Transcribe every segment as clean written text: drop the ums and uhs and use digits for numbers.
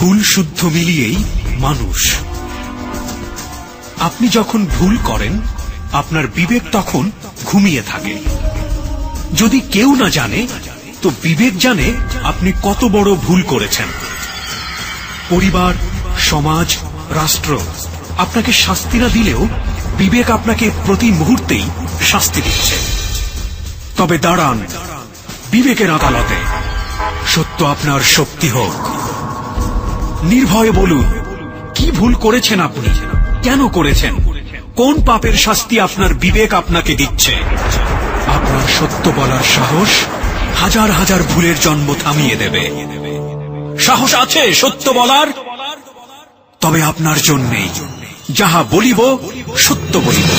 ভুল শুদ্ধ মিলিয়েই মানুষ। আপনি যখন ভুল করেন আপনার বিবেক তখন ঘুমিয়ে থাকে। যদি কেউ না জানে তো বিবেক জানে আপনি কত বড় ভুল করেছেন। পরিবার, সমাজ, রাষ্ট্র আপনাকে শাস্তি না দিলেও বিবেক আপনাকে প্রতি মুহূর্তেই শাস্তি দিচ্ছে। তবে দাঁড়ান বিবেকের আদালতে, সত্য আপনার শক্তি হোক। নির্ভয়ে বলুন কি ভুল করেছেন আপনি, কেন করেছেন, কোন পাপের শাস্তি আপনার বিবেক আপনাকে দিচ্ছে। আপনার সত্য বলার সাহস হাজার হাজার ভুলের জন্ম থামিয়ে দেবে। সাহস আছে সত্য বলার? তবে আপনার জন্যেই যাহা বলিব সত্য বলিব।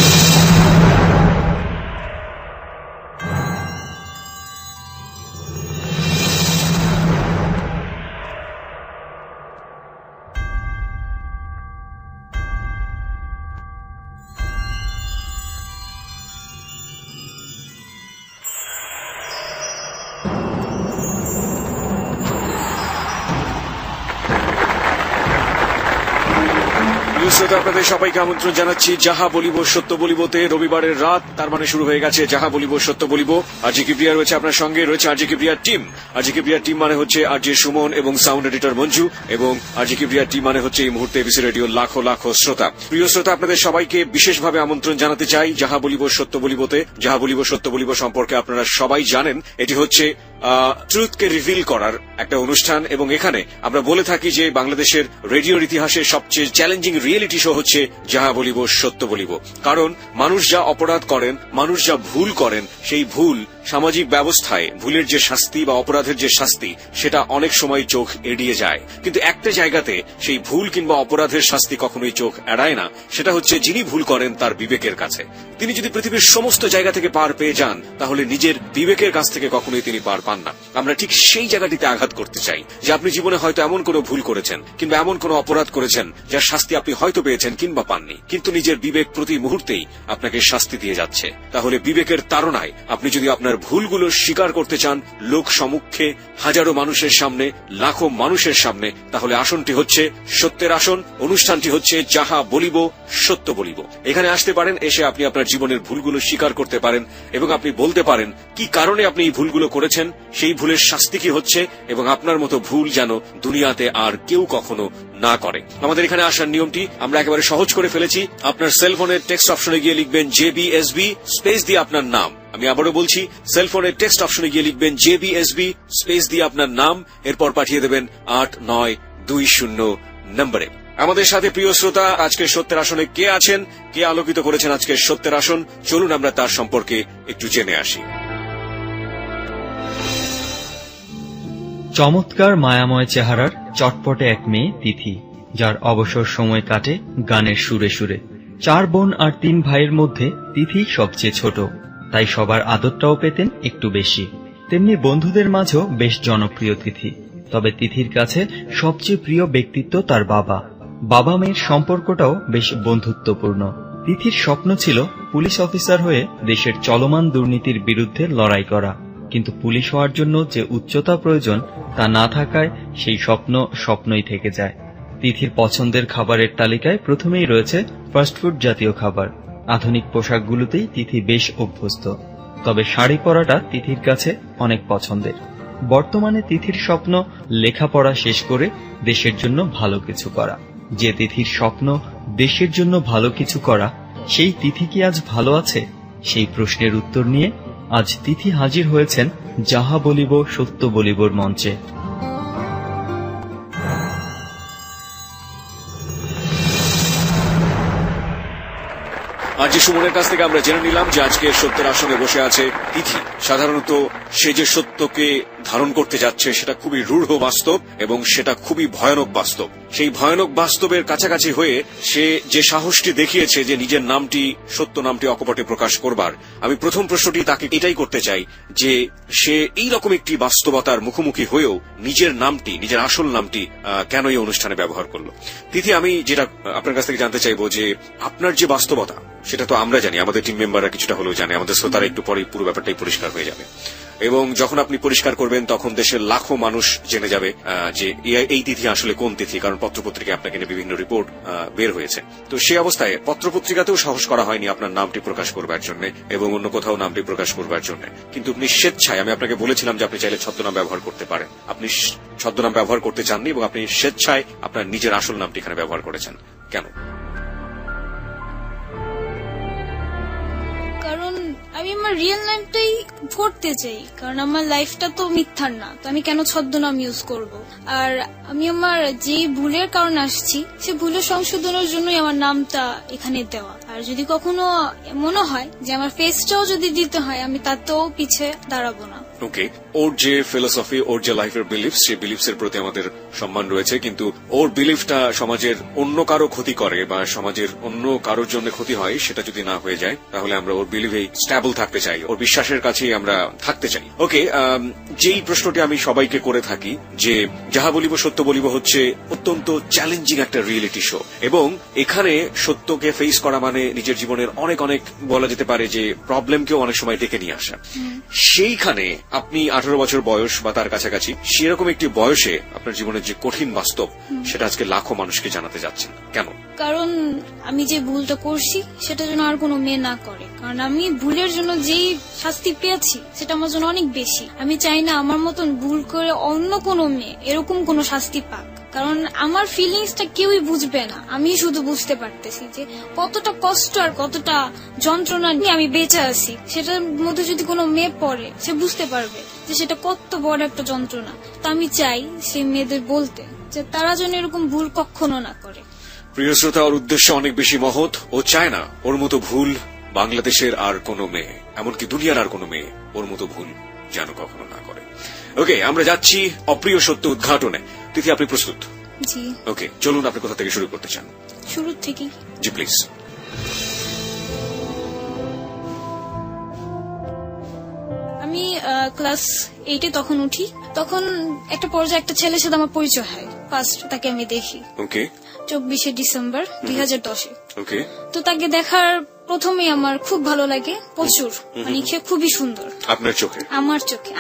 আপনাদের সবাইকে আমন্ত্রণ জানাচ্ছি যাহা বলিব সত্য বলিবতে। রবিবারের রাত, তার মানে শুরু হয়ে গেছে যাহা বলিব সত্য বলিব। আরজে কিবরিয়া রয়েছে আপনার সঙ্গে, রয়েছে আরজে কিবরিয়ার টিম। আরজে কিবরিয়ার টিম মানে হচ্ছে আরজে সুমন এবং সাউন্ড এডিটর মঞ্জু, এবং আরজে কিবরিয়ার টিম মানে হচ্ছে এই মুহূর্তে এবিসি রেডিও লাখো লাখো শ্রোতা। প্রিয় শ্রোতা, আপনাদের সবাইকে বিশেষভাবে আমন্ত্রণ জানাতে চাই যাহা বলিব সত্য বলিবতে। যাহা বলিব সত্য বলিব সম্পর্কে আপনারা সবাই জানেন এটি হচ্ছে ট্রুথকে রিভিল করার একটা অনুষ্ঠান, এবং এখানে আমরা বলে থাকি যে বাংলাদেশের রেডিওর ইতিহাসে সবচেয়ে চ্যালেঞ্জিং রিয়েলিটি শো হচ্ছে যাহা বলিব সত্য বলিব। কারণ মানুষ যা অপরাধ করেন, মানুষ যা ভুল করেন, সেই ভুল সামাজিক ব্যবস্থায় ভুলের যে শাস্তি বা অপরাধের যে শাস্তি সেটা অনেক সময় চোখ এড়িয়ে যায়। কিন্তু একটা জায়গাতে সেই ভুল কিংবা অপরাধের শাস্তি কখনোই চোখ এড়ায় না, সেটা হচ্ছে যিনি ভুল করেন তার বিবেকের কাছে। তিনি যদি পৃথিবীর সমস্ত জায়গা থেকে পার পেয়ে যান তাহলে নিজের বিবেকের কাছ থেকে কখনোই তিনি পার পান না। আমরা ঠিক সেই জায়গাটিতে আঘাত করতে চাই যে আপনি জীবনে হয়তো এমন কোনো ভুল করেছেন কিংবা এমন কোনো অপরাধ করেছেন যার শাস্তি আপনি হয়তো পেয়েছেন কিংবা পাননি, কিন্তু নিজের বিবেক প্রতি মুহূর্তেই আপনাকে শাস্তি দিয়ে যাচ্ছে। তাহলে বিবেকের তাড়নায় আপনি যদি আপনার ভুলগুলো স্বীকার করতে চান লোক সম্মুখে, হাজারো মানুষের সামনে, লাখো মানুষের সামনে, তাহলে আসনটি হচ্ছে সত্যের আসন। অনুষ্ঠানটি হচ্ছে যাহা বলিব সত্য বলিব। এখানে আসতে পারেন, এসে আপনি আপনার জীবনের ভুলগুলো স্বীকার করতে পারেন এবং আপনি বলতে পারেন কি কারণে আপনি এই ভুলগুলো করেছেন, সেই ভুলের শাস্তি কি হচ্ছে, এবং আপনার মতো ভুল যেন দুনিয়াতে আর কেউ কখনো না করে। আমাদের এখানে আসার নিয়মটি আমরা একেবারে সহজ করে ফেলেছি। আপনার সেলফোনের টেক্সট অপশনে গিয়ে লিখবেন JBSB স্পেস দিয়ে আপনার নাম। আমি আবারও বলছি, সেলফোনের টেক্সট অপশনে গিয়ে লিখবেন JBSB স্পেস দিয়ে আপনার নাম, এরপর পাঠিয়ে দেবেন 8920 নম্বরে। আমাদের সাথে প্রিয় শ্রোতা, আজকে সত্যের আসনে কে আছেন, কে আলোকিত করেছেন আজকে সত্যের আসন, চলুন আমরা তার সম্পর্কে একটু জেনে আসি। চমৎকার মায়াময় চেহারার চটপটে এক মেয়ে তিথি, যার অবসর সময় কাটে গানের সুরে সুরে। 4 বোন আর 3 ভাইয়ের মধ্যে তিথি সবচেয়ে ছোট, তাই সবার আদরটাও পেতেন একটু বেশি। তেমনি বন্ধুদের মাঝেও বেশ জনপ্রিয় তিথি। তবে তিথির কাছে সবচেয়ে প্রিয় ব্যক্তিত্ব তার বাবা। বাবা মেয়ের সম্পর্কটাও বেশ বন্ধুত্বপূর্ণ। তিথির স্বপ্ন ছিল পুলিশ অফিসার হয়ে দেশের চলমান দুর্নীতির বিরুদ্ধে লড়াই করা, কিন্তু পুলিশ হওয়ার জন্য যে উচ্চতা প্রয়োজন তা না থাকায় সেই স্বপ্ন স্বপ্নই থেকে যায়। তিথির পছন্দের খাবারের তালিকায় প্রথমেই রয়েছে ফাস্টফুড জাতীয় খাবার। আধুনিক পোশাকগুলোতেই তিথি বেশ অভ্যস্ত, তবে শাড়ি পরাটা তিথির কাছে অনেক পছন্দের। বর্তমানে তিথির স্বপ্ন লেখাপড়া শেষ করে দেশের জন্য ভালো কিছু করা। যে তিথির স্বপ্ন দেশের জন্য ভালো কিছু করা, সেই তিথি কি আজ ভালো আছে? সেই প্রশ্নের উত্তর নিয়ে আজ তিথি হাজির হয়েছেন যাহা বলিব সত্য বলিবর মঞ্চে। আরজে সুমনের কাছ থেকে আমরা জেনে নিলাম যে আজকে সত্যের আসনে বসে আছে তিথি। সাধারণত সে যে সত্যকে ধারণ করতে যাচ্ছে সেটা খুবই রূঢ় বাস্তব এবং সেটা খুবই ভয়ানক বাস্তব। সেই ভয়ানক বাস্তবের কাছাকাছি হয়ে সে যে সাহসটি দেখিয়েছে যে নিজের নামটি, সত্য নামটি অকপটে প্রকাশ করবার, আমি প্রথম প্রশ্নটি তাকে এটাই করতে চাই যে সে এইরকম একটি বাস্তবতার মুখোমুখি হয়েও নিজের নামটি, নিজের আসল নামটি কেন এই অনুষ্ঠানে ব্যবহার করলো। তিথি, আমি যেটা আপনার কাছ থেকে জানতে চাইবো যে আপনার যে বাস্তবতা সেটা তো আমরা জানি, আমাদের টিম মেম্বাররা কিছুটা হলেও জানে, আমাদের শ্রোতারা একটু পরে পুরো ব্যাপারটাই পরিষ্কার হয়ে যাবে। এবং যখন আপনি পরিষ্কার করবেন তখন দেশের লাখো মানুষ জেনে যাবে যে এই তিথি আসলে কোন তিথি, কারণ পত্রপত্রিকায় আপনাকে নিয়ে বিভিন্ন রিপোর্ট বের হয়েছে। তো সেই অবস্থায় পত্রপত্রিকাতেও সাহস করা হয়নি আপনার নামটি প্রকাশ করবার জন্য এবং অন্য কোথাও নামটি প্রকাশ করবার জন্য, কিন্তু আপনি স্বেচ্ছায়, আমি আপনাকে বলেছিলাম যে আপনি চাইলে ছদ্মনাম ব্যবহার করতে পারেন, আপনি ছদ্মনাম ব্যবহার করতে চাননি এবং আপনি স্বেচ্ছায় আপনার নিজের আসল নামটি এখানে ব্যবহার করেছেন, কেন? কারণ আমি আমার রিয়েল লাইফটাই করতে চাই, কারণ আমার লাইফটা তো মিথ্যার না, তো আমি কেন ছদ্মনাম ইউজ করব। আর আমি আমার যে ভুলের কারণে আসছি সে ভুলের সংশোধনের জন্যই আমার নামটা এখানে দেওয়া। আর যদি কখনো মনে হয় যে আমার ফেসটাও যদি দিতে হয়, আমি তাতেও পিছে দাঁড়াবো না। ওকে, ওর যে ফিলোসফি, ওর যে লাইফের বিলিফস, সেই বিলিফস এর প্রতি আমাদের সম্মান রয়েছে, কিন্তু ওর বিলিফটা সমাজের অন্য কারো ক্ষতি করে বা সমাজের অন্য কারোর জন্য ক্ষতি হয়, সেটা যদি না হয়ে যায় তাহলে আমরা ওর বিলিভেই স্ট্যাবল থাকতে চাই, ওর বিশ্বাসের কাছেই আমরা থাকতে চাই। ওকে, যেই প্রশ্নটি আমি সবাইকে করে থাকি যে যাহা বলিব সত্য বলিব হচ্ছে অত্যন্ত চ্যালেঞ্জিং একটা রিয়েলিটি শো, এবং এখানে সত্যকে ফেস করা মানে নিজের জীবনের অনেক অনেক বলা যেতে পারে যে প্রবলেমকেও অনেক সময় ডেকে নিয়ে আসা। সেইখানে আপনি 18 বছর বয়স বা তার কাছাকাছি, সেরকম একটি বয়সে আপনার জীবনের যে কঠিন বাস্তব সেটা আজকে লাখো মানুষকে জানাতে যাচ্ছেন, কেন? কারণ আমি যে ভুলটা করছি সেটা যেন আর কোনো মেয়ে না করে, কারণ আমি ভুলের জন্য যেই শাস্তি পেয়েছি সেটা আমার জন্য অনেক বেশি। আমি চাই না আমার মতন ভুল করে অন্য কোনো মেয়ে এরকম কোনো শাস্তি পাক, কারণ আমার ফিলিংসটা কেউই বুঝবে না, আমি শুধু বুঝতে পারতেছি যে কতটা কষ্ট আর কতটা যন্ত্রণা নিয়ে আমি বেঁচে আছি। সেটার মধ্যে যদি কোনো মেয়ে পড়ে সে বুঝতে পারবে যে সেটা কত বড় একটা যন্ত্রণা। তা আমি চাই সেই মেয়েদের বলতে যে তারা যেন এরকম ভুল কখনো না করে। প্রিয় শ্রোতা, ওর উদ্দেশ্য অনেক বেশি মহৎ, ও চায় না ওর মতো ভুল বাংলাদেশের আর কোনো মেয়ে, এমনকি দুনিয়ার আর কোনো মেয়ে ওর মতো ভুল যেন কখনো না করে। ওকে, আমরা যাচ্ছি অপ্রিয় সত্য উদ্ঘাটনে। তিথি, আপনি প্রস্তুত? জি। ওকে, চলুন, আপনি কোথা থেকে শুরু করতে চান? শুরু থেকেই। জি প্লিজ। আমি ক্লাস 8-এ তখন উঠি, তখন একটা পর্যায়ে একটা ছেলের সাথে আমার পরিচয় হয়, ফার্স্ট তাকে আমি দেখি। ওকে। 24শে ডিসেম্বর 2010-এ। ওকে। তো তাকে দেখার প্রথমেই আমার খুব ভালো লাগে, প্রচুর, মানে সে খুবই সুন্দর আপনার চোখে?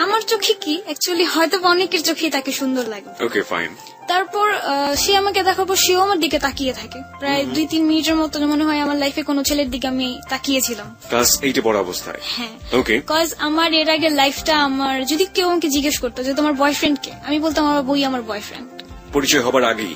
আমার চোখে কি অ্যাকচুয়ালি হয়তো অনেকের চোখেই তাকে সুন্দর লাগে। ওকে, ফাইন। তারপর সে আমাকে দেখার পর সেও আমার দিকে তাকিয়ে থাকে প্রায় 2-3 মিনিটের মতো, মনে হয় আমার লাইফে কোনো ছেলের দিকে আমি তাকিয়েছিলাম ক্লাস 8-এ পড়া অবস্থায়। হ্যাঁ। ওকে। কজ আমার এর আগের লাইফটা, আমার যদি কেউ আমাকে জিজ্ঞেস করতো যে তোমার বয়ফ্রেন্ড কে, আমি বলতাম আমার বই আমার বয়ফ্রেন্ড। পরিচয় হবার আগেই?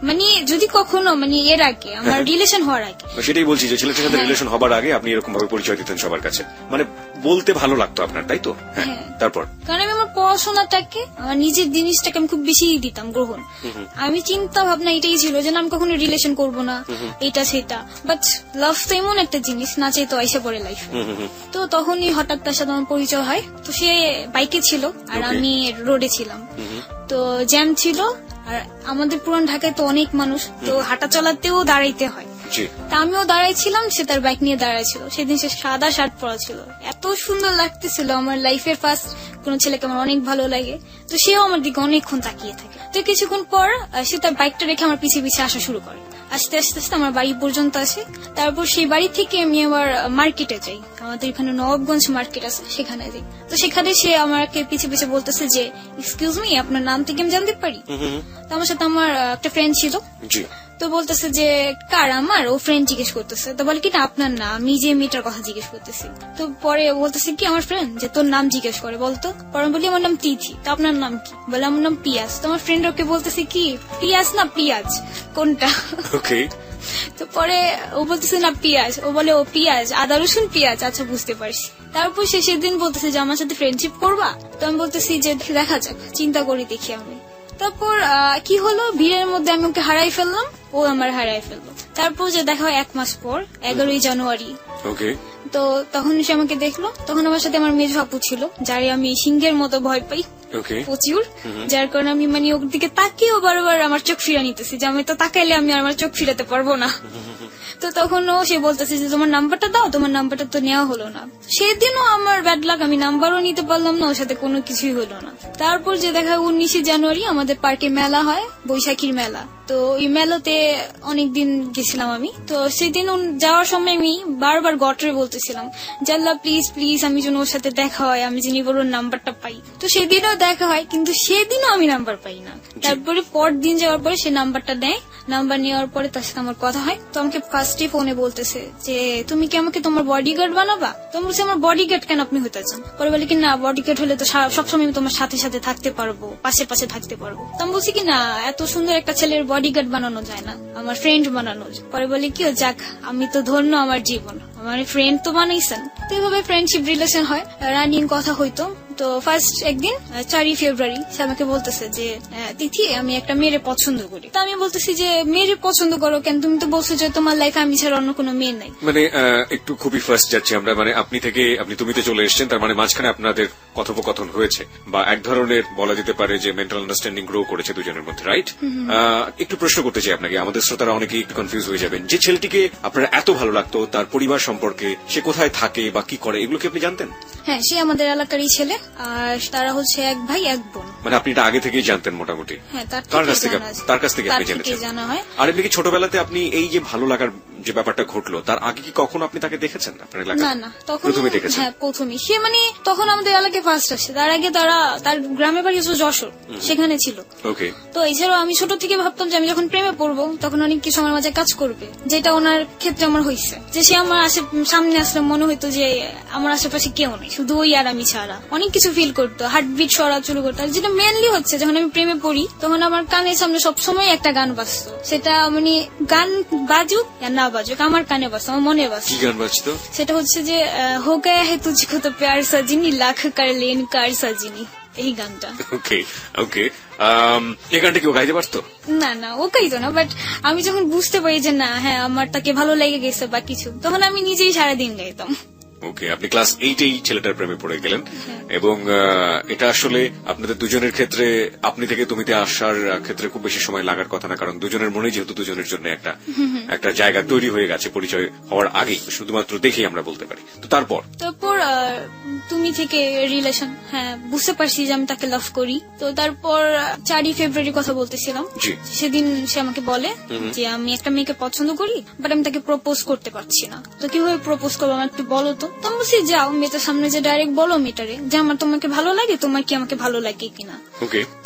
মানে যদি কখনো, মানে এর আগে আমার রিলেশন হওয়ার আগে। সেটাই বলছি যে ছেলেটার সাথে রিলেশন হবার আগে আপনি এরকম ভাবে পরিচয় দিতেন সবার কাছে, মানে বলতে ভালো লাগতো আপনার, তাই তো? হ্যাঁ। তারপর? কারণ আমি আমার পড়াশোনাটাকে, আমার নিজের জিনিসটাকে আমি খুব বেশি দিতাম গ্রহণ। আমি চিন্তা ভাবনা এটাই ছিল যে আমি কখনো রিলেশন করব না, এটা সেটা, বাট লাভ তো এমন একটা জিনিস, না চাই তো আইসা পড়ে লাইফ। তো তখনই হঠাৎ তার সাথে আমার পরিচয় হয়। তো সে বাইকে ছিল আর আমি রোডে ছিলাম, তো জ্যাম ছিল, আর আমাদের পুরান ঢাকায় তো অনেক মানুষ, তো হাঁটা চলাতেও দাঁড়াইতে হয়। তা আমিও দাঁড়াইছিলাম, সে তার বাইক নিয়ে দাঁড়াইছিল। সেদিন সে সাদা শার্ট পরা ছিল, এত সুন্দর লাগতেছিল। আমার লাইফের ফার্স্ট কোন ছেলেকে আমার অনেক ভালো লাগে, তো সেও আমার দিকে অনেকক্ষণ তাকিয়ে থাকে। তো কিছুক্ষণ পর সে তার বাইকটা রেখে আমার পিছিয়ে পিছিয়ে আসা শুরু করে। আস্তে আস্তে আস্তে আমার বাড়ি পর্যন্ত আসে। তারপর সেই বাড়ি থেকে আমি আবার মার্কেটে যাই, আমাদের এখানে নবাবগঞ্জ মার্কেট আছে, সেখানে যাই। তো সেখানে সে আমাকে পিছিয়ে পিছিয়ে বলতেছে যে এক্সকিউজ মি, আপনার নাম থেকে আমি জানতে পারি? তো আমার সাথে আমার একটা ফ্রেন্ড ছিল, তো বলতেছে যে কার? আমার। ও ফ্রেন্ড জিজ্ঞেস করতেছে, তো বলে কি না আপনার না, আমি যে মেয়েটার কথা জিজ্ঞেস করতেছি। তো পরে বলতেছে কি আমার ফ্রেন্ড যে তোর নাম জিজ্ঞেস করে বলতো। পরে বলি আমার নাম তিথি। তো আপনার নাম কি? বলে আমার নাম পিয়াজ। তো আমার ফ্রেন্ড ওকে বলতেছে কি পিয়াজ না পিয়াজ কোনটা? ওকে। তো পরে ও বলতেছে না পিয়াজ, ও বলে ও পিয়াজ, আদা রসুন পিয়াজ, আচ্ছা বুঝতে পারছি। তারপর সে সেদিন বলতেছে যে আমার সাথে ফ্রেন্ডশিপ করবা? তো আমি বলতেছি যে দেখা যাক, চিন্তা করি, দেখি আমি। তারপর কি হলো, ভিড়ের মধ্যে আমি ওকে হারাই ফেললাম, ও আমার হারাই ফেললো। তারপর যে দেখা হয় 1 মাস পর, 11ই জানুয়ারি। ওকে। তো তখন সে আমাকে দেখলো, তখন আমার সাথে আমার মেজ আপু ছিল, যারে আমি সিংহের মতো ভয় পাই প্রচুর, যার কারণে আমি মানে ওর দিকে তাকিয়েও বারবার আমার চোখ ফিরা নিতেছি, যে আমি তো তাকাইলে আমি আমার চোখ ফিরাতে পারবো না। তো তখনও সে বলতেছে যে তোমার নাম্বারটা দাও, তোমার নাম্বারটা তো নেওয়া হলো না। সেদিনও আমার ব্যাড লাক, আমি নাম্বারও নিতে পারলাম না, ওর সাথে কোনো কিছুই হলো না। তারপর যে দেখা 19শে জানুয়ারি আমাদের পার্কে মেলা হয়, বৈশাখীর মেলা। তো ওই মেলাতে অনেকদিন গেছিলাম আমি। তো সেদিন যাওয়ার সময় আমি বারবার গটরে বলতেছিলাম জাল্লা প্লিজ প্লিজ আমি যেন ওর সাথে দেখা হয়, আমি যেন ওর নাম্বারটা পাই। তো সেদিনও দেখা হয়, কিন্তু সেদিনও আমি নাম্বার পাই না। তারপরে পরদিন যাওয়ার পরে সে নাম্বারটা দেয়, নাম্বার নেওয়ার পরে তার সাথে আমার কথা হয়। তো আমাকে ফার্স্টে ফোনে বলতেছে যে তুমি কি আমাকে তোমার বডিগার্ড বানাবা? তো আমি বলছি আমার বডিগার্ড কেন আপনি হতে চান? পরে বলে কি না বডিগার্ড হলে তো সবসময় আমি তোমার সাথে সাথে থাকতে পারবো, পাশে পাশে থাকতে পারবো। তো আমি বলছি কি না এত সুন্দর একটা ছেলের বডিগার্ড বানানো যায় না, আমার ফ্রেন্ড বানানো যায়। পরে বলে কি যাক আমি তো ধন্য আমার জীবন, আমার ফ্রেন্ড তো বানাইছেন। তো এইভাবে ফ্রেন্ডশিপ রিলেশন হয়, রানিং কথা হইতো। তো ফার্স্ট একদিন 4 ফেব্রুয়ারি সে আমাকে বলতেছে যে তিথি আমি একটা মেয়েরে পছন্দ করি। তো আমি বলতেছি যে মেয়েরে পছন্দ করো কেন, তুমি তো বলছো যে তোমার লাইফে আমি ছাড়া অন্য কোনো মেয়ে নাই। মানে একটু খুবই ফার্স্ট যাচ্ছি আমরা, মানে আপনি থেকে আপনি তুমিতে চলে এসেছেন, তার মানে মাঝখানে আপনাদের কথোপকথন হয়েছে বা এক ধরনের বলা যেতে পারে যে মেন্টাল আন্ডারস্ট্যান্ডিং গ্রো করেছে দুজনের মধ্যে, রাইট? একটু প্রশ্ন করতে চাই আপনাকে, আমাদের শ্রোতারা অনেকেই একটু কনফিউজ হয়ে যাবেন, যে ছেলেটিকে আপনার এত ভালো লাগতো তার পরিবার সম্পর্কে, সে কোথায় থাকে বা কি করে, এগুলো কি আপনি জানতেন? হ্যাঁ, সে আমাদের এলাকারই ছেলে, আর তারা হচ্ছে এক ভাই এক বোন। মানে আপনি এটা আগে থেকেই জানতেন মোটামুটি? হ্যাঁ, তার কাছ থেকে আপনি জেনেছেন? জানা হয়। আর এমনি কি ছোটবেলাতে আপনি এই যে ভালো লাগার যে ব্যাপারটা ঘটলো তার আগে কি কখনো আপনি তাকে দেখেছেন আপনার এলাকায়? না, তখন প্রথমে দেখেছেন? হ্যাঁ, প্রথমেই। সে মানে তখন আমাদের এলাকায় ফার্স্ট আসে, তার আগে তার গ্রামের বাড়ি হচ্ছে যশোর, সেখানে ছিল। ওকে। তো এছাড়াও আমি ছোট থেকে ভাবতাম যে আমি যখন প্রেমে পড়বো তখন অনেক কিছু আমার মাঝে কাজ করবে, যেটা ওনার ক্ষেত্রে আমার হয়েছে। যে সে আমার সামনে আসলে মনে হইতো যে আমার আশেপাশে কেউ নেই, শুধু ওই আর আমি ছাড়া। অনেক কিছু ফিল করতো, হার্টবিট সরা শুরু করতো। আর যেটা মেনলি হচ্ছে যখন আমি প্রেমে পড়ি তখন আমার কানের সামনে সবসময় একটা গান বাজতো, সেটা মানে গান বাজুক আর না বাজুক আমার কানে বাজতো, আমার মনে বাজতো। কি গান বাজতো? সেটা হচ্ছে যে হো গায়া হে তুঝকো তো প্যার সাজিনি লাখ কার লেন কার সাজিনি, এই গানটা। ওকে ওকে। এই গানটা কেউ গাইতে পারতো? না ও গাইতো না, বাট আমি যখন বুঝতে পারি যে না হ্যাঁ আমার তাকে ভালো লেগে গেছে বা কিছু, তখন আমি নিজেই সারাদিন গাইতাম। ওকে, আপনি ক্লাস 8-এই ছেলেটার প্রেমে পড়ে গেলেন এবং এটা আসলে আপনাদের দুজনের ক্ষেত্রে আপনি থেকে তুমিতে আসার ক্ষেত্রে খুব বেশি সময় লাগার কথা না, কারণ দুজনের মনে যেহেতু দুজনের জন্য একটা জায়গা তৈরি হয়ে গেছে পরিচয় হওয়ার আগেই, শুধুমাত্র দেখেই আমরা বলতে পারি। তো তারপর তুমি থেকে রিলেশন, হ্যাঁ বুঝতে পারছি যে আমি তাকে লাভ করি। তো তারপর 4 ফেব্রুয়ারি কথা বলতেছিলাম, সেদিন সে আমাকে বলে যে আমি একটা মেয়েকে পছন্দ করি বাট আমি তাকে প্রপোজ করতে পারছি না, তো কিভাবে প্রপোজ করবো আমার একটু বলো তো। তো আমি বলছি যাও মেয়েটার সামনে যে ডাইরেক্ট বলো মেয়েটারে যে আমার তোমাকে ভালো লাগে, তোমার কি আমাকে ভালো লাগে কিনা।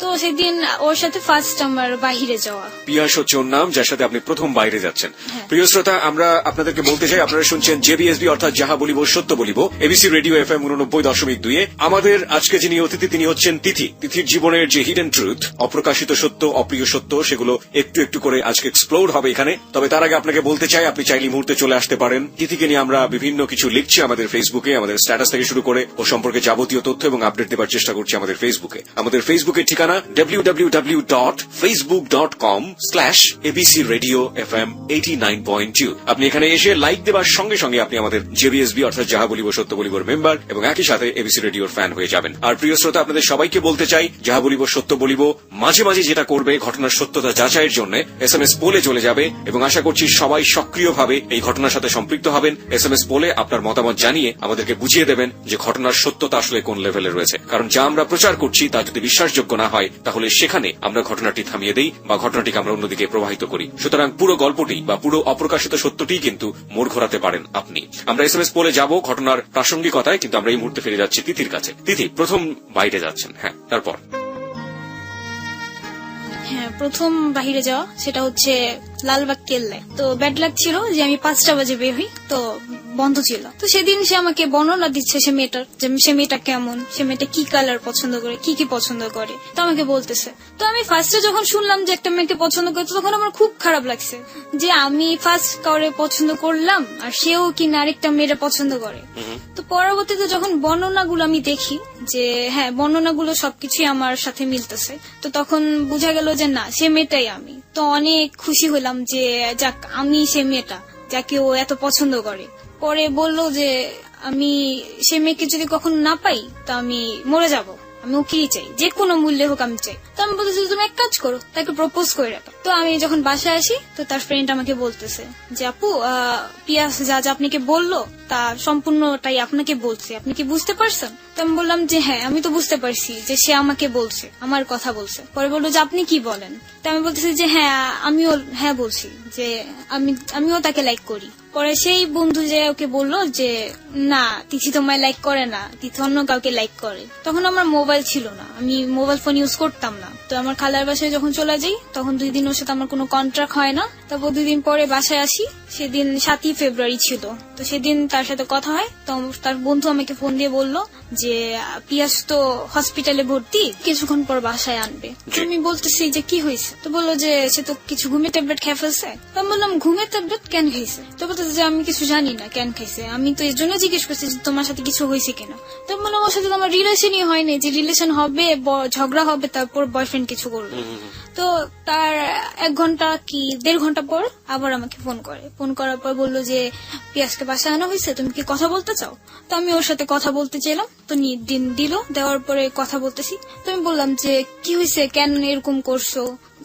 তো সেদিন ওর সাথে ফার্স্ট আমার বাহিরে যাওয়া। পিয়াস হচ্ছে ওর নাম, যার সাথে আপনি প্রথম বাইরে যাচ্ছেন। প্রিয় শ্রোতা, আমরা আপনাদেরকে বলতে চাই আপনারা শুনছেন জেবিএসবি অর্থাৎ যাহা বলিব সত্য বলিব, এবিসি রেডিও FM 89.2। আমাদের আজকে যিনি অতিথি তিনি হচ্ছেন তিথি। তিথির জীবনের যে হিডেন ট্রুথ, অপ্রকাশিত সত্য, অপ্রিয় সত্য, সেগুলো একটু একটু করে আজকে এক্সপ্লোর হবে এখানে। তবে তার আগে আপনাকে বলতে চাই আপনি চাইলে মুহূর্তে চলে আসতে পারেন। তিথিকে নিয়ে আমরা বিভিন্ন কিছু লিখছি আমাদের ফেসবুকে, আমাদের স্ট্যাটাস থেকে শুরু করে ও সম্পর্কে যাবতীয় তথ্য এবং আপডেট দেওয়ার চেষ্টা করছি আমাদের ফেসবুকে। আমাদের ফেসবুকের ঠিকানা www.facebook.com/abcradiofm89.2। আপনি এখানে এসে লাইক দেওয়ার সঙ্গে সঙ্গে আপনি আমাদের জেবিএসবি অর্থাৎ যাহা বলিব সত্য বলিবর মেম্বার এবং একই সাথে এবিসি রেডিওর ফ্যান হয়ে যাবেন। আর প্রিয় শ্রোতা, আপনাদের সবাইকে বলতে চাই যাহা বলিব সত্য বলিব মাঝে মাঝে যেটা করবে ঘটনার সত্যতা যাচাইয়ের জন্য SMS পোলে চলে যাবে এবং আশা করছি সবাই সক্রিয়ভাবে এই ঘটনার সাথে সম্পৃক্ত হবেন। SMS পোলে আপনার মতামত জানিয়ে আমাদেরকে বুঝিয়ে দেবেন যে ঘটনার সত্যতা আসলে কোন লেভেলে রয়েছে, কারণ যা আমরা প্রচার করছি তা যদি বিশ্বাসযোগ্য না হয় তাহলে সেখানে আমরা ঘটনাটি থামিয়ে দেই বা ঘটনাটিকে আমরা অন্যদিকে প্রবাহিত করি। সুতরাং পুরো গল্পটি বা পুরো অপ্রকাশিত সত্যটি কিন্তু মোড় ঘোরাতে পারেন আপনি। আমরা SMS পোলে যাব ঘটনার প্রাসঙ্গিকতায়, কিন্তু আমরা এই মুহূর্তে ফিরে যাচ্ছি তিথির কাছে। তিথি প্রথম বাইরে যাচ্ছেন, হ্যাঁ তারপর? হ্যাঁ, প্রথম বাহিরে যাওয়া সেটা হচ্ছে লালবাগ কেল্লায়। তো ব্যাড লাক ছিল যে আমি 5টা বাজে বের হই, তো বন্ধ ছিল। তো সেদিন সে আমাকে বর্ণনা দিচ্ছে সে মেয়েটা কেমন, সে মেয়েটা কি কালার পছন্দ করে, কি কি পছন্দ করে, তো আমাকে বলতেছে। তো আমি ফার্স্টে যখন শুনলাম যে একটা মেয়েকে পছন্দ করে তখন আমার খুব খারাপ লাগছে যে আমি ফার্স্ট কাউরে পছন্দ করলাম আর সেও কিনা আরেকটা মেয়েটা পছন্দ করে। তো পরবর্তীতে যখন বর্ণনাগুলো আমি দেখি যে হ্যাঁ বর্ণনাগুলো সবকিছুই আমার সাথে মিলতেছে, তো তখন বোঝা গেল যে না সে মেয়েটাই আমি। তো অনেক খুশি হলাম যে যাক আমি সে মেয়েটা যাকে ও এত পছন্দ করে। পরে বললো যে আমি সে মেয়েকে যদি কখনো না পাই তা আমি মরে যাব। আমি ওকেই চাই, যে কোনো মূল্যে হোক আমি চাই। তো আমি বলতেছি তুমি এক কাজ করো, তাকে প্রপোজ করে রাখো। তো আমি যখন বাসায় আসি তো তার ফ্রেন্ড আমাকে বলতেছে যে আপু পিয়াস যা যা আপনাকে বললো তা সম্পূর্ণটাই আপনাকে বলছে, আপনি কি বুঝতে পারছেন? তো আমি বললাম যে হ্যাঁ আমি তো বুঝতে পারছি যে সে আমাকে বলছে, আমার কথা বলছে। পরে বললো যে আপনি কি বলেন? তো আমি বলতেছি যে হ্যাঁ আমিও হ্যাঁ বলছি যে আমিও তাকে লাইক করি। পরে সেই বন্ধু যে ওকে বললো যে না তিথি তোমায় লাইক করে না, তিথি অন্য কাউকে লাইক করে। তখন আমার মোবাইল ছিল না, আমি মোবাইল ফোন ইউজ করতাম না। তো আমার খালার বাসায় যখন চলে যাই তখন 2 দিন ওর সাথে আমার কোনো কন্ট্রাক্ট হয় না। তারপর 2 দিন পরে বাসায় আসি, সেদিন 7ই ফেব্রুয়ারি ছিল। তো সেদিন তার সাথে কথা হয়, তো তার বন্ধু আমাকে ফোন দিয়ে বললো যে পিয়াস তো হসপিটালে ভর্তি, কিছুক্ষণ পর বাসায় আনবে। তো আমি বলতেছি যে কি হয়েছে? তো বললো যে সে তো কিছু ঘুমের ট্যাবলেট খেয়ে ফেলছে। তো আমি বললাম ঘুমের ট্যাবলেট কেন খাইছে? তো বলতেছে যে আমি কিছু জানি না কেন খাইছে, আমি তো এর জন্য জিজ্ঞেস করছি যে তোমার সাথে কিছু হয়েছে কিনা। তো আমি বললাম ওর সাথে তো আমার রিলেশনই হয়নি, যে রিলেশন হবে ঝগড়া হবে তারপর বয়ফ্রেন্ড কিছু করবে। তো তার 1 ঘন্টা কি 1.5 ঘন্টা পর আবার আমাকে ফোন করে। ফোন করার পর বললো যে পিয়াসকে বাসায় আনা হয়েছে, তুমি কি কথা বলতে চাও? তো আমি ওর সাথে কথা বলতে চাইলাম। তো দিন দিল, দেওয়ার পরে কথা বলতেছি। তো আমি বললাম যে কি হয়েছে, কেন এরকম করছো,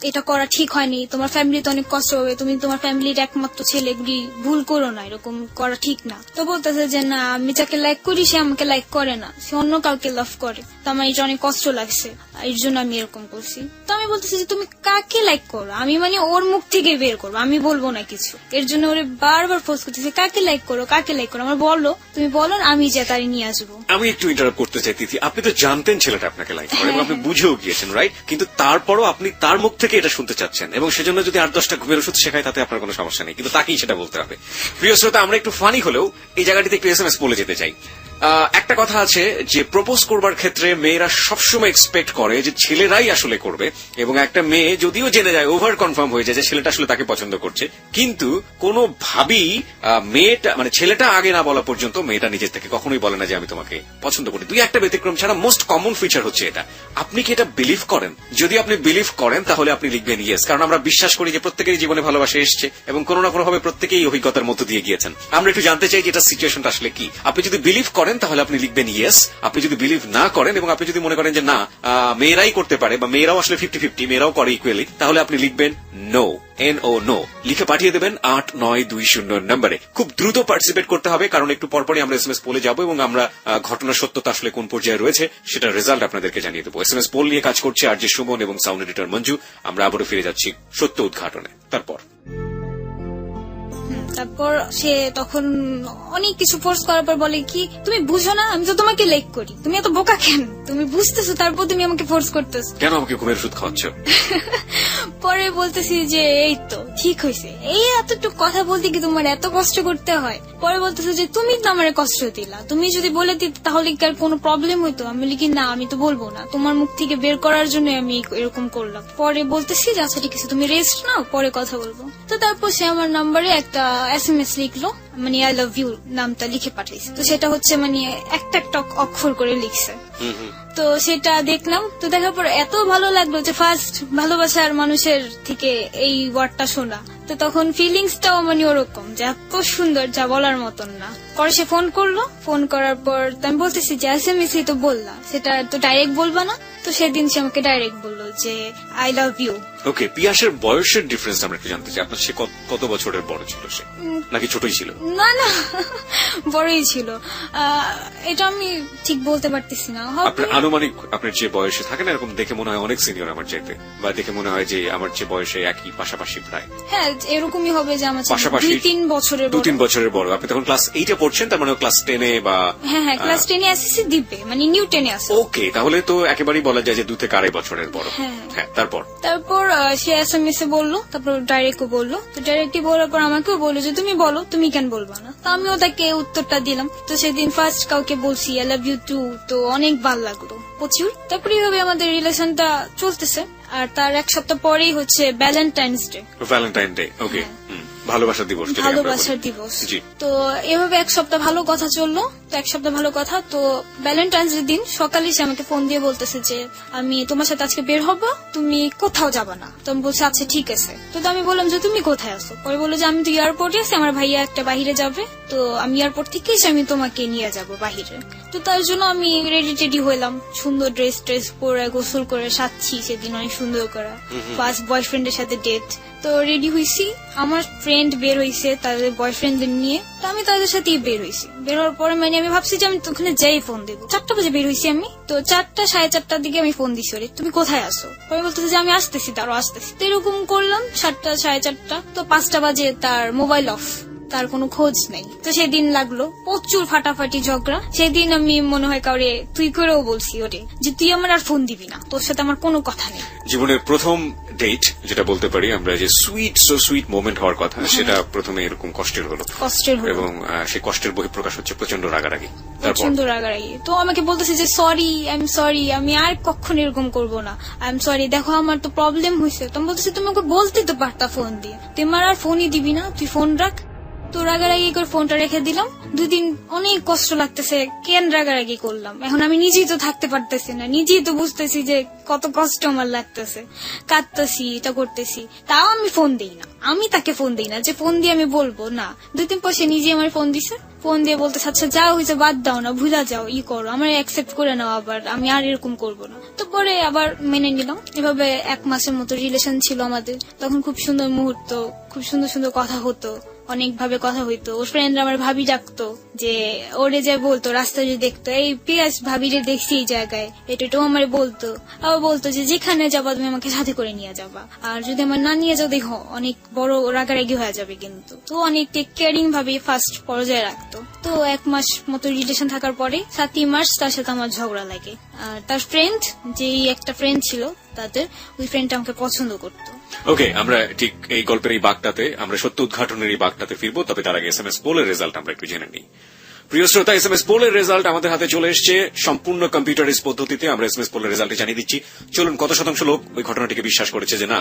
এটা করা ঠিক হয়নি, তোমার ফ্যামিলি তো অনেক কষ্ট হবে, তুমি তোমার ফ্যামিলির একমাত্র ছেলে, এগুলি ভুল করো না, এরকম করা ঠিক না। তো বলতেছে যে না আমি যাকে লাইক করি সে আমাকে লাইক করে না, সে অন্য কাউকে লাভ করে, তো আমার এটা অনেক কষ্ট লাগছে, এর জন্য আমি এরকম করছি। তো আমি বলতেছি যে তুমি কাকে লাইক করো, আমি মানে ওর মুখ থেকে বের করবো, আমি বলবো না কিছু। এর জন্য ওরে বারবার ফোর্স করতেছে কাকে লাইক করো কাকে লাইক করো, আমার বলো, তুমি বলো আমি যে তারে নিয়ে আসবো। আমি একটু ইন্টারাপ্ট করতে চাই তিথি, আপনি তো জানতেন ছেলেটা আপনাকে লাইক করে এবং আপনি বুঝেও গিয়েছেন, রাইট? কিন্তু তারপরও আপনি তার মুখ থেকে এটা শুনতে চাচ্ছেন এবং সেজন্য যদি 8-10টা ঘুমের ওষুধ শেখায় তাতে আপনার কোনো সমস্যা নেই, কিন্তু তাকেই সেটা বলতে হবে। প্রিয় শ্রোতা, আমরা একটু ফানি হলেও এই জায়গাটিতে একটু SMS বলে যেতে চাই। একটা কথা আছে যে প্রপোজ করবার ক্ষেত্রে মেয়েরা সবসময় এক্সপেক্ট করে যে ছেলেরাই আসলে করবে, এবং একটা মেয়ে যদিও জেনে যায়, ওভার কনফার্ম হয়ে যায় যে ছেলেটা আসলে তাকে পছন্দ করছে, কিন্তু কোনোভাবেই মেয়েটা মানে ছেলেটা আগে না বলা পর্যন্ত মেয়েটা নিজের থেকে কখনোই বলে না যে আমি তোমাকে পছন্দ করি। 2-1টা ব্যতিক্রম ছাড়া মোস্ট কমন ফিচার হচ্ছে এটা। আপনি কি এটা বিলিভ করেন? যদি আপনি বিলিভ করেন তাহলে আপনি লিখবেন ইয়েস, কারণ আমরা বিশ্বাস করি যে প্রত্যেকেরই জীবনে ভালোবাসা এসছে এবং কোনো না কোনো ভাবে প্রত্যেকেই অভিজ্ঞতার মধ্য দিয়ে গিয়েছেন। আমরা একটু জানতে চাই যে এটা সিচুয়েশনটা আসলে কি। আপনি যদি বিলিভ করেন তাহলে আপনি লিখবেন ইয়েস, আপনি যদি বিলিভ না করেন এবং আপনি যদি মনে করেন যে না মেয়েরাই করতে পারে বা মেয়েরাও আসলে 50-50 মেয়েরাও করে ইকুয়ালি, তাহলে আপনি লিখবেন নো, NO নো, লিখে পাঠিয়ে দেবেন 8920 নম্বরে। খুব দ্রুত পার্টিসিপেট করতে হবে, কারণ একটু পরপরই আমরা SMS পোলে যাব এবং আমরা ঘটনার সত্যতা আসলে কোন পর্যায়ে রয়েছে সেটার রেজাল্ট আপনাদেরকে জানিয়ে দেবো। SMS পোল নিয়ে কাজ করছে RJ সুমন এবং সাউন্ড এডিটর মঞ্জু। আমরা আবারও ফিরে যাচ্ছি সত্য উদ্ঘাটনে। তারপর সে তখন অনেক কিছু ফোর্স করার পর বলে কি তুমি বুঝো না আমি তো তোমাকে লাইক করি, তুমি এত বোকা কেন, তুমি বুঝতেছো তারপর তুমি আমাকে ফোর্স করতেছো কেন, আমাকে ঘুমের ওষুধ খাওয়াচ্ছ? পরে বলতেছি যে এই তো ঠিক হয়েছে, এই এতটুকু কথা বলতে কি তোমার এত কষ্ট করতে হয়? পরে বলতেছে যে তুমি তো আমার কষ্ট দিলা, তুমি যদি বলে দিতে তাহলে কি আর কোনো প্রবলেম হইতো? আমি লিখি না আমি তো বলবো না, তোমার মুখ থেকে বের করার জন্য আমি এরকম করলাম। পরে বলতেছি যে আচ্ছা ঠিক আছে তুমি রেস্ট নাও, পরে কথা বলবো। তো তারপর সে আমার নাম্বারে একটা SMS লিখলো, মানে আই লাভ ইউ নামটা লিখে পাঠাইছে। তো সেটা হচ্ছে মানে একটা একটা অক্ষর করে লিখছে। তো সেটা দেখলাম, তো দেখার পর এত ভালো লাগলো যে ফার্স্ট ভালোবাসার মানুষের থেকে এই ওয়ার্ডটা শোনা। তো তখন ফিলিংসটাও মানে ওরকম যে এত সুন্দর যা বলার মতন না। পরে সে ফোন করলো, ফোন করার পর আমি বলতেছি যে SMS তো বললা, সেটা তো ডাইরেক্ট বলবা না? তো সেদিন সে আমাকে ডাইরেক্ট বললো যে আই লাভ ইউ। ওকে, পিয়াসের বয়সের ডিফারেন্স আমরা একটু জানতে চাই। আপনার সে কত বছরের বড় ছিল সে, নাকি ছোটই ছিল? না না বড়ই ছিল, এটা আমি ঠিক বলতে পারতেছি না। আপনার আনুমানিক আপনার যে বয়সে থাকে না এরকম দেখে মনে হয় অনেক সিনিয়র আমার চাইতে, বা দেখে মনে হয় যে আমার যে বয়সে একই পাশাপাশি প্রায়। হ্যাঁ এরকমই হবে যে আমার পাশাপাশি 2-3 বছরের 2-3 বছরের বড়। আপনি তখন ক্লাস 8-এ পড়ছেন, তার মানে ক্লাস 10-এ বা হ্যাঁ ক্লাস 10-এ এসএসসি দিবে, মানে নিউ 10-এ আছে। ওকে, তাহলে তো একেবারেই বলা যায় যে 2 থেকে 2.5 বছরের বড়। হ্যাঁ তারপর সে SMS এ বললো, তারপর ডাইরেক্টও বললো। তো ডাইরেক্টলি বলার পর আমাকেও বললো যে তুমি বলো, তুমি কেন বলবা না? তো আমিও তাকে উত্তরটা দিলাম। তো সেদিন ফার্স্ট কাউকে বলছি আই লাভ ইউ টু, তো অনেক ভালো লাগলো প্রচুর। তারপরে এইভাবে আমাদের রিলেশনটা চলতেছে। আর তার 1 সপ্তাহ পরেই হচ্ছে ভ্যালেন্টাইন্স ডে। ভ্যালেন্টাইন ডে, ওকে, ভালোবাসার দিবস। ভালোবাসার দিবস। তো এভাবে 1 সপ্তাহ ভালো কথা চললো। তো 1 সপ্তাহ ভালো কথা, তো ভ্যালেন্টাইন্স ডে দিন সকালে সে আমাকে ফোন দিয়ে বলতেছে যে আমি তোমার সাথে আজকে বের হবো, তুমি কোথাও যাবা না। তো আমি বলছি আচ্ছা ঠিক আছে। তো আমি বললাম যে তুমি কোথায় আছো? পরে বললো যে আমি তো এয়ারপোর্টে আছি, আমার ভাইয়া একটা বাইরে যাবে, তো তো আমি এয়ারপোর্ট থেকে এসে আমি তোমাকে নিয়ে যাব বাহিরে। তো তার জন্য আমি রেডি টেডি হইলাম, সুন্দর ড্রেস ট্রেস পরে গোসল করে সাজছি সেদিন অনেক সুন্দর করে, ফার্স্ট বয়ফ্রেন্ডের সাথে ডেট। তো রেডি হয়েছি, আমার ফ্রেন্ড বের হয়েছে তাদের বয়ফ্রেন্ডদের নিয়ে, তো আমি তাদের সাথেই বের হয়েছি। বের হওয়ার পরে মানে আমি ভাবছি যে আমি ওখানে যাই ফোন দেবো। 4টা বাজে বের হয়েছি আমি, তো 4টা 4:30টার দিকে আমি ফোন দিছি ওরে, তুমি কোথায় আসো? পরে বলতেছে যে আমি আসতেছি, তারও আসতেছি। তো এরকম করলাম 4টা 4:30, তো 5টা বাজে তার মোবাইল অফ, তার কোনো খোঁজ নেই। তো সেদিন লাগলো প্রচুর ফাটাফাটি ঝগড়া। সেদিন আমি মনে হয় কাউরে তুই করেও বলছি ওরে যে তুই আমার আর ফোন দিবি না, তোর সাথে আমার কোনো কথা নেই। জীবনের প্রথম ডেট যেটা বলতে পারি আমরা, যে সুইট মোমেন্ট হওয়ার কথা, সেটা প্রথমে এরকম কষ্টের হলো এবং সেই কষ্টের বহিঃপ্রকাশ হচ্ছে প্রচন্ড রাগারাগি। প্রচন্ড রাগারাগি। তো আমাকে বলতেছে যে সরি, আমি আর কখনো এরকম করবো না, আই এম সরি, দেখো আমার তো প্রবলেম হয়েছে। তো আমি বলতেছি তুমি ওকে বলতে তো পারতা ফোন দিয়ে, তুই আমার আর ফোনই দিবি না, তুই ফোন রাখ। তো রাগারাগি করে ফোনটা রেখে দিলাম। 2 দিন অনেক কষ্ট লাগতেছে, কেন রাগারাগি করলাম। এখন আমি নিজেই তো থাকতে পারতেছি না, নিজেই তো বুঝতেছি যে কত কষ্ট আমার লাগতেছে, কাঁদতেছি, এটা করতেছি, তাও আমি ফোন দিই না। আমি তাকে ফোন দিই না যে ফোন দিয়ে আমি বলবো না। 2 দিন পর সে নিজে আমার ফোন দিছে, ফোন দিয়ে বলতেছে আচ্ছা যা হয়েছে বাদ দাও না, ভুলা যাও, করো, আমার অ্যাকসেপ্ট করে নাও, আবার আমি আর এরকম করবো না। তো পরে আবার মেনে নিলাম। এভাবে 1 মাসের মতো রিলেশন ছিল আমাদের। তখন খুব সুন্দর মুহূর্ত, খুব সুন্দর সুন্দর কথা হতো, অনেক ভাবে কথা হইতো। ওর ফ্রেন্ডরা আমার ভাবি ডাকতো, যে ওরে যে বলতো রাস্তায় যে দেখতো এই পিয়াস ভাবিরে দেখছি এই জায়গায়, এটাও আমার বলতো। আবার বলতো যে যেখানে যাবা তুমি আমাকে সাথে করে নিয়ে যাবা, আর যদি আমার না নিয়ে যাও দেখো অনেক বড় রাগারাগি হয়ে যাবে কিন্তু। তো অনেক টেক কেয়ারিং ভাবে ফার্স্ট পর্যায়ে রাখতো। তো 1 মাস মতো রিলেশন থাকার পরে 7ই মার্চ তার সাথে আমার ঝগড়া লাগে। আর তার ফ্রেন্ড, যেই একটা ফ্রেন্ড ছিল তাদের, ওই ফ্রেন্ডটা আমাকে পছন্দ করতো। ওকে, আমরা ঠিক এই গল্পের এই বাগটাতে, আমরা সত্য উদ্ঘাটনের এই বাগটাতে ফিরবো, তবে তার আগে SMS পোলের রেজাল্ট আমরা একটু জেনে নিই। প্রিয় শ্রোতা, SMS পোলের রেজাল্ট আমাদের হাতে চলে এসছে সম্পূর্ণ কম্পিউটারাইজ পদ্ধতিতে। আমরা SMS পোলের রেজাল্ট জানিয়ে দিচ্ছি। চলুন, কত শতাংশ লোক ওই ঘটনাটিকে বিশ্বাস করেছে যে না,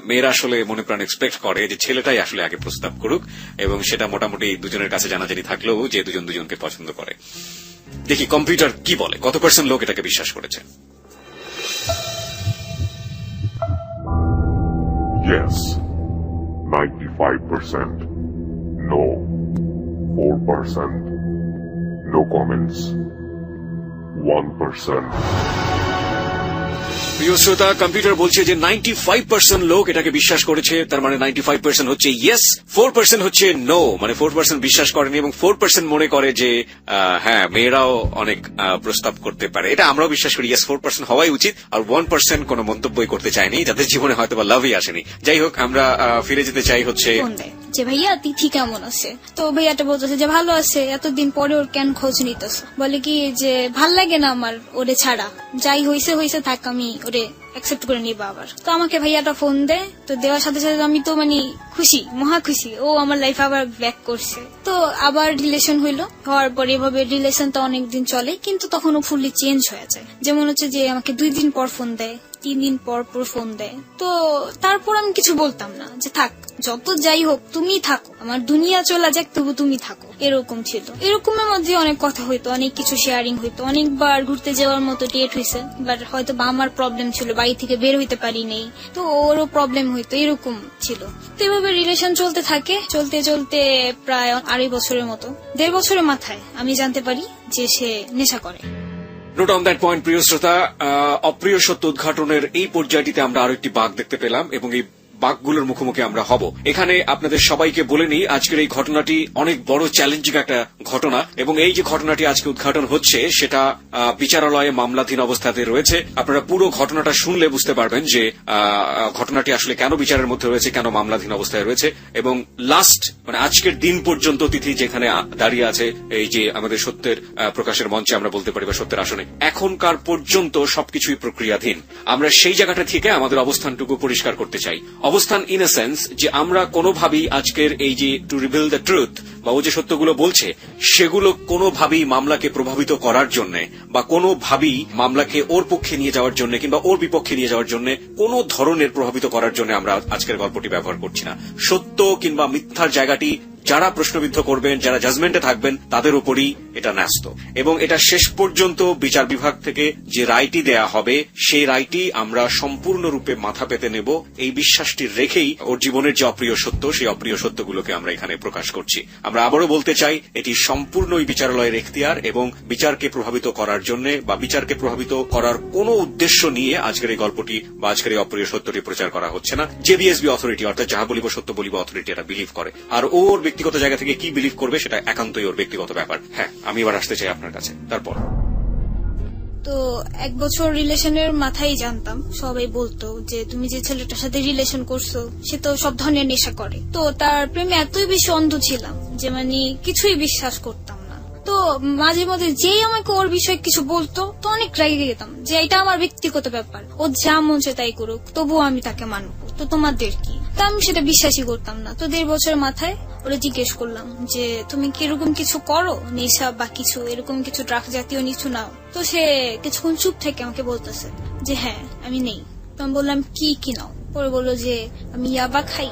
মেয়েরা আসলে মনে প্রাণ এক্সপেক্ট করে যে ছেলেটাই আসলে আগে প্রস্তাব করুক, এবং সেটা মোটামুটি দুজনের কাছে জানাজানি থাকলেও যে দুজন দুজনকে পছন্দ করে। দেখি কম্পিউটার কি বলে, কত % লোক এটাকে বিশ্বাস করেছে। Yes, 95%. No, 4%. No comments, 1%. প্রিয় শ্রোতা, কম্পিউটার বলছে যে 95% লোক এটাকে বিশ্বাস করেছে। তার মানে 95% হচ্ছে ইয়েস, 4% হচ্ছে নো, মানে 4% বিশ্বাস করেনি, এবং 4% মনে করে যে হ্যাঁ, মেয়েরাও অনেক প্রস্তাব করতে পারে। এটা আমরাও বিশ্বাস করি, ইয়েস 4% হওয়াই উচিত। আর 1% কোনো মন্তব্যই করতে চায়নি, যাদের জীবনে হয়তো বা লাভই আসেনি। যাই হোক, আমরা ফিরে যেতে চাই হচ্ছে যে ভাইয়া তিথি কেমন আছে। তো ভাইয়াটা বলতেছে যে ভালো আছে, এতদিন পরে ওর কেন খোঁজ নিতেছ। বলে কি যে ভাল লাগে না আমার ওরে ছাড়া, যাই হইছে হইছে থাক, আমি ওরে অ্যাকসেপ্ট করে নিবা আবার। তো আমাকে ভাইয়াটা ফোন দেয়, তো দেওয়ার সাথে সাথে আমি তো মানে খুশি, মহা খুশি, ও আমার লাইফ আবার ব্যাক করছে। তো আবার রিলেশন হইলো, হওয়ার পর এভাবে রিলেশনটা অনেকদিন চলে, কিন্তু তখনও ফুললি চেঞ্জ হয়ে যায়। যেমন হচ্ছে যে আমাকে 2 দিন পর ফোন দেয়, 3 দিন পর পর ফোন দেয়। তো তারপর আমি কিছু বলতাম না, যে থাক যত যাই হোক তুমি থাকো, আমার দুনিয়া চলে যাক তবু তুমি থাকো, এরকম ছিল। এরকমের মধ্যে অনেক কথা হইতো, অনেক কিছু শেয়ারিং হইতো, অনেকবার ঘুরতে যাওয়ার মতো ডেট হয়েছে। বাট হয়তো বা আমার প্রবলেম ছিল, বাড়ি থেকে বের হইতে পারি নেই, তো ওরও প্রবলেম হইতো, এরকম ছিল। তো এভাবে রিলেশন চলতে থাকে, চলতে চলতে প্রায় 2.5 বছরের মতো, 1.5 বছরের মাথায় আমি জানতে পারি যে সে নেশা করে। Note on that point. প্রিয় শ্রোতা, অপ্রিয় সত্য উদ্ঘাটনের এই পর্যায়টিতে আমরা আরো একটি বাগ দেখতে পেলাম, এবং এই বাগগুলোর মুখোমুখি আমরা হব। এখানে আপনাদের সবাইকে বলে নিই, আজকের এই ঘটনাটি অনেক বড় চ্যালেঞ্জিং একটা ঘটনা, এবং এই যে ঘটনাটি আজকে উদ্ঘাটন হচ্ছে সেটা বিচারালয়ে মামলাধীন অবস্থাতে রয়েছে। আপনারা পুরো ঘটনাটা শুনলে বুঝতে পারবেন যে ঘটনাটি আসলে কেন বিচারের মধ্যে রয়েছে, কেন মামলাধীন অবস্থায় রয়েছে, এবং লাস্ট মানে আজকের দিন পর্যন্ত তিথি যেখানে দাঁড়িয়ে আছে, এই যে আমাদের সত্যের প্রকাশের মঞ্চে আমরা বলতে পারি, বা সত্যের আসনে, এখনকার পর্যন্ত সবকিছুই প্রক্রিয়াধীন। আমরা সেই জায়গাটা থেকে আমাদের অবস্থানটুকু পরিষ্কার করতে চাই। অবস্থান ইন এ সেন্স যে আমরা কোনোভাবেই আজকের এই যে টু রিভিল দ্য ট্রুথ, বা ও যে সত্যগুলো বলছে সেগুলো কোনোভাবেই মামলাকে প্রভাবিত করার জন্য, বা কোনোভাবেই মামলাকে ওর পক্ষে নিয়ে যাওয়ার জন্য কিংবা ওর বিপক্ষে নিয়ে যাওয়ার জন্য কোনো ধরনের প্রভাবিত করার জন্য আমরা আজকের গল্পটি ব্যবহার করছি না। সত্য কিংবা মিথ্যার জায়গাটি যারা প্রশ্নবিদ্ধ করবেন, যারা জাজমেন্টে থাকবেন, তাদের উপরই এটা ন্যস্ত। এবং এটা শেষ পর্যন্ত বিচার বিভাগ থেকে যে রায়টি দেয়া হবে সেই রায়টি আমরা সম্পূর্ণরূপে মাথা পেতে নেব, এই বিশ্বাসটি রেখেই ওর জীবনের যে অপ্রিয় সত্য, সেই অপ্রিয় সত্যগুলোকে আমরা এখানে প্রকাশ করছি। আমরা আবারও বলতে চাই, এটি সম্পূর্ণই বিচারালয়ের এখতিয়ার এবং বিচারকে প্রভাবিত করার জন্য বা বিচারকে প্রভাবিত করার কোনো উদ্দেশ্য নিয়ে আজকের এই গল্পটি বা আজকের এই অপ্রিয় সত্যটি প্রচার করা হচ্ছে না। জেবিএসবি অথরিটি অর্থাৎ যাহা বলিব সত্য বলিব অথরিটি এটা বিলিভ করে, আর ওর ব্যক্তিগত জায়গা থেকে কি বিলিভ করবে সেটা একান্তই ওর ব্যক্তিগত ব্যাপার। হ্যাঁ, আমি এবার আসতে চাই আপনার কাছে। তারপর তো 1 বছর রিলেশনের মাথায় জানতাম, সবাই বলতো যে তুমি যে ছেলেটার সাথে রিলেশন করছো সে তো সব ধরনের নেশা করে। তো তার প্রেমে এতই বেশি অন্ধ ছিলাম যে মানে কিছুই বিশ্বাস করতাম না। তো মাঝে মধ্যে যেই আমাকে ওর বিষয়ে কিছু বলতো তো অনেক রেগে যেতাম যে এটা আমার ব্যক্তিগত ব্যাপার, ও যা মন চায় তাই করুক, তবুও আমি তাকে মানবো, তো তোমাদের কি? তা আমি সেটা বিশ্বাসই করতাম না। তো 1.5 বছরের মাথায় ওরা জিজ্ঞেস করলাম যে তুমি কি এরকম কিছু করো, নেশা বা কিছু এরকম কিছু ড্রাগ জাতীয় কিছু নাও? তো সে কিছুক্ষণ চুপ থেকে আমাকে বলতেছে যে হ্যাঁ আমি নেই। তো আমি বললাম কি কি নাও? পরে বললো যে আমি ইয়াবা খাই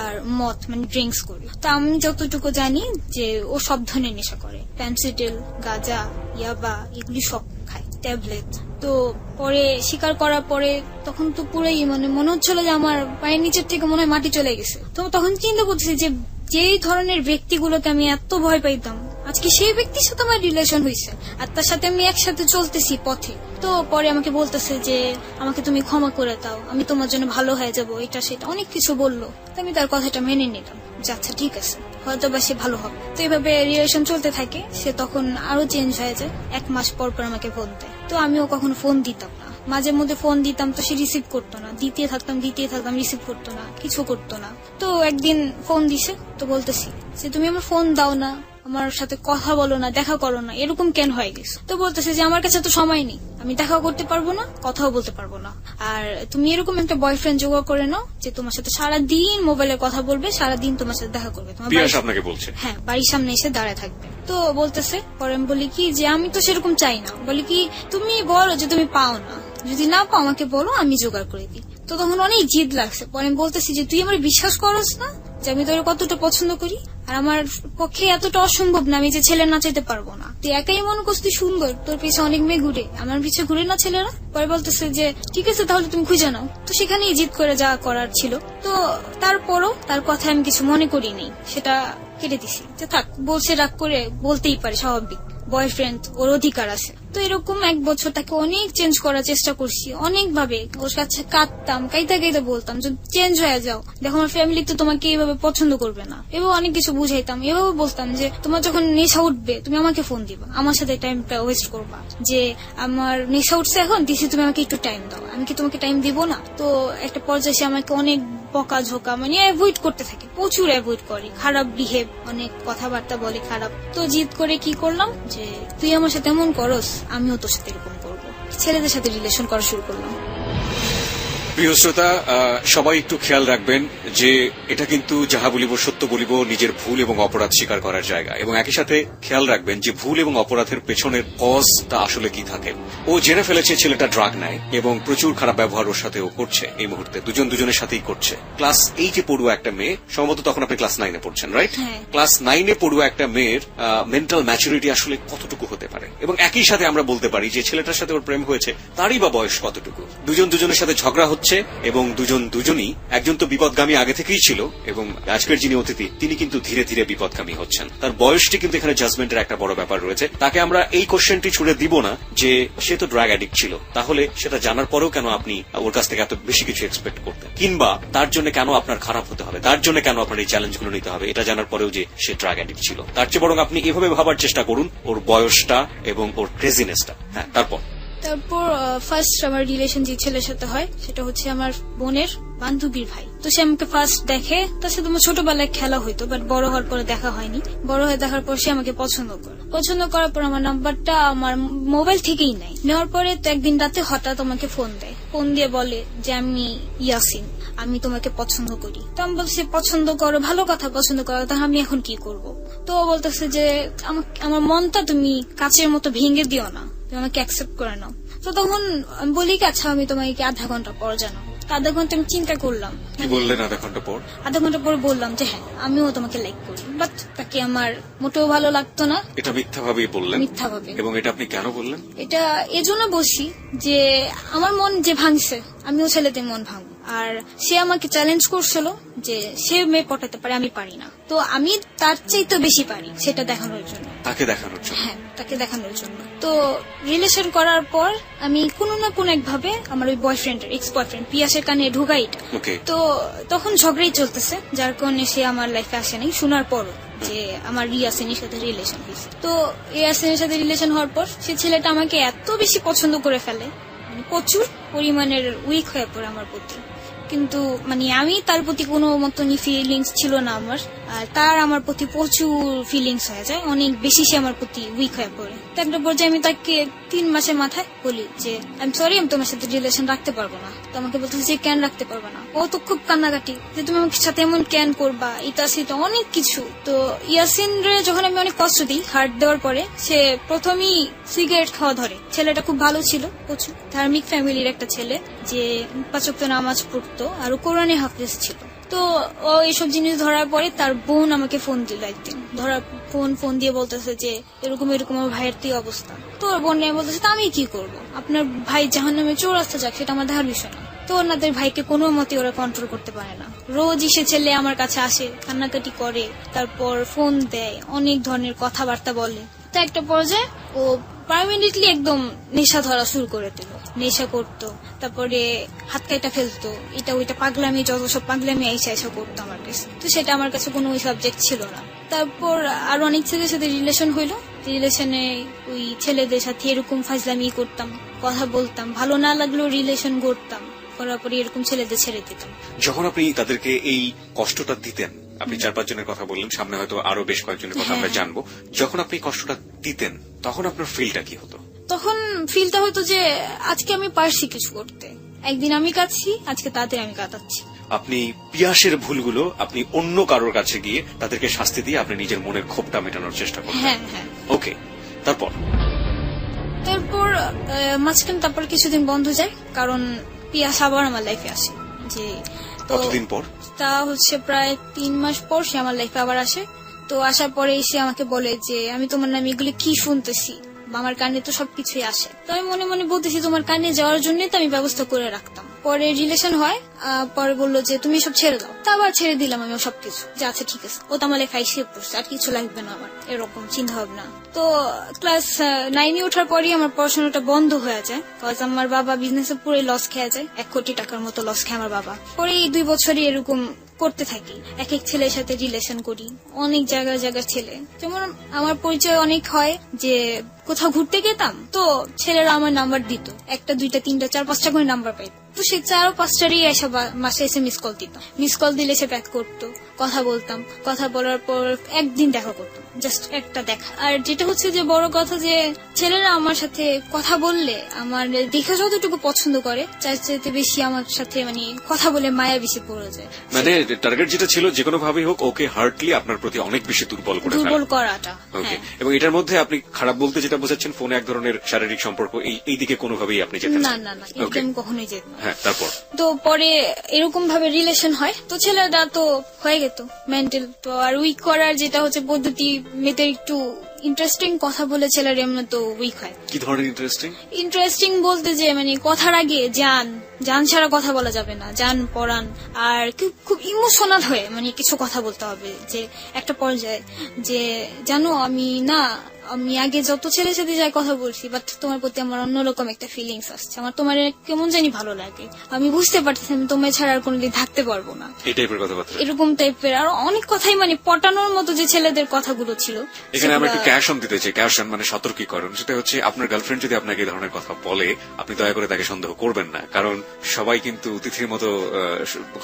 আর মদ মানে ড্রিঙ্কস করি। তো আমি যতটুকু জানি যে ও সব ধরনের নেশা করে, প্যান্সিডিল, গাঁজা, ইয়াবা এগুলি সব খায়, ট্যাবলেট। তো পরে স্বীকার করার পরে তখন তো পুরোই মানে মনে হচ্ছিল যে আমার পায়ের নিচের থেকে মনে হয় মাটি চলে গেছে। তো তখন চিন্তা করছি যে যেই ধরনের ব্যক্তিগুলোকে আমি এত ভয় পাইতাম আজকে সেই ব্যক্তির সাথে আমার রিলেশন হয়েছে আর তার সাথে আমি একসাথে চলতেছি পথে। তো পরে আমাকে বলতেছে যে আমাকে তুমি ক্ষমা করে দাও, আমি তোমার জন্য ভালো হয়ে যাব, এটা সেটা অনেক কিছু বললো। তো আমি তার কথাটা মেনে নিলাম যে আচ্ছা ঠিক আছে, হয়তো বা সে ভালো হবে। তো এইভাবে রিলেশন চলতে থাকে। সে তখন আরো চেঞ্জ হয়ে যায়, 1 মাস পর পর আমাকে ফোন দেয়। তো আমিও কখনো ফোন দিতাম না, মাঝে মধ্যে ফোন দিতাম তো সে রিসিভ করতো না, দিতে থাকতাম রিসিভ করতো না, কিছু করতো না। তো একদিন ফোন দিছে, তো বলতেছি যে তুমি আমার ফোন দাও না, আমার সাথে কথা বলো না, দেখা করো না, এরকম কেন হয়ে গেছে? তো বলতেছে যে আমার কাছে তো সময় নেই, আমি দেখাও করতে পারবো না, কথাও বলতে পারবো না, আর তুমি এরকম একটা বয়ফ্রেন্ড জোগাড় করে নাও যে তোমার সাথে সারাদিন মোবাইলে কথা বলবে, সারাদিন তোমার সাথে দেখা করবে, তোমার পিয়াস আপনাকে বলছে? হ্যাঁ, বাড়ির সামনে এসে দাঁড়ায় থাকবে। তো বলতেছে, পরে আমি বলি কি যে আমি তো সেরকম চাই না, বলি কি তুমি বলো যে তুমি পাও না, যদি না পাও আমাকে বলো, আমি জোগাড় করে দিই। তো তখন অনেক জিদ লাগছে। পরে আমি বলতেছি যে তুই আমার বিশ্বাস করস না যে আমি তোর কতটা পছন্দ করি, আর আমার পক্ষে এতটা অসম্ভব না আমি যে ছেলে না চাইতে পারবো না, তুই একাই মনে করছিস তুই সুন্দর, তোর পিছে অনেক মেয়ে ঘুরে, আমার পিছে ঘুরে না ছেলেরা? পরে বলতেছে যে ঠিক আছে তাহলে তুমি খুঁজে নাও। তো সেখানেই জিদ করে যা করার ছিল। তো তারপরও তার কথা আমি কিছু মনে করিনি, সেটা কেটে দিছি যে থাক, বলছে রাগ করে বলতেই পারে, স্বাভাবিক, বয়ফ্রেন্ড, ওর অধিকার আছে। তো এরকম 1 বছর তাকে অনেক চেঞ্জ করার চেষ্টা করছি, অনেক ভাবে ওর কাছে কাঁদতাম, কাইতে বলতাম যে চেঞ্জ হয়ে যাও, দেখো আমার ফ্যামিলি তো তোমাকে এইভাবে পছন্দ করবে না, এভাবে অনেক কিছু বুঝাইতাম। এভাবে বলতাম যে তোমার যখন নেশা উঠবে তুমি আমাকে ফোন দিবা, আমার সাথে টাইমটা ওয়েস্ট করবা, যে আমার নেশা উঠছে এখন দিছি, তুমি আমাকে একটু টাইম দাও, আমি কি তোমাকে টাইম দিব না? তো একটা পর্যায়ে সে আমাকে অনেক বকা ঝোকা মানে অ্যাভয়েড করতে থাকে, প্রচুর অ্যাভয়েড করে, খারাপ বিহেভ, অনেক কথাবার্তা বলে খারাপ। তো জিদ করে কি করলাম যে তুই আমার সাথে এমন করস, আমিও তোর সাথে এরকম করবো, ছেলেদের সাথে রিলেশন করা শুরু করলাম। প্রিয় শ্রোতা, সবাই একটু খেয়াল রাখবেন যে এটা কিন্তু যাহা বলিব সত্য বলিব নিজের ভুল এবং অপরাধ স্বীকার করার জায়গা, এবং একই সাথে খেয়াল রাখবেন যে ভুল এবং অপরাধের পেছনের কজ তা আসলে কি থাকে। ও জেনে ফেলেছে ছেলেটা ড্রাগ নেয় এবং প্রচুর খারাপ ব্যবহার ওর সাথে ও করছে, এই মুহূর্তে দুজনের সাথেই করছে। ক্লাস 8-এ পড়ুয়া একটা মেয়ে, সম্ভবত তখন আপনি ক্লাস 9-এ পড়ছেন, রাইট? ক্লাস 9-এ পড়ুয়া একটা মেয়ের মেন্টাল ম্যাচুরিটি আসলে কতটুকু হতে পারে, এবং একই সাথে আমরা বলতে পারি যে ছেলেটার সাথে ওর প্রেম হয়েছে তারই বা বয়স কতটুকু। দুজনের সাথে ঝগড়া হচ্ছে এবং দুজনই, একজন তো বিপদগামী আগে থেকেই ছিল এবং আজকের যিনি অতিথি তিনি কিন্তু ধীরে ধীরে বিপদগামী হচ্ছেন। তার বয়সটি কিন্তু এখানে জাজমেন্টের একটা বড় ব্যাপার রয়েছে। তাকে আমরা এই কোশ্চেনটি ছুড়ে দিব না যে সে তো ড্রাগ অ্যাডিক্ট ছিল, তাহলে সেটা জানার পরেও কেন আপনি ওর কাছ থেকে এত বেশি কিছু এক্সপেক্ট করতেন, কিংবা তার জন্য কেন আপনার খারাপ হতে হবে, তার জন্য কেন আপনার এই চ্যালেঞ্জগুলো নিতে হবে, এটা জানার পরেও যে সে ড্রাগ অ্যাডিক্ট ছিল। তার চেয়ে বরং আপনি এভাবে ভাবার চেষ্টা করুন ওর বয়সটা এবং ওর ক্রেজিনেসটা। হ্যাঁ, তারপর ফার্স্ট আমার রিলেশন যে ছেলের সাথে হয় সেটা হচ্ছে আমার বোনের বান্ধবীর ভাই। তো সে আমাকে ফার্স্ট দেখে, তার সাথে আমার ছোটবেলায় খেলা হইতো, বাট বড় হওয়ার পরে দেখা হয়নি। বড় হয়ে দেখার পর সে আমাকে পছন্দ করার পর আমার নাম্বারটা আমার মোবাইল থেকেই নেওয়ার পরে তো একদিন রাতে হঠাৎ আমাকে ফোন দেয়, ফোন দিয়ে বলে যে আমি ইয়াসিন, আমি তোমাকে পছন্দ করি। তো আমি বলছি পছন্দ করো, ভালো কথা, পছন্দ করো, তাহলে আমি এখন কি করব? তো বলতেছে যে আমার মনটা তুমি কাচের মতো ভেঙে দিও না, তুমি আমাকে অ্যাকসেপ্ট করে নাও। তো তখন বলি কি আচ্ছা আমি তোমাকে 1/2 ঘন্টা পর জানাবো। তো আধা ঘন্টা আমি চিন্তা করলাম, কি বললেন আধা ঘন্টা পর? আধা ঘন্টা পর বললাম যে হ্যাঁ আমিও তোমাকে লাইক করি, বাট তাকে আমার মোটেও ভালো লাগতো না, এটা মিথ্যা ভাবেই বললেন? মিথ্যা ভাবে। এবং এটা আপনি কেন বললেন? এটা এজন্য বলছি যে আমার মন যে ভাঙছে আমিও ছেলেতে মন ভাঙবো, আর সে আমাকে চ্যালেঞ্জ করছিল যে সে মেয়ে পটাতে পারে আমি পারি না, তো আমি তার চাইতে বেশি পারি সেটা দেখানোর জন্য, তাকে দেখানোর জন্য? হ্যাঁ তাকে দেখানোর জন্য। তো রিলেশন করার পর আমি কোনো না কোনো একভাবে আমার ওই বয়ফ্রেন্ডের এক্স বয়ফ্রেন্ড পিয়াসের কানে ঢুকাই এটা। ওকে। তো তখন ঝগড়াই চলতেছে, যার কারণে সে আমার লাইফে আসে নাই শোনার পরও যে আমার ইয়াসিনের সাথে রিলেশন হয়েছে। তো ইয়াসিনের সাথে রিলেশন হওয়ার পর সে ছেলেটা আমাকে এত বেশি পছন্দ করে ফেলে, মানে প্রচুর পরিমাণের উইক হয়ে পড়ে আমার প্রতি, কিন্তু মানে আমি তার প্রতি কোনো মতনই ফিলিংস ছিল না আমার, আর তার আমার প্রতি প্রচুর ফিলিংস হয়ে যায়, অনেক বেশি সে আমার প্রতি উইক হয়ে পড়ে। তো একটা পর্যায়ে আমি তাকে 3 মাসের মাথায় বলি যে আই এম সরি, আমি তোমার সাথে রিলেশন রাখতে পারবো না। তো আমাকে বলতেছে যে কেন রাখতে পারবো না, ও তো খুব কান্নাকাটি যে তুমি আমার সাথে এমন কেন করবা, এটা সেটা অনেক কিছু। তো ইয়াসিন রে যখন আমি অনেক কষ্ট দিই হার্ট দেওয়ার পরে, সে প্রথমেই সিগারেট খাওয়া ধরে। ছেলেটা খুব ভালো ছিল, প্রচুর ধার্মিক ফ্যামিলির একটা ছেলে, যে 5 ওয়াক্ত নামাজ পড়তো আর কোরআনে হাফেজ ছিল। তো ও এইসব জিনিস ধরার পরে তার বোন আমাকে ফোন দিল একদিন, ফোন দিয়ে বলতেছে যে এরকম এরকম আমার ভাইয়ের তুই অবস্থা। তো ওর বোন বলতেছে তা আমি কি করব, আপনার ভাই জাহান্নামে চৌরাস্তা যাক সেটা আমার দেখার বিষয় না। তো ওনাদের ভাইকে কোনো মতে ওরা কন্ট্রোল করতে পারে না, রোজই সে ছেলে আমার কাছে আসে, কান্নাকাটি করে, তারপর ফোন দেয়, অনেক ধরনের কথাবার্তা বলে। তো একটা পর্যায়ে ও পার্মানেন্টলি একদম নেশা ধরা শুরু করে দিল, নেশা করতো, তারপরে হাত কাইটা ফেলতো, এটা ওইটা পাগলামি, যত সব পাগলামি আইসা করতো আমার কাছে। তো সেটা আমার কাছে কোনো ওই সাবজেক্ট ছিল না। তারপর আরো অনেক ছেলের সাথে রিলেশন হইলো, রিলেশনে ওই ছেলেদের সাথে এরকম ফাজলামি করতাম, কথা বলতাম, ভালো না লাগলেও রিলেশন করতাম, করার পরে এরকম ছেলেদের ছেড়ে দিতাম। যখন আপনি তাদেরকে এই কষ্টটা দিতেন, আপনি 4-5 জনের কথা বললেন, সামনে হয়তো আরো বেশ কয়েকজনের কথা আমরা জানবো, যখন আপনি কষ্টটা দিতেন তখন আপনার ফিলটা কি হতো? তখন ফিলটা হতো যে আজকে আমি পারছি কিছু করতে, একদিন আমি কাঁদছি, আজকে তাদের আমি কাঁদাচ্ছি। আপনি পিয়াসের ভুলগুলো আপনি অন্য কারোর কাছে গিয়ে তাদেরকে শাস্তি দিয়ে আপনি নিজের মনের ক্ষোভটা মেটানোর চেষ্টা করতেন? হ্যাঁ হ্যাঁ। ওকে, তারপর মাঝখানে তারপর কিছুদিন বন্ধ যায়, কারণ পিয়াস আবার আমার লাইফে আসে। যে কতদিন পর? তা হচ্ছে প্রায় 3 মাস পর সে আমার লাইফে আবার আসে। তো আসার পরে সে আমাকে বলে যে আমি তোমার নামে এগুলি কি শুনতেছি, আমার কানে তো সবকিছুই আসে। তো আমি মনে মনে বলতেছি তোমার কানে যাওয়ার জন্যই তো আমি ব্যবস্থা করে রাখতাম। পরে রিলেশন হয়, পরে বললো যে তুমি সব ছেড়ে দাও, তা আবার ছেড়ে দিলাম আমি সবকিছু, যে আচ্ছা ঠিক আছে, ও তো আমার লেখায় শিখে পড়ছে, আর কিছু লাগবে না আমার, এরকম চিন্তা ভাবনা। তো ক্লাস 9-এ ওঠার পরই আমার পড়াশোনাটা বন্ধ হয়ে যায়, কজ আমার বাবা বিজনেসে পুরো লস খেয়ে যায়, 1 কোটি টাকার মতো লস খায় আমার বাবা। পরে এই 2 বছরই এরকম করতে থাকি, এক এক ছেলের সাথে রিলেশন করি, অনেক জায়গার ছেলে, যেমন আমার পরিচয় অনেক হয় যে কোথাও ঘুরতে গেতাম, তো ছেলেরা আমার নাম্বার দিত, 1টা 2টা 3টা 4-5টা করে নাম্বার পাইত, তো সে 4-5টারই এসে মাসে এসে মিস কল দিত, মিস কল দিলে সে ব্যাক করতো, কথা বলতাম, কথা বলার পর একদিন দেখা করতো, জাস্ট একটা দেখা। আর যেটা হচ্ছে যে বড় কথা, যে ছেলেরা আমার সাথে কথা বললে আমার দেখে যতটুকু পছন্দ করে তার চাইতে বেশি আমার সাথে মানে কথা বলে মায়া বেশি পড়ে যায়। মানে টার্গেট যেটা ছিল যে কোনো ভাবেই হোক ওকে হার্টলি আপনার প্রতি অনেক বেশি দুর্বল করে দুর্বল করাটা। ওকে, এবং এটার মধ্যে আপনি খারাপ বলতে যেটা বোঝাচ্ছেন, ফোনে এক ধরনের শারীরিক সম্পর্ক, এই দিকে কোনোভাবেই আপনি যেতেন না না না, এটা আমি কখনোই যেতাম না। হ্যাঁ, তারপর তো পরে এরকম ভাবে রিলেশন হয়, তো ছেলেটা তো হয়ে গেত মেন্টাল। তো আর উইক করার যেটা হচ্ছে পদ্ধতি, মেয়েদের একটু ইন্টারেস্টিং কথা বলে ছেলের এমনি তো উইক হয়। কি ধরনের ইন্টারেস্টিং? ইন্টারেস্টিং বলতে যে মানে কথার আগে জান ছাড়া কথা বলা যাবে না, জান পরান, আর খুব ইমোশনাল হয়ে মানে কিছু কথা বলতে হবে, যে একটা পর্যায়ে যে জানো আমি আগে যত ছেলের সাথে যাই কথা বলছি, বাট তোমার প্রতি আমার অন্যরকম একটা ফিলিংস আসছে, আমার তোমার কেমন জানি ভালো লাগে, আমি বুঝতে পারতেছি আমি তোমায় ছাড়া আর কোনোদিন থাকতে পারবো না, এই টাইপের কথাবার্তা, এরকম টাইপের আর অনেক কথাই মানে পটানোর মতো যে ছেলেদের কথাগুলো ছিল। এখানে আমরা একটু ক্যাশন দিতে চাই, ক্যাশন মানে সতর্কীকরণ। সেটা হচ্ছে আপনার গার্লফ্রেন্ড যদি আপনাকে এই ধরনের কথা বলে, আপনি দয়া করে তাকে সন্দেহ করবেন না, কারণ সবাই কিন্তু তিথির মতো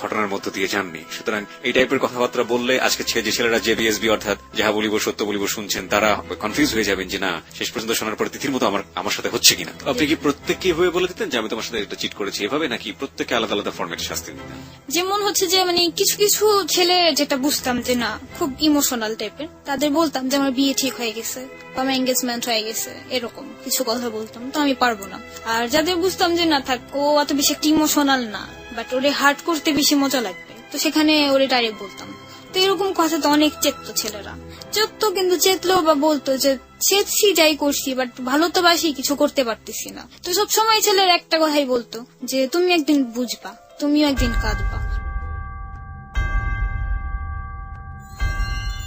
ঘটনার মধ্য দিয়ে যাননি। সুতরাং এই টাইপের কথাবার্তা বললে আজকে যে ছেলেরা জেবিএসবি অর্থাৎ যাহা বলিব সত্য বলিব শুনছেন, তারা কনফিউজ হয়ে যাবেন যে না, শেষ পর্যন্ত শোনার পরে তিথির মতো আমার সাথে হচ্ছে কিনা। আপনি কি প্রত্যেককে হয়ে বলে দিতেন যে আমি তোমার সাথে একটা চিট করেছি এভাবে, নাকি প্রত্যেককে আলাদা আলাদা ফরম্যাটে শাস্তি দিতেন? যেমন হচ্ছে যে মানে কিছু কিছু ছেলে যেটা বুঝতাম যে না খুব ইমোশনাল টাইপের, তাদের বলতাম যে আমার বিয়ে ঠিক হয়ে গেছে বা আমার এঙ্গেজমেন্ট হয়ে গেছে, এরকম কিছু কথা বলতাম, তো আমি পারবো না। আর যাদের বুঝতাম যে না থাক, ও অত বেশি একটা ইমোশনাল না, বাট ওরে হার্ট করতে বেশি মজা লাগবে, তো সেখানে ওরে ডাইরেক্ট বলতাম। তো এরকম কথা তো অনেক চেত ছেলেরা, চেত কিন্তু চেতলেও বা বলতো যে চেতছি যাই করছি, বাট ভালো তো বাসি, কিছু করতে পারতেছি না। তো সব সময় ছেলের একটা কথাই বলতো যে তুমি একদিন বুঝবা, তুমিও একদিন কাঁদবা।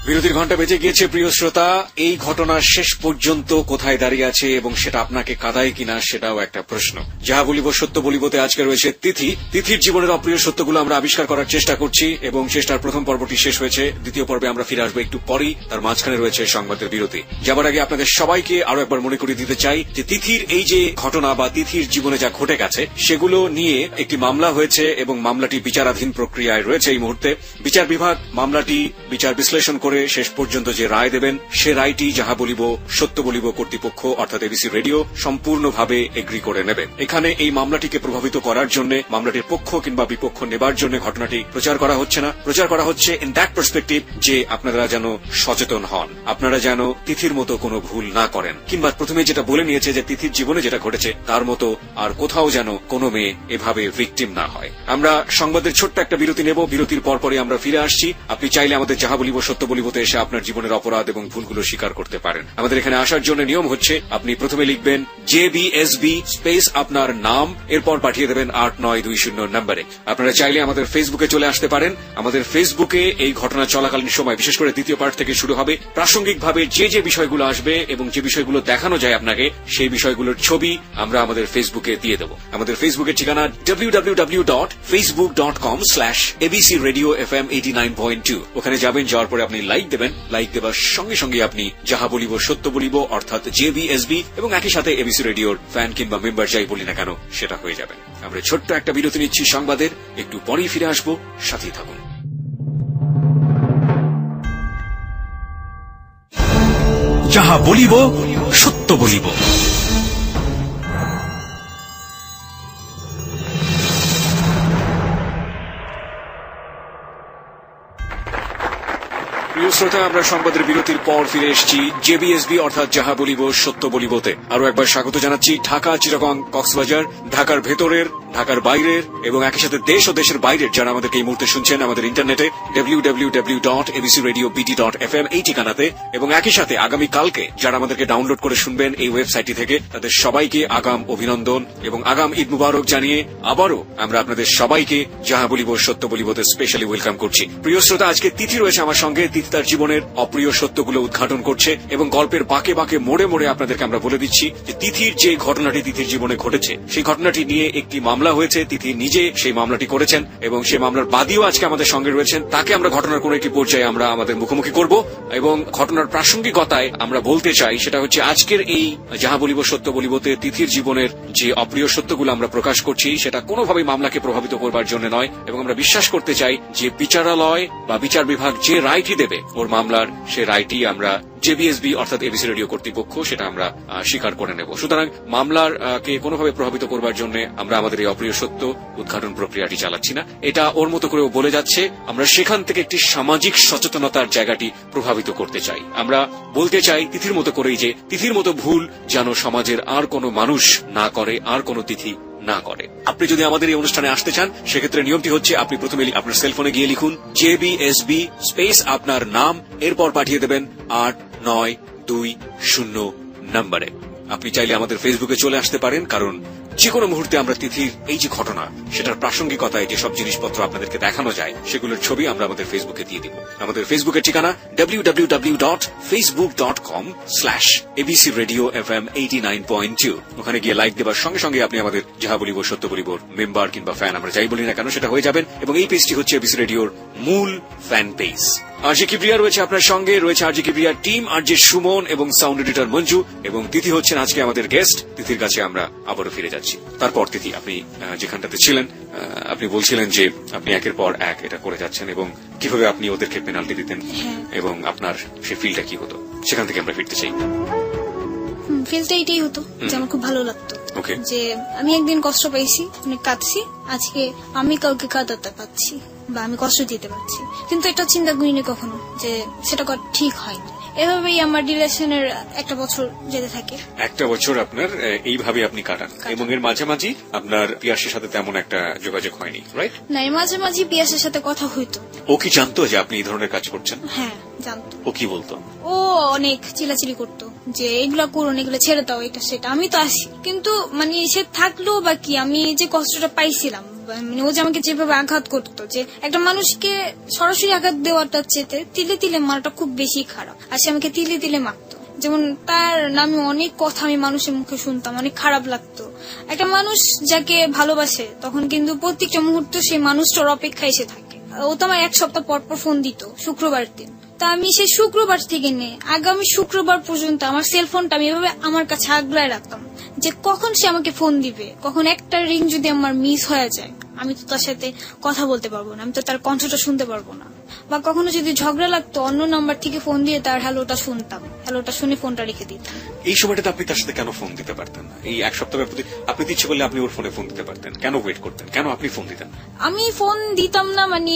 বিরতির ঘন্টা বেজে গিয়েছে। প্রিয় শ্রোতা, এই ঘটনা শেষ পর্যন্ত কোথায় দাঁড়িয়ে আছে এবং সেটা আপনাকে কাঁদায় কিনা সেটাও একটা প্রশ্ন। যাহা বলিব সত্য বলিবতে আজকে রয়েছে তিথি। তিথির জীবনের অপ্রিয় সত্যগুলো আমরা আবিষ্কার করার চেষ্টা করছি এবং চেষ্টার প্রথম পর্বটি শেষ হয়েছে। দ্বিতীয় পর্বে আমরা ফিরে আসবো একটু পরেই, তার মাঝখানে রয়েছে সংবাদের বিরতি। যাবার আগে আপনাদের সবাইকে আরো একবার মনে করিয়ে দিতে চাই যে তিথির এই যে ঘটনা বা তিথির জীবনে যা ঘটে গেছে সেগুলো নিয়ে একটি মামলা হয়েছে এবং মামলাটি বিচারাধীন প্রক্রিয়ায় রয়েছে এই মুহূর্তে। বিচার বিভাগ মামলাটি বিচার বিশ্লেষণ করে শেষ পর্যন্ত যে রায় দেবেন সে রায়টি যাহা বলিব সত্য বলিব কর্তৃপক্ষ অর্থাৎ এবিসি রেডিও সম্পূর্ণভাবে এগ্রি করে নেবে। এখানে এই মামলাটিকে প্রভাবিত করার জন্য, মামলাটির পক্ষ কিংবা বিপক্ষ নেবার জন্য ঘটনাটি প্রচার করা হচ্ছে না। প্রচার করা হচ্ছে ইন দ্যাট পার্সপেক্টিভ যে আপনারা যেন সচেতন হন, আপনারা যেন তিথির মতো কোনো ভুল না করেন, কিংবা প্রথমে যেটা বলে নিয়েছে যে তিথির জীবনে যেটা ঘটেছে তার মতো আর কোথাও যেন কোনো মেয়ে এভাবে ভিকটিম না হয়। আমরা সংবাদের ছোট্ট একটা বিরতি নেব। বিরতির পরপরই আমরা ফিরে আসছি। আপনি চাইলে আমাদের যাহা বলিব সত্য বলিবতে এসে আপনার জীবনের অপরাধ এবং ভুলগুলো স্বীকার করতে পারেন। আমাদের এখানে আসার জন্য নিয়ম হচ্ছে আপনি প্রথমে লিখবেন JBSB স্পেস আপনার নাম, এরপর পাঠিয়ে দেবেন 8920 নম্বরে। আপনারা চাইলে আমাদের ফেসবুকে চলে আসতে পারেন। আমাদের ফেসবুকে এই ঘটনা চলাকালীন সময়, বিশেষ করে দ্বিতীয় পার্ট থেকে শুরু হবে, প্রাসঙ্গিকভাবে যে যে বিষয়গুলো আসবে এবং যে বিষয়গুলো দেখানো যায় আপনাকে সেই বিষয়গুলোর ছবি আমরা আমাদের ফেসবুকে দিয়ে দেব। আমাদের ফেসবুকের ঠিকানা www.facebook.com/abcradiofm89.2। ওখানে যাবেন, যাওয়ার পরে আপনি লাইক দেবেন। লাইক দেবার সঙ্গে সঙ্গে আপনি যাহা বলিব সত্য বলিব অর্থাৎ JBSB এবং একই সাথে এবিসি রেডিওর ফ্যান কিংবা মেম্বার যাই বলি না কেন সেটা হয়ে যাবেন। আমরা ছোট্ট একটা বিরতি নিচ্ছি সংবাদের, একটু পরেই ফিরে আসবো, সাথেই থাকুন। যাহা বলিব সত্য বলিব। প্রিয় শ্রোতা, আমরা সংবাদের বিরতির পর ফিরে এসেছি JBSB অর্থাৎ যাহা বলিব সত্য বলিবতে। আরো একবার স্বাগত জানাচ্ছি ঢাকা, চিটাগং, কক্সবাজার, ঢাকার ভেতরের, ঢাকার বাইরের এবং একই সাথে দেশ ও দেশের বাইরের যারা আমাদেরকে এই মুহূর্তে শুনছেন আমাদের ইন্টারনেটে www.abcradio.bd.fm এই ঠিকানাতে, এবং একই সাথে আগামী কালকে যারা আমাদেরকে ডাউনলোড করে শুনবেন এই ওয়েবসাইটটি থেকে, তাদের সবাইকে আগাম অভিনন্দন এবং আগাম ঈদ মুবারক জানিয়ে আবারও আমরা আপনাদের সবাইকে যাহা বলিব সত্য বলিবতে স্পেশালি ওয়েলকাম করছি। প্রিয় শ্রোতা, আজকে তিথি রয়েছে আমার সঙ্গে। তিথি তার জীবনের অপ্রিয় সত্যগুলো উদ্ঘাটন করছে এবং গল্পের বাঁকে বাঁকে মোড়ে মোড়ে আপনাদেরকে আমরা বলে দিচ্ছি যে তিথির যে ঘটনাটি তিথির জীবনে ঘটেছে সেই ঘটনাটি নিয়ে একটি মামলা হয়েছে। তিথি নিজে সেই মামলাটি করেছেন এবং সেই মামলার বাদীও আজকে আমাদের সঙ্গে রয়েছেন। তাকে আমরা ঘটনার কোন একটি পর্যায়ে আমরা আমাদের মুখোমুখি করব এবং ঘটনার প্রাসঙ্গিকতায় আমরা বলতে চাই সেটা হচ্ছে আজকের এই যাহা বলিব সত্য বলিবতে তিথির জীবনের যে অপ্রিয় সত্যগুলো আমরা প্রকাশ করছি সেটা কোনোভাবেই মামলাকে প্রভাবিত করবার জন্য নয়, এবং আমরা বিশ্বাস করতে চাই যে বিচারালয় বা বিচার বিভাগ যে রায়টি দেবে ওর মামলার সে রায়টি আমরা JBSB অর্থাৎ এবিসি রেডিও কর্তৃপক্ষ সেটা আমরা স্বীকার করে নেব। সুতরাং মামলার কে কোনোভাবে প্রভাবিত করবার জন্য আমরা আমাদের এই অপ্রিয় সত্য উদ্ঘাটন প্রক্রিয়াটি চালাচ্ছি না। এটা ওর মতো করেও বলে যাচ্ছে। আমরা সেখান থেকে একটি সামাজিক সচেতনতার জায়গাটি প্রভাবিত করতে চাই। আমরা বলতে চাই তিথির মতো করেই যে তিথির মতো ভুল যেন সমাজের আর কোনো মানুষ না করে, আর কোনো তিথি না করে। আপনি যদি আমাদের এই অনুষ্ঠানে আসতে চান সেক্ষেত্রে নিয়মটি হচ্ছে আপনি প্রথমে আপনার সেলফোনে গিয়ে লিখুন JBSB স্পেস আপনার নাম, এরপর পাঠিয়ে দেবেন 8920 নম্বরে। আপনি চাইলে আমাদের ফেসবুকে চলে আসতে পারেন, কারণ যে কোনো মুহূর্তে আমরা তিথির এই যে ঘটনা সেটার প্রাসঙ্গিকতায় যেসব জিনিসপত্র আপনাদেরকে দেখানো যায় সেগুলোর ছবি আমরা আমাদের ফেসবুকে দিয়ে দিব। আমাদের ফেসবুকের ঠিকানা www.facebook.com/abcradiofm89.2। ওখানে গিয়ে লাইক দেবার সঙ্গে সঙ্গে আপনি আমাদের যাহা বলিব সত্য বলিবর মেম্বার কিংবা ফ্যান আমরা যাই বলি না কেন সেটা হয়ে যাবেন, এবং এই পেজটি হচ্ছে এবিসি রেডিওর মূল ফ্যান পেজ। আরজে কিবরিয়া রয়েছে আপনার সঙ্গে, রয়েছে আরজে কিবরিয়ার টিম, আরজে সুমন এবং সাউন্ড এডিটর মঞ্জু, এবং তিথি হচ্ছেন আজকে আমাদের গেস্ট। তিথির কাছে আমরা আবারও ফিরে যাচ্ছি। তারপর তিথি, আপনি যেখানটাতে ছিলেন আপনি বলছিলেন যে আপনি একের পর এক এটা করে যাচ্ছেন এবং কিভাবে আপনি ওদেরকে পেনাল্টি দিতেন এবং আপনার সেই ফিলটা কি হতো, সেখান থেকে আমরা ফিরতে চাই। ফিলটা এটাই হতো যে আমার খুব ভালো লাগতো যে আমি একদিন কষ্ট পাইছি, অনেক কাঁদছি, আজকে আমি কাউকে কাঁদাতে পারছি বা আমি কষ্ট দিতে পারছি, কিন্তু এটা চিন্তা করিনি কখনো যে সেটা ঠিক হয় না। এভাবেই আমার রিলেশনের একটা বছর যেতে থাকে। একটা বছর আপনার এইভাবে আপনি কাটান এবং এর মাঝামাঝি আপনার পিয়াসের সাথে তেমন একটা যোগাযোগ হয়নি, রাইট? না, মাঝে মাঝে পিয়াসের সাথে কথা হইতো। ও কি জানতো যে আপনি এই ধরনের কাজ করছেন? হ্যাঁ, জানতো। ও কি বলতো? ও অনেক চিলাচিলি করতো যে এগুলা করুন, এগুলো ছেড়ে দাও, এটা সেটা। আমি তো আসি, কিন্তু মানে সে থাকলেও বা কি, আমি যে কষ্টটা পাইছিলাম, মানে ও যে আমাকে যেভাবে আঘাত করতো, যে একটা মানুষকে সরাসরি আঘাত দেওয়াটা চেতে তিলে তিলে মারাটা খুব বেশি খারাপ। আর সে আমাকে তিলে তিলে মারতো। যেমন তার নামে অনেক কথা আমি মানুষের মুখে শুনতাম, অনেক খারাপ লাগতো। একটা মানুষ যাকে ভালোবাসে তখন কিন্তু প্রত্যেকটা মুহূর্ত সেই মানুষটার অপেক্ষায় এসে থাকে। ও তো আমার 1 সপ্তাহ পর পর ফোন দিত, শুক্রবার দিন। তা আমি সেই শুক্রবার থেকে নিয়ে আগামী শুক্রবার পর্যন্ত আমার সেলফোনটা আমি এভাবে আমার কাছে আগলায় রাখতাম, যে কখন সে আমাকে ফোন দিবে, কখন একটা রিং যদি আমার মিস হয়ে যায় আমি তো তার সাথে কথা বলতে পারবো না, আমি তো তার কণ্ঠটা শুনতে পারবো না। বা কখনো যদি ঝগড়া লাগতো অন্য নাম্বার থেকে ফোন দিয়ে তার হ্যালোটা শুনতাম, হ্যালোটা শুনে ফোনটা রেখে দিতাম। এই সময়টাতে আপনি তার সাথে কেন ফোন দিতে পারতেন না? এই 1 সপ্তাহের প্রতি আপনি ইচ্ছে করলে আপনি ওর ফোনে ফোন দিতে পারতেন, কেন ওয়েট করতেন? কেন আপনি ফোন দিতেন? আমি ফোন দিতাম না, মানে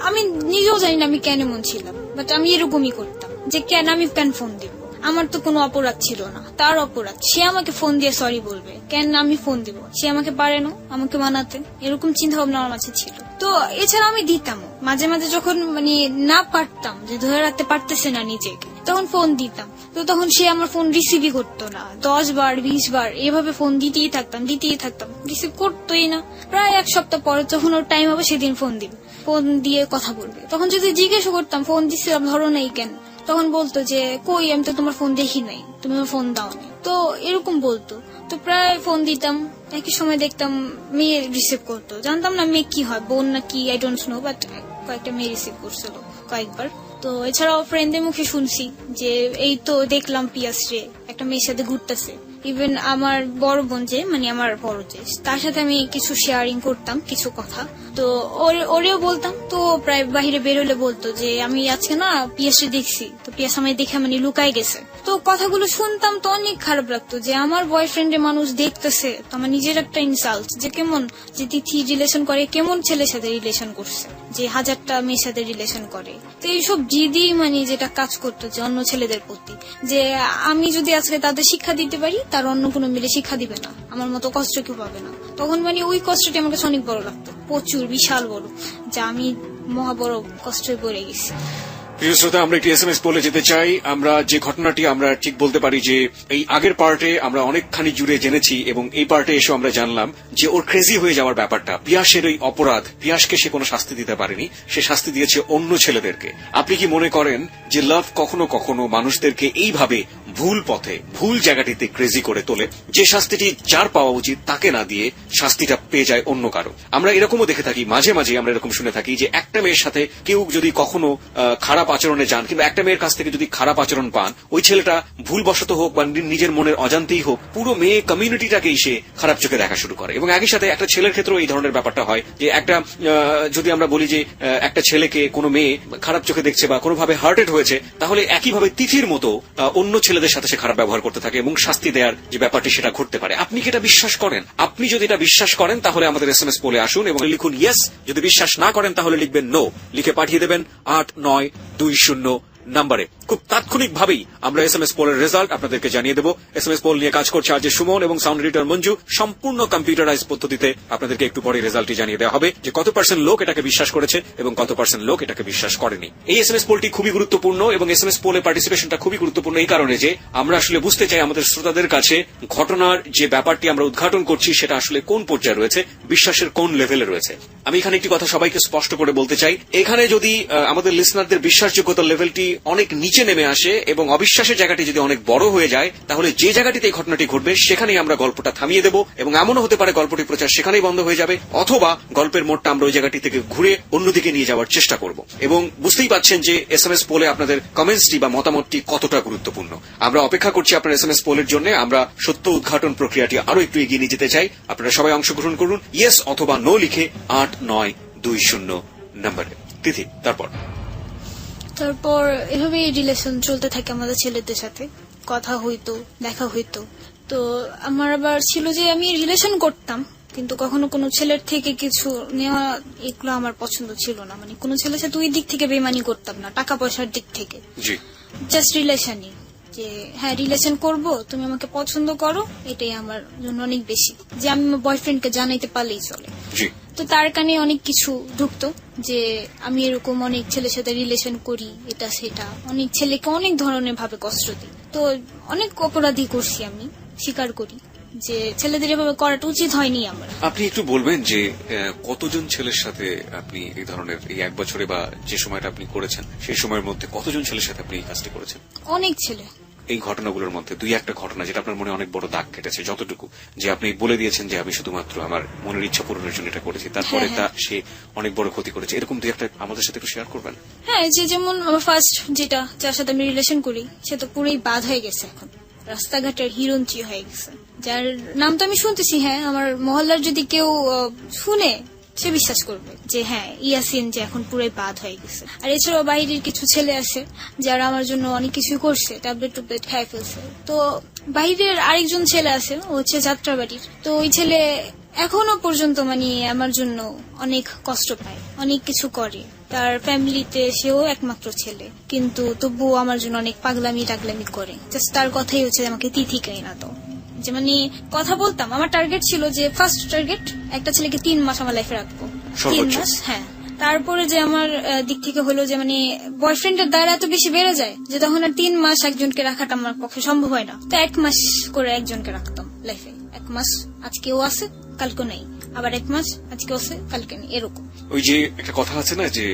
আমি নিজেও জানি না আমি কেন এমন ছিলাম, বাট আমি এরকমই করতাম যে কেন আমি ফোন দিব। আমার তো কোনো অপরাধ ছিল না, তার অপরাধ। সে আমাকে ফোন দিয়ে সরি বলবে, কেন আমি ফোন দিব? সে আমাকে পারে না আমাকে মানাতে, এরকম চিন্তা ভাবনা আমার মাঝে ছিল। তো এছাড়া আমি দিতাম মাঝে মাঝে, যখন মানে না পারতাম, যে ধরে রাখতে পারতেছে না নিজেকে, তখন ফোন দিতাম। তো তখন সে আমার ফোন রিসিভই করতো না। 10 বার 20 বার এভাবে ফোন দিতেই থাকতাম, রিসিভ করতোই না। প্রায় 1 সপ্তাহ পরে যখন ওর টাইম হবে সেদিন ফোন দিবে, ফোন দিয়ে কথা বলবে। তখন যদি জিজ্ঞেস করতাম ফোন দিছিলাম ধরো নাই কেন, তখন বলতো যে কই, আমি তো তোমার ফোন দেখি নাই, তুমি আমার ফোন দাওনি। তো এরকম বলতো। তো প্রায় ফোন দিতাম, একই সময় দেখতাম মেয়ে রিসিভ করতো। জানতাম না মেয়ে কি হয়, বোন না কি, আই ডোন্ট নো, বাট কয়েকটা মেয়ে রিসিভ করছিল কয়েকবার। তো এছাড়াও ফ্রেন্ডদের মুখে শুনছি যে এই তো দেখলাম পিয়াস রে একটা মেয়ের সাথে ঘুরতেছে। ইভেন আমার বড় বোন যে, মানে আমার বড় যে, তার সাথে আমি কিছু শেয়ারিং করতাম কিছু কথা, তো ওরেও বলতাম। তো প্রায় বাহিরে বেরোলে বলতো যে আমি আজকে না পিয়াসে দেখছি, তো পিয়াস আমায় দেখে মানে লুকায় গেছে। তো কথাগুলো শুনতাম তো অনেক খারাপ লাগতো যে আমার বয়ফ্রেন্ডের মানুষ দেখতেছে, তো আমার নিজের একটা ইনসাল্ট, যে কেমন যে তিথি রিলেশন করে, কেমন ছেলের সাথে রিলেশন করছে, যে 1000টা মেয়ের সাথে রিলেশন করে। তো এইসব জিদি মানে যেটা কাজ করতো যে অন্য ছেলেদের প্রতি, যে আমি যদি আজকে তাদের শিক্ষা দিতে পারি, তার অন্য কোনো মিলে শিক্ষা দিবে না, আমার মতো কষ্ট কেউ পাবে না। তখন মানে ওই কষ্টটি আমার কাছে অনেক বড় লাগতো, প্রচুর বিশাল বড়, যা আমি মহা বড় কষ্টে পড়ে গেছি। প্রিয় শ্রোতা, আমরা একটি SMS বলে যেতে চাই। আমরা যে ঘটনাটি আমরা ঠিক বলতে পারি যে এই আগের পার্টে আমরা অনেকখানি জুড়ে জেনেছি এবং এই পার্টে এসে আমরা জানলাম যে ওর ক্রেজি হয়ে যাওয়ার ব্যাপারটা, পিয়াসের ওই অপরাধ, পিয়াসকে সে কোনো শাস্তি দিতে পারেনি, সে শাস্তি দিয়েছে অন্য ছেলেদেরকে। আপনি কি মনে করেন যে লাভ কখনো কখনো মানুষদেরকে এইভাবে ভুল পথে, ভুল জায়গাটিতে ক্রেজি করে তোলে, যে শাস্তিটি যার পাওয়া উচিত তাকে না দিয়ে শাস্তিটা পেয়ে যায় অন্য কারো? আমরা এরকমও দেখে থাকি, মাঝে মাঝে আমরা এরকম শুনে থাকি যে একটা মেয়ের সাথে কেউ যদি কখনো খারাপ আচরণে যান, কিংবা একটা মেয়ের কাছ থেকে যদি খারাপ আচরণ পান, ওই ছেলেটা ভুলবশত হোক বা নিজের মনের অজান্তেই হোক, পুরো মেয়ে কমিউনিটিটাকেই সে খারাপ চোখে দেখা শুরু করে। এবং একই সাথে একটা ছেলের ক্ষেত্রেও এই ধরনের ব্যাপারটা হয় যে একটা যদি আমরা বলি যে একটা ছেলেকে কোনো মেয়ে খারাপ চোখে দেখছে বা কোনোভাবে হার্টেড হয়েছে, তাহলে একইভাবে তিথির মতো অন্য ছেলেদের সাথে সে খারাপ ব্যবহার করতে থাকে এবং শাস্তি দেওয়ার যে ব্যাপারটি সেটা ঘটতে পারে। আপনি কি এটা বিশ্বাস করেন? আপনি যদি এটা বিশ্বাস করেন তাহলে আমাদের SMS বলে আসুন এবং লিখুন ইয়েস। যদি বিশ্বাস না করেন তাহলে লিখবেন নো, লিখে পাঠিয়ে দেবেন 8920 নম্বরে। খুব তাৎক্ষণিকভাবেই আমরা SMS পোলের রেজাল্ট আপনাদেরকে জানিয়ে দেব। SMS পোল নিয়ে কাজ করছে আজকে সুমন এবং সাউন্ড এডিটর মঞ্জু। সম্পূর্ণ কম্পিউটারাইজ পদ্ধতিতে আপনাদেরকে একটু পরে রেজাল্টটি জানিয়ে দেওয়া হবে যে কত % লোক এটাকে বিশ্বাস করেছে এবং কত % লোক এটাকে বিশ্বাস করেনি। এই SMS পোলটি খুবই গুরুত্বপূর্ণ এবং SMS পোলে পার্টিসিপেশনটা খুবই গুরুত্বপূর্ণ এই কারণে যে আমরা আসলে বুঝতে চাই আমাদের শ্রোতাদের কাছে ঘটনার যে ব্যাপারটি আমরা উদ্ঘাটন করছি সেটা আসলে কোন পর্যায়ে রয়েছে, বিশ্বাসের কোন লেভেলে রয়েছে। আমি এখানে একটি কথা সবাইকে স্পষ্ট করে বলতে চাই, এখানে যদি আমাদের লিসনারদের বিশ্বাসযোগ্যতার লেভেলটি অনেক নিচে নেমে আসে এবং অবিশ্বাসের জায়গাটি যদি অনেক বড় হয়ে যায়, তাহলে যে জায়গাটিতে এই ঘটনাটি ঘটবে সেখানেই আমরা গল্পটা থামিয়ে দেব এবং এমনও হতে পারে গল্পটি প্রচার সেখানেই বন্ধ হয়ে যাবে, অথবা গল্পের মোড়টা আমরা ওই জায়গাটি থেকে ঘুরে অন্যদিকে নিয়ে যাওয়ার চেষ্টা করব। এবং বুঝতেই পাচ্ছেন যে SMS পোলে আপনাদের কমেন্টসটি বা মতামতটি কতটা গুরুত্বপূর্ণ। আমরা অপেক্ষা করছি আপনার SMS পোলের জন্য। আমরা সত্য উদ্ঘাটন প্রক্রিয়াটি আরো একটু এগিয়ে নিয়ে যেতে চাই। আপনারা সবাই অংশগ্রহণ করুন ইয়েস অথবা নো লিখে 8920 নম্বরে। তিথি, তারপর এভাবেই রিলেশন চলতে থাকে আমাদের ছেলেদের সাথে, কথা হইতো, দেখা হইতো। তো আমার আবার ছিল যে আমি রিলেশন করতাম, কিন্তু কখনো কোনো ছেলের থেকে কিছু নেওয়া এগুলো আমার পছন্দ ছিল না। মানে কোনো ছেলের সাথে ওই দিক থেকে বেমানি করতাম না, টাকা পয়সার দিক থেকে, জি জাস্ট রিলেশনই, যে হ্যাঁ রিলেশন করব, তুমি আমাকে পছন্দ করো, এটাই আমার জন্য অনেক বেশি। যে আমি আমার বয়ফ্রেন্ডকে জানাইতে পারলেই চলে। জি তো তার কানে অনেক কিছু ঢুকতো যে আমি এরকম অনেক ছেলের সাথে রিলেশন করি, এটা সেটা, অনেক ছেলেকে অনেক ধরনের ভাবে কষ্ট দিই। তো অনেক অপরাধী করছি, আমি স্বীকার করি যে ছেলেদের এভাবে করাটা উচিত হয়নি আমার। আপনি একটু বলবেন যে কতজন ছেলের সাথে আপনি এই ধরনের এই 1 বছরে বা যে সময়টা আপনি করেছেন সেই সময়ের মধ্যে কতজন ছেলের সাথে আপনি এই কাজটি করেছেন? অনেক ছেলে। এই ঘটনাগুলোর মধ্যে 2-1টা ঘটনা যেটা আপনার মনে অনেক বড় দাগ কেটেছে, যতটুকু যে আপনি বলে দিয়েছেন যে আমি শুধুমাত্র আমার মনের ইচ্ছা পূরণের জন্য এটা করেছি, তারপরে তা সে অনেক বড় ক্ষতি করেছে, এরকম 2-1টা আমাদের সাথে একটু শেয়ার করবেন? হ্যাঁ, যে যেমন আমার ফার্স্ট যেটা, যার সাথে আমি রিলেশন করি, সে তো পুরোই বাদ হয়ে গেছে, এখন রাস্তাঘাটের হিরঞ্চি হয়ে গেছে, যার নাম তো আমি শুনতেছি। হ্যাঁ, আমার মহল্লার যদি কেউ শুনে, সে বিশ্বাস করবে যে হ্যাঁ ইয়াসিন যে এখন পুরোই বাদ হয়ে গেছে। আর এছাড়াও বাইরের কিছু ছেলে আছে যারা আমার জন্য অনেক কিছুই করছে, ট্যাবলেট টুবলেট খাই ফেলছে। তো বাইরের আরেকজন ছেলে আছে, ও হচ্ছে যাত্রাবাড়ির। তো ওই ছেলে এখনো পর্যন্ত মানে আমার জন্য অনেক কষ্ট পায়, অনেক কিছু করে। তার ফ্যামিলিতে সেও একমাত্র ছেলে, কিন্তু তবুও আমার জন্য অনেক পাগলামি টাগলামি করে। জাস্ট তার কথাই হচ্ছে আমাকে তিথি কেই না তো, যে মানে কথা বলতাম, আমার টার্গেট ছিল যে ফার্স্ট টার্গেট একটা ছেলেকে 3 মাস আমার লাইফে রাখবো, 3 মাস। হ্যাঁ, তারপরে যে আমার দিক থেকে হলো যে মানে বয়ফ্রেন্ডের দায়রা এত বেশি বেড়ে যায় যে তখন আর 3 মাস একজনকে রাখাটা আমার পক্ষে সম্ভব হয় না। তো 1 মাস করে একজনকে রাখতাম লাইফে। 1 মাস আজকেও আছে, কালকে নেই, আবার 1 মাস আজকে আছে, কালকে নেই, এরকম। ওই যে একটা কথা আছে না যে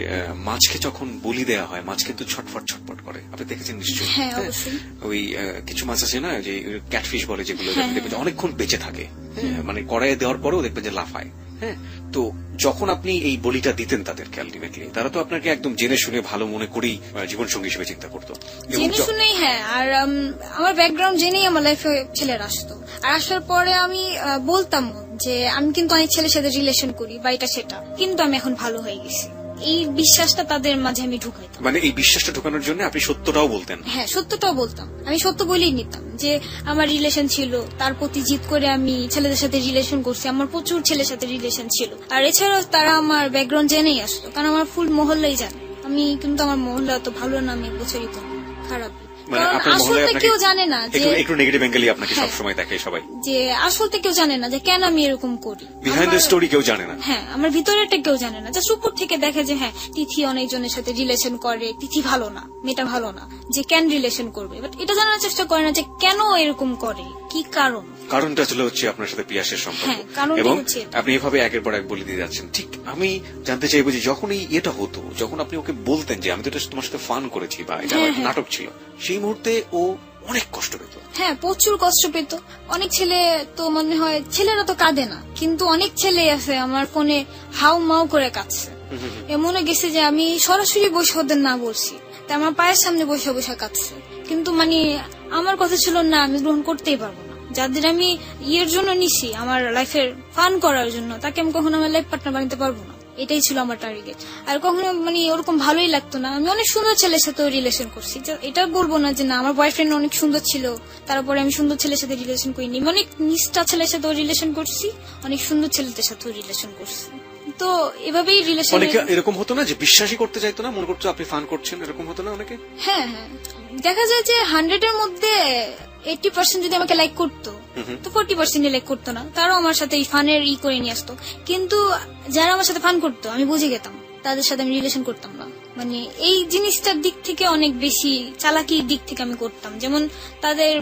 মাছকে যখন বলি দেওয়া হয় মাছ কিন্তু ছটফট ছটফট করে, আপনি দেখেছেন নিশ্চয়ই? হ্যাঁ, অবশ্যই। ওই কিছু মাছ আছে না যে ক্যাটফিশ বলে, যেগুলো দেখবেন যে অনেকক্ষণ বেঁচে থাকে, মানে কড়াইয়ে দেওয়ার পরেও দেখবেন যে লাফায়। হ্যাঁ, তো যখন আপনি এই বলিটা দিতেন তাদেরকে, আলটিমেটলি তারা তো আপনাকে একদম জেনে শুনে ভালো মনে করেই জীবন সঙ্গী হিসেবে চিন্তা করতো, জেনে শুনেই। হ্যাঁ, আর আমার ব্যাকগ্রাউন্ড জেনেই আমার লাইফে ছেলেরা আসতো। আর আসার পরে আমি বলতাম যে আমি কিন্তু অনেক ছেলের সাথে রিলেশন করি বা এটা সেটা, কিন্তু আমি এখন ভালো হয়ে গেছি। এই বিশ্বাসটা তাদের মাঝে আমি ঢুকাইতাম। মানে এই বিশ্বাসটা ঢোকানোর জন্য আপনি সত্যটাও বলতেন? হ্যাঁ, সত্যটাও বলতাম। আমি সত্য বলেই নিতাম যে আমার রিলেশন ছিল, তার প্রতি জিদ করে আমি ছেলেদের সাথে রিলেশন করছি। আমার প্রচুর ছেলের সাথে রিলেশন ছিল। আর এছাড়াও তারা আমার ব্যাকগ্রাউন্ড জেনেই আসতো, কারণ আমার ফুল মহল্লাই জানে। আমি কিন্তু আমার মহল্লা তো ভালো নামে প্রচারিত না, খারাপ। আসলটা কেউ জানে না যে একটু নেগেটিভ অ্যাঙ্গেলই আপনাকে সবসময় দেখে সবাই, যে আসলটা কেউ জানে না যে কেন আমি এরকম করি। বিহাইন্ড দ্য স্টোরি কেউ জানে না। হ্যাঁ, আমার ভিতরেরটা কেউ জানে না। জাস্ট উপর থেকে দেখে যে হ্যাঁ তিথি অনেকজনের সাথে রিলেশন করে, তিথি ভালো না, মেয়েটা ভালো না, যে কেন রিলেশন করবে। বাট এটা জানার চেষ্টা করে না যে কেন এরকম করে, কি কারণ। কারণটা ছিল হচ্ছে আপনার সাথে পিয়াসের সম্পর্ক, এবং আপনি এভাবে একের পর এক বলে দিয়ে যাচ্ছেন। ঠিক আমি জানতে চাইবো যে যখন এটা হতো, যখন আপনি ওকে বলতেন যে আমি তো এটা তোমার সাথে ফান করেছি বা এটা নাটক ছিল, সেই মুহূর্তে ও অনেক কষ্ট পেত? হ্যাঁ, প্রচুর কষ্ট পেত। অনেক ছেলে তো মনে হয়, ছেলেরা তো কাঁদে না, কিন্তু অনেক ছেলে আছে আমার ফোনে হাউ মাউ করে কাঁদছে। এমন গেছে যে আমি সরাসরি বসে ওদের না বলছি, তা আমার পায়ের সামনে বসে বসে কাঁদছে। কিন্তু মানে আমার কথা ছিল না, আমি গ্রহণ করতেই পারবো না। যাদের আমি ইয়ের জন্য নিছি, আমার লাইফের ফান করার জন্য, তাকে আমি কখনো আমার লাইফ পার্টনার বানাতে পারবো না। এটাই ছিল আমার টার্গেট। আর কখনো মানে ওরকম ভালোই লাগতো না। আমি অনেক সুন্দর ছেলের সাথে রিলেশন করছি, এটা বলবো না যে না আমার বয়ফ্রেন্ড অনেক সুন্দর ছিল, তারপরে আমি সুন্দর ছেলের সাথে রিলেশন করিনি। অনেক নিষ্ঠা ছেলের সাথে রিলেশন করছি, অনেক সুন্দর ছেলেদের সাথে রিলেশন করছি। তো এভাবেই রিলেশন। অনেকে এরকম হতো না যে বিশ্বাসই করতে চাইতো না, মনে করতো আপনি ফান করছেন, এরকম হতো না অনেকে? হ্যাঁ হ্যাঁ, দেখা যায় যে 100-এর মধ্যে 80% যদি আমাকে লাইক করতো, তো 40% লাইক করতো না। তারাও আমার সাথে এই ফানের করে নিয়ে আসতো। কিন্তু যারা আমার সাথে ফান করতো, আমি বুঝে গেতাম তাদের সাথে আমি রিলেশন করতাম না। মানে এই জিনিসটার দিক থেকে অনেক বেশি চালাকির দিক থেকে আমি করতাম। যেমন তাদের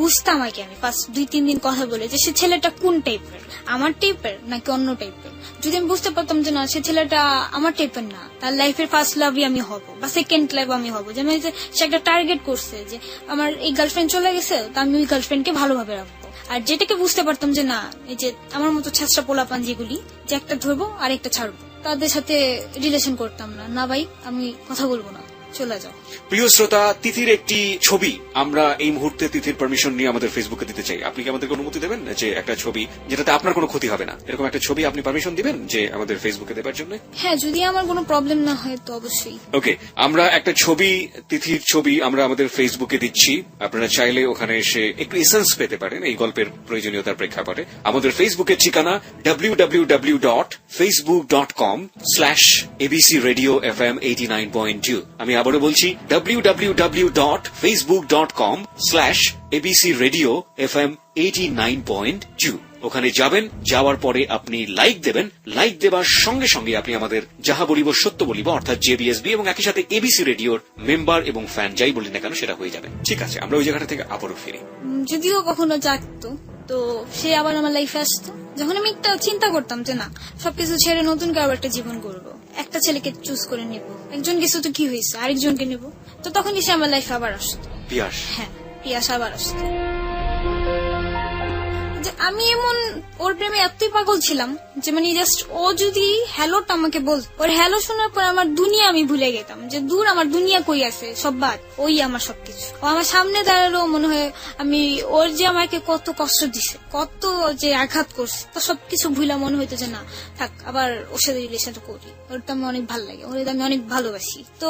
বুঝতাম আগে আমি ফার্স্ট 2-3 দিন কথা বলে যে সে ছেলেটা কোন টাইপের, আমার টাইপের নাকি অন্য টাইপের। যদি আমি বুঝতে পারতাম যে না সে ছেলেটা আমার টাইপের না, তার লাইফের ফার্স্ট লাভই আমি হব বা সেকেন্ড লাভ আমি হব। যেমন সে একটা টার্গেট করছে যে আমার এই গার্লফ্রেন্ড চলে গেছে, তা আমি ওই গার্লফ্রেন্ডকে ভালোভাবে রাখবো। আর যেটাকে বুঝতে পারতাম যে না এই যে আমার মতো ছেঁচড়া পোলাপান যেগুলি, যে একটা ধরবো আর একটা ছাড়বো, তাদের সাথে রিলেশন করতাম না। না ভাই, আমি কথা বলবো না, চলে যাও। প্রিয় শ্রোতা, তিথির একটি ছবি আমরা এই মুহূর্তে তিথির পারমিশন নিয়ে আমাদের ফেসবুকে দিতে চাই। আপনি কি আমাদেরকে অনুমতি দেবেন যে একটা ছবি যেটাতে আপনার কোনো ক্ষতি হবে না, এরকম একটা ছবি আপনি পারমিশন দিবেন যে আমাদের ফেসবুকে দেবার জন্য? হ্যাঁ, যদি আমার কোনো প্রবলেম না হয় তো অবশ্যই। ওকে, আমরা একটা ছবি, তিথির ছবি আমরা আমাদের ফেসবুকে দিচ্ছি। আপনারা চাইলে ওখানে এসে একটু এসেন্স পেতে পারেন এই গল্পের প্রয়োজনীয়তার প্রেক্ষাপটে। আমাদের ফেসবুকের ঠিকানা www.facebook.com/abcradiofm89.2। আমি আবারও বলছি www.facebook.com/abcradiofm89.2। ওখানে যাবেন, যাওয়ার পরে আপনি লাইক দেবেন। লাইক দেবার সঙ্গে সঙ্গে আপনি আমাদের যাহা বলিব সত্য বলিব অর্থাৎ জেবিএসবি এবং একই সাথে এবিসি রেডিওর মেম্বার এবং ফ্যান যাই বলি না কেন সেটা হয়ে যাবে। ঠিক আছে, আমরা ওই জায়গাটা থেকে আবারও ফিরি। যদিও কখনো জাগতো তো সে আবার আমার লাইফে আসতো, যখন আমি একটা চিন্তা করতাম যে না সবকিছু ছেড়ে নতুন কারো একটা জীবন করবো, একটা ছেলেকে চুজ করে নেব, একজন কিছু তো কি হয়েছে আরেকজনকে নেব, তো তখনই সে আমার লাইফে আবার আসতো। পিয়াস, হ্যাঁ, পিয়াস আবার আসতো। যে আমি এমন ওর প্রেমে এতই পাগল ছিলাম যে মানে জাস্ট ও যদি হ্যালোটা আমাকে বল, ওর হ্যালো শোনার পর আমার দুনিয়া আমি ভুলে গেতাম, যে দূর আমার দুনিয়া কই আছে, সব বাদ, ওই আমার সবকিছু। ও আমার সামনে দাঁড়ালো, মনে হয় আমি ওর যে আমাকে কত কষ্ট দিছে, কত যে আঘাত করছে, তো সবকিছু ভুলা মনে হইতো যে না থাক, আবার ওর সাথে রিলেশনটা করি, ওরটা আমি অনেক ভালো লাগে, ওর আমি অনেক ভালোবাসি। তো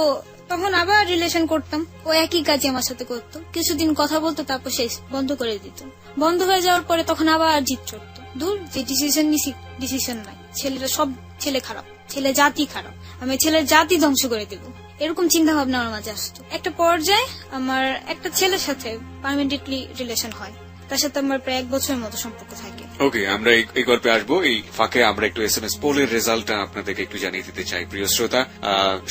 তখন আবার রিলেশন করতাম, ও একই কাজে আমার সাথে করতো, কিছুদিন কথা বলতো, তারপর শেষ বন্ধ করে দিত। বন্ধ হয়ে যাওয়ার পরে তখন আবার জিদ চড়তো, দূর যে ডিসিশন নিছি ডিসিশন নাই, ছেলেরা সব ছেলে খারাপ, ছেলে জাতি খারাপ, আমি ছেলের জাতি ধ্বংস করে দেব, এরকম চিন্তা ভাবনা আমার মাঝে আসতো। একটা পর্যায়ে আমার একটা ছেলের সাথে পার্মানেন্টলি রিলেশন হয়, তার সাথে আমার প্রায় 1 বছরের মতো সম্পর্ক থাকে। ওকে, আমরা এই গল্পে আসবো। এই ফাঁকে আমরা একটু এসএমএস পোলের রেজাল্টটা আপনাদেরকে একটু জানিয়ে দিতে চাই। প্রিয় শ্রোতা,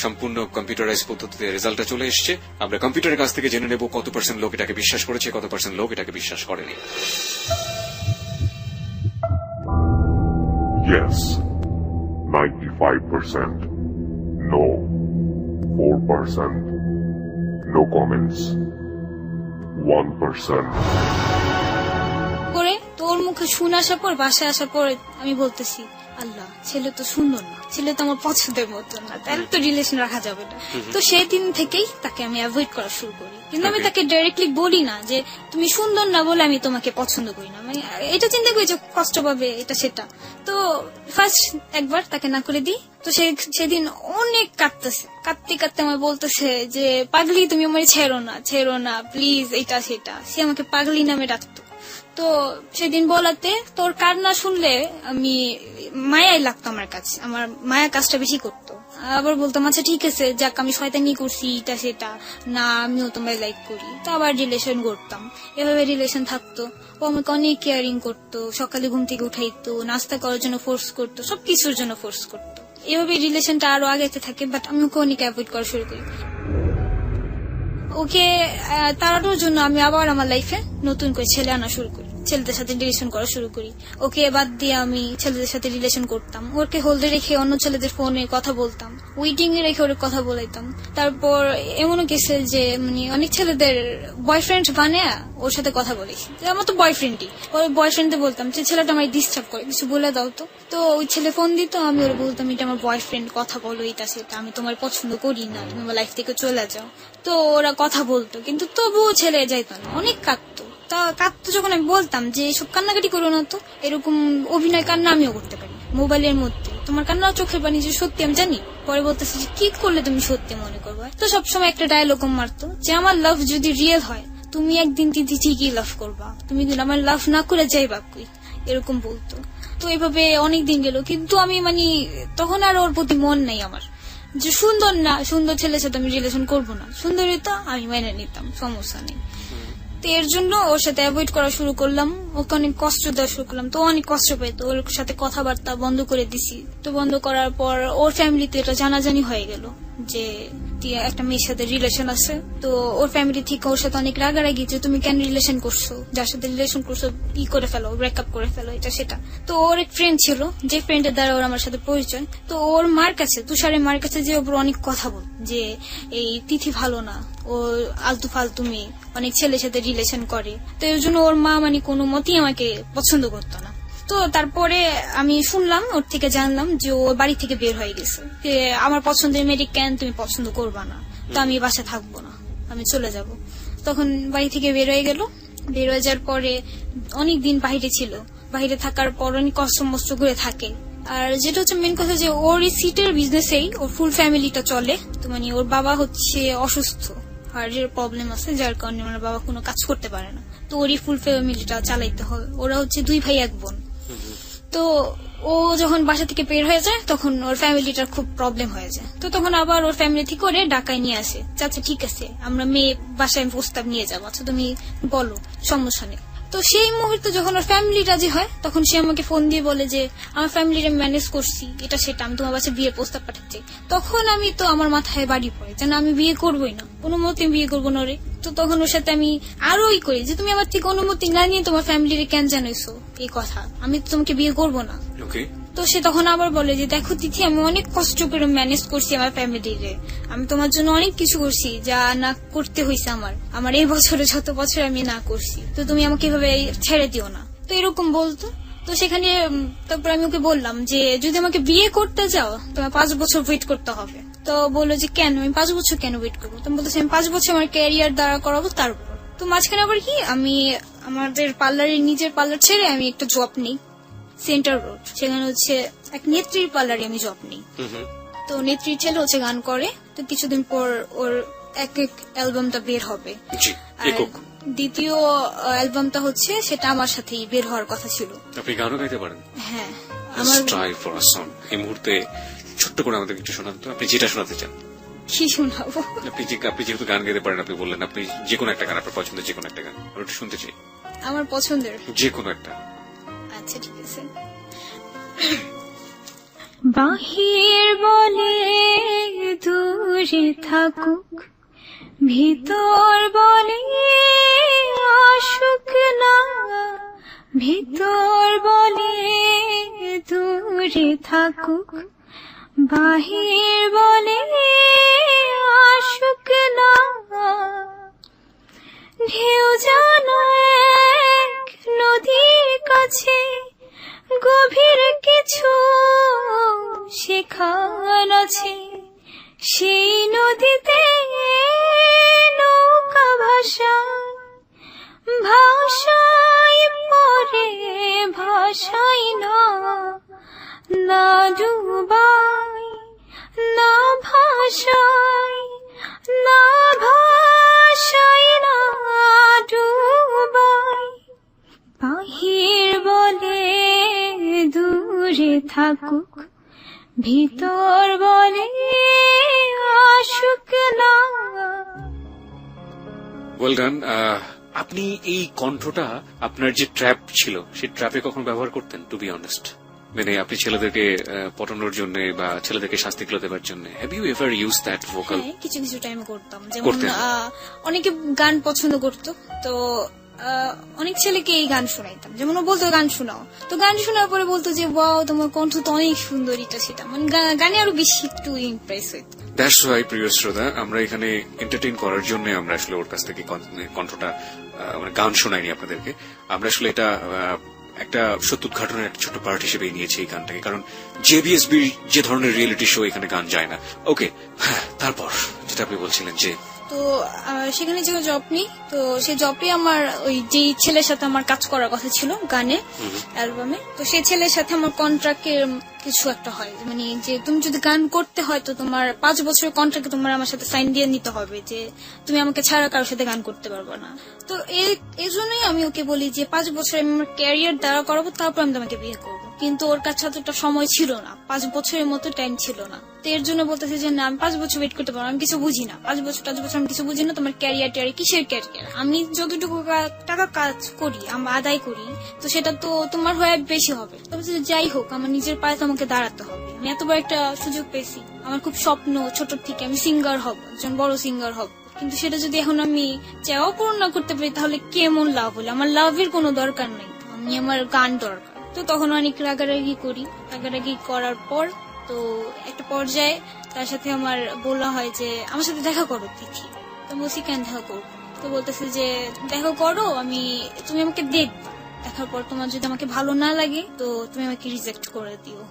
সম্পূর্ণ কম্পিউটারাইজ পদ্ধতিতে রেজাল্টটা চলে এসছে। আমরা কম্পিউটারের কাছ থেকে জেনে নেব কত % লোক এটাকে বিশ্বাস করেছে, কত % লোক এটাকে বিশ্বাস করেনি। Yes, 95%. No, 4%. No comments, 1%. করে তোর মুখে শুনে আসার পর বাসায় আসার পর আমি বলতেছি আল্লাহ, ছেলে তো সুন্দর না, ছেলে তো আমার পছন্দের মতো না, তাহলে তো রিলেশন রাখা যাবে না। তো সেই দিন থেকেই তাকে আমি অ্যাভয়েড করা শুরু করি, কিন্তু আমি তাকে ডাইরেক্টলি বলি না যে তুমি সুন্দর না বলে আমি তোমাকে পছন্দ করি না, মানে এটা চিন্তা করি যে কষ্ট পাবে এটা সেটা। তো ফার্স্ট একবার তাকে না করে দিই, তো সেদিন অনেক কাঁদতেছে, কাঁদতে কাঁদতে আমার বলতেছে যে পাগলি তুমি আমার ছেড়ো না প্লিজ, এটা সেটা। সে আমাকে পাগলি নামে ডাকতো। তো সেদিন বলাতে তোর কান্না শুনলে আমি মায়াই লাগতো, আমার কাছে আমার মায়া কাজটা বেশি করতো। আবার বলতাম আচ্ছা ঠিক আছে, যাক আমি শয়তানি করছি এটা সেটা না, আমিও তোমায় লাইক করি। তো আবার রিলেশন করতাম, এভাবে রিলেশন থাকতো। ও আমাকে অনেক কেয়ারিং করতো, সকালে ঘুম থেকে উঠাইতো, নাস্তা করার জন্য ফোর্স করতো, সবকিছুর জন্য ফোর্স করতো। এভাবে রিলেশনটা আরো আগাতে থাকে, বাট আমি ওকে অনেক অ্যাভয়েড করা শুরু করি। ওকে তাড়ানোর জন্য আমি আবার আমার লাইফে নতুন করে ছেলে আনা শুরু করি, ছেলেদের সাথে রিলেশন করা শুরু করি। ওকে বাদ দিয়ে আমি ছেলেদের সাথে রিলেশন করতাম, ওকে হোল্ডে রেখে অন্য ছেলেদের ফোনে কথা বলতাম, ওয়েটিং এ রেখে ওর কথা বলাইতাম। তারপর এমনও গেছে যে মানে অনেক ছেলেদের বয়ফ্রেন্ড বানিয়ে ওর সাথে কথা বলেছি, আমার তো বয়ফ্রেন্ডই, ওর বয়ফ্রেন্ডে বলতাম যে ছেলেটা আমার ডিস্টার্ব করে, কিছু বলে দাও তো। তো ওই ছেলে ফোন দিত, আমি ওর বলতাম এটা আমার বয়ফ্রেন্ড, কথা বলো এটা সেটা, আমি তোমার পছন্দ করি না, তুমি আমার লাইফ থেকে চলে যাও। তো ওরা কথা বলতো, কিন্তু তবুও ছেলে যাইতো না, অনেক কাঁদতো। তা কাঁদতো যখন আমি বলতাম যে এসব কান্নাকাটি করো না, তো এরকম অভিনয় কান্না আমিও করতে পারি মোবাইলের মধ্যে, তোমার কান্না চোখের পানি যে সত্যি আমি জানি। পরে বলতেছে যে কি করলে তুমি সত্যি মনে করবো। তো সবসময় একটা ডায়লগ মারতো যে আমার লাভ যদি রিয়েল হয় তুমি একদিন দিদি ঠিকই লাভ করবা, তুমি কিন্তু আমার লাভ না করে যাইবা কই, এরকম বলতো। তো এভাবে অনেক দিন গেল, কিন্তু আমি মানে তখন আর ওর প্রতি মন নেই আমার, যে সুন্দর না, সুন্দর ছেলের সাথে আমি রিলেশন করবো না, সুন্দরীটা আমি মেনে নিতাম, সমস্যা নেই। তো এর জন্য ওর সাথে অ্যাভয়েড করা শুরু করলাম, ওকে অনেক কষ্ট দেওয়া শুরু করলাম। তো অনেক কষ্ট পেতো, ওর সাথে কথাবার্তা বন্ধ করে দিছি। তো বন্ধ করার পর ওর ফ্যামিলিতে এটা জানাজানি হয়ে গেল যে একটা মেয়ের সাথে রিলেশন আছে। তো ওর ফ্যামিলি থেকে ওর সাথে অনেক রাগারাগি যে তুমি কেন রিলেশন করছো, যার সাথে রিলেশন করছো ই করে ফেলো, ব্রেকআপ করে ফেলো, এটা সেটা। তো ওর এক ফ্রেন্ড ছিল, যে ফ্রেন্ডের দ্বারা ওর আমার সাথে পরিচয়। তো ওর মার কাছে, তুষারের মার কাছে যে ওর অনেক কথা বল যে এই তিথি ভালো না, ও আলতু ফালতু মেয়ে, অনেক ছেলের সাথে রিলেশন করে। তো এর জন্য ওর মা মানে কোনো মতেই আমাকে পছন্দ করতো না। তো তারপরে আমি শুনলাম, ওর থেকে জানলাম যে ও বাড়ি থেকে বের হয়ে গেছে, যে আমার পছন্দের মেয়ে কেন তুমি পছন্দ করবা না, তো আমি বাসা থাকবো না, আমি চলে যাব। তখন বাড়ি থেকে বের হয়ে গেল। বের হয়ে যাওয়ার পরে অনেকদিন বাইরে ছিল, বাইরে থাকার পর অনেক কষ্ট মষ্ট করে থাকে। আর যেটা হচ্ছে মেন কথা যে ওর এই সিটের বিজনেসেই ওর ফুল ফ্যামিলিটা চলে। তো মানে ওর বাবা হচ্ছে অসুস্থ, হার্টের প্রবলেম আছে, যার কারণে ওর বাবা কোনো কাজ করতে পারে না। তো ওরই ফুল ফ্যামিলিটা চালাইতে হয়। ওরা হচ্ছে 2 ভাই 1 বোন। তো ও যখন বাসা থেকে বের হয়ে যায় তখন ওর ফ্যামিলিটার খুব প্রবলেম হয়ে যায়। তো তখন আবার ওর ফ্যামিলি থেকে করে ঢাকায় নিয়ে আসে। আচ্ছা ঠিক আছে, আমরা মেয়ে বাসায় প্রস্তাব নিয়ে যাবো, আচ্ছা তুমি বলো, সমস্যা নেই। তো সেই মুহূর্তে যখন ওর ফ্যামিলি রাজি হয় তখন সে আমাকে ফোন দিয়ে বলে যে আমার ফ্যামিলিটা ম্যানেজ করছি, এটা সেটা, আমি তোমার বাসায় বিয়ের প্রস্তাব পাঠাচ্ছি। তখন আমি তো আমার মাথায় বাড়ি পড়ে যেন আমি বিয়ে করবোই না, কোনো মতে বিয়ে করবো না রে। তো তখন ওর সাথে আমি আরো করি যে তুমি আমার থেকে অনুমতি না নিয়ে তোমার ফ্যামিলিরে কেন জানাইছো এই কথা, আমি তো তোমাকে বিয়ে করবো না। ওকে, তো সে তখন আবার বলে যে দেখো তিথি, আমি অনেক কষ্ট করে ম্যানেজ করছি আমার ফ্যামিলিরে, আমি তোমার জন্য অনেক কিছু করছি যা না করতে হয়েছে আমার এই বছরে যত বছর আমি না করছি, তো তুমি আমাকে এভাবে ছেড়ে দিও না। তো এরকম বলতো। তো সেখানে তারপর আমি ওকে বললাম যে যদি আমাকে বিয়ে করতে যাও তোমার 5 বছর ওয়েট করতে হবে। তো বললো যে কেন, আমি 5 বছর কেন ওয়েট করবো? তো বলতেছি আমি 5 বছর আমার ক্যারিয়ার দাঁড়া করাবো তারপর। তো মাঝখানে আবার কি আমি আমাদের পার্লারের নিজের পার্লার ছেড়ে আমি একটা জব নিই সেন্টার রোড, সেখানে হচ্ছে এক নেত্রীর পার্লারে আমি জব নিই। তো নেত্রীর ছেলে হচ্ছে গান করে, তো কিছুদিন পর ওর এক অ্যালবামটা বের হবে। জি, আর একক। দ্বিতীয় অ্যালবামটা হচ্ছে সেটা আমার সাথেই বের হওয়ার কথা ছিল। আপনি গানও গাইতে পারেন? হ্যাঁ, আমার ট্রাই ফর আ সং। এই মুহূর্তে ছোট্ট করে আমাদের একটু শোনান তো, আপনি যেটা শোনাতে চান। কি শোনাবো? আপনি যেহেতু গান গাইতে পারেন, আপনি বললেন আপনি যে কোনো একটা গান, আপনার পছন্দের যে কোনো একটা গান আমরা একটু শুনতে চাই। আমার পছন্দের যে কোনো একটা। আচ্ছা ঠিক আছে। বাহির বলে দূরে থাকুক, ভিতর বলে আসুক না, ভিতর বলে দূরে থাকুক, বাহির বলে আসুক না। ঢেউ জানো এক নদীর কাছে, গভীর কিছু সেখান আছে, সেই নদীতে নৌকা ভাষায় পরে ভাষাই না, না ডুবাই না ভাষাই, না ভাষাই না ডুবাই। বাহির বলে দূরে থাকুক, ভিতর বলে আসুক না। Well done. আপনি এই কণ্ঠটা আপনার যে ট্র্যাপ ছিল সেই ট্র্যাপে কখন ব্যবহার করতেন? টু বি অনেস্ট, মানে আপনি ছেলেদেরকে পটানোর জন্য বা ছেলেদেরকে শাস্তি গুলো দেওয়ার জন্য, have you ever use that vocal? হ্যাঁ, কিছু কিছু টাইম করতাম। যেমন করতেন? অনেকে গান পছন্দ করতো, তো অনেক ছেলেকে এই গান শোনাইতাম। যেমন ও বলতো গান শোনাও, তো গান শোনার পরে বলতো যে ওয়াও তোমার কণ্ঠ তো অনেক সুন্দর, এটা সেটা, মানে গানে আরো বেশি একটু ইমপ্রেস হইতো। দ্যাটস ওয়াই প্রিয় শ্রোতা, আমরা এখানে এন্টারটেইন করার জন্য আমরা আসলে ওর কাছ থেকে কণ্ঠটা মানে গান শোনাইনি আপনাদেরকে। আমরা আসলে এটা একটা সত্য উদ্ঘাটনের একটা ছোট পার্ট হিসেবে নিয়েছি এই গানটাকে, কারণ জেবিএসবি যে ধরনের রিয়েলিটি শো এখানে গান যায় না। ওকে, তারপর যেটা আপনি বলছিলেন যে তো সেখানে যে জব নিই, তো সেই জবে আমার ওই যে ছেলের সাথে আমার কাজ করার কথা ছিল গানে অ্যালবামে, তো সেই ছেলের সাথে আমার কন্ট্রাক্টের কিছু একটা হয়, মানে যে তুমি যদি গান করতে হয় তো তোমার 5 বছরের কন্ট্রাক্টে তোমার আমার সাথে সাইন দিয়ে নিতে হবে যে তুমি আমাকে ছাড়া কারোর সাথে গান করতে পারবে না। তো এই জন্যই আমি ওকে বলি যে 5 বছর আমি আমার ক্যারিয়ার দাঁড়া করাবো, তারপর আমি তোমাকে বিয়ে করবো। কিন্তু ওর কাছে অতটা সময় ছিল না, 5 বছরের মতো টাইম ছিল না। তো এর জন্য বলতেছে যে না, আমি 5 বছর ওয়েট করতে পারবো, আমি কিছু বুঝি না, 5 বছর আমি কিছু বুঝি না, তোমার ক্যারিয়ার কিসের ক্যারিয়ার, আমি যতটুকু টাকা কাজ করি আমি আদায় করি, তো সেটা তো তোমার হয়ে বেশি হবে। তবে যাই হোক, আমার নিজের পায়ে তো আমাকে দাঁড়াতে হবে। আমি এতবার একটা সুযোগ পেয়েছি, আমার খুব স্বপ্ন ছোট থেকে আমি সিঙ্গার হব, একজন বড় সিঙ্গার হব, কিন্তু সেটা যদি এখন আমি চাওয়া পূরণ না করতে পারি তাহলে কেমন লাভ হলো? আমার লাভের কোনো দরকার নেই, আমি আমার গান দরকার। তো তখন অনেক রাগারাগি করি, রাগারাগি করার পর তো একটা পর্যায়ে তার সাথে আমার বলা হয় যে আমার সাথে দেখা করো তিথি। তো বলছি কেন দেখা করবো? তো বলতেছে যে দেখা করো, তুমি আমাকে দেখবা, দেখার পর তোমার যদি আমাকে ভালো না লাগে তো তুমি আমাকে রিজেক্ট করে দিও,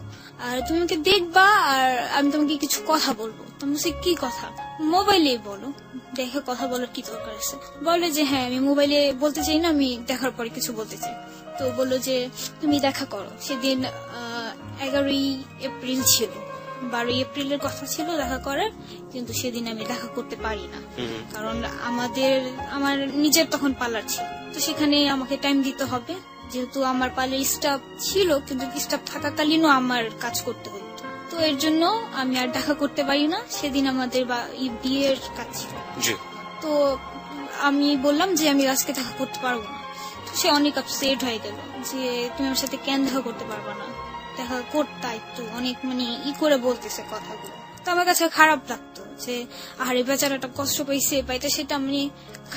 আর তুমি আমাকে দেখবা আর আমি তোমাকে কিছু কথা বলবো। তুমি বলছি কি কথা? মোবাইলে বলো, দেখে কথা বলার কি দরকার আছে? বলে যে হ্যাঁ আমি মোবাইলে বলতে চাই না, আমি দেখার পরে কিছু বলতে চাই। তো বললো যে তুমি দেখা করো। সেদিন 11ই এপ্রিল ছিল, 12ই এপ্রিলের কথা ছিল দেখা করার, কিন্তু সেদিন আমি দেখা করতে পারি না, কারণ আমার নিজের তখন পার্লার ছিল। তো সেখানে আমাকে টাইম দিতে হবে, যেহেতু আমার পার্লার স্টাফ ছিল, কিন্তু স্টাফ থাকাকালীনও আমার কাজ করতে হতো। তো এর জন্য আমি আর দেখা করতে পারি না। সেদিন আমাদের বিয়ের কাজ ছিল। তো আমি বললাম যে আমি আজকে দেখা করতে পারবো না। তো সে অনেক আপসেট হয়ে গেল যে তুমি আমার সাথে কেন দেখা করতে পারবা না, দেখা করতে একটু অনেক করে বলতেছে কথাগুলো। তো আমার কাছে খারাপ লাগতো যে আরে বেচারাটা কষ্ট পাইতে সেটা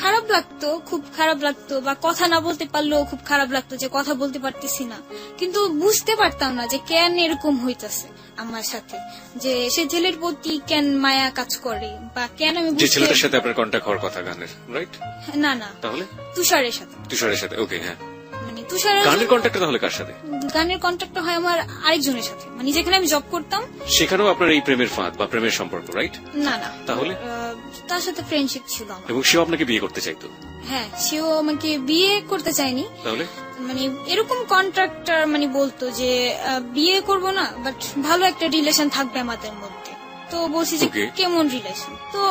খারাপ লাগতো, খুব খারাপ লাগতো। বা কথা না বলতে পারলেও খুব খারাপ লাগতো যে কথা বলতে পারতেছি না, কিন্তু বুঝতে পারতাম না যে কেন এরকম হইতেছে আমার সাথে, যে সে ছেলের প্রতি কেন মায়া কাজ করে, বা কেন আমি যে ছেলেটার সাথে আপনার কন্টাক্ট হওয়ার কথা গানের, রাইট? না না, তাহলে তুষারের সাথে। ওকে, হ্যাঁ। তুষারের গানের কন্টাক্টটা তাহলে কার সাথে? গানের কন্ট্যাক্টটা হয় আমার আরেকজনের সাথে, যেখানে আমি জব করতাম সেখানেও আপনার এই প্রেমের ফাঁদ বা প্রেমের সম্পর্ক, রাইট? না না, তাহলে তার সাথে ফ্রেন্ডশিপ ছিল আমার। এবং সেও আপনাকে বিয়ে করতে চাইতো? হ্যাঁ, সেও আমাকে বিয়ে করতে চায়নি। তাহলে এরকম কন্ট্রাক্টর বলতো যে বিয়ে করব না, বাট ভালো একটা রিলেশন থাকবে আমাদের মধ্যে। তো বলছি যে কেমন রিলেশন? তো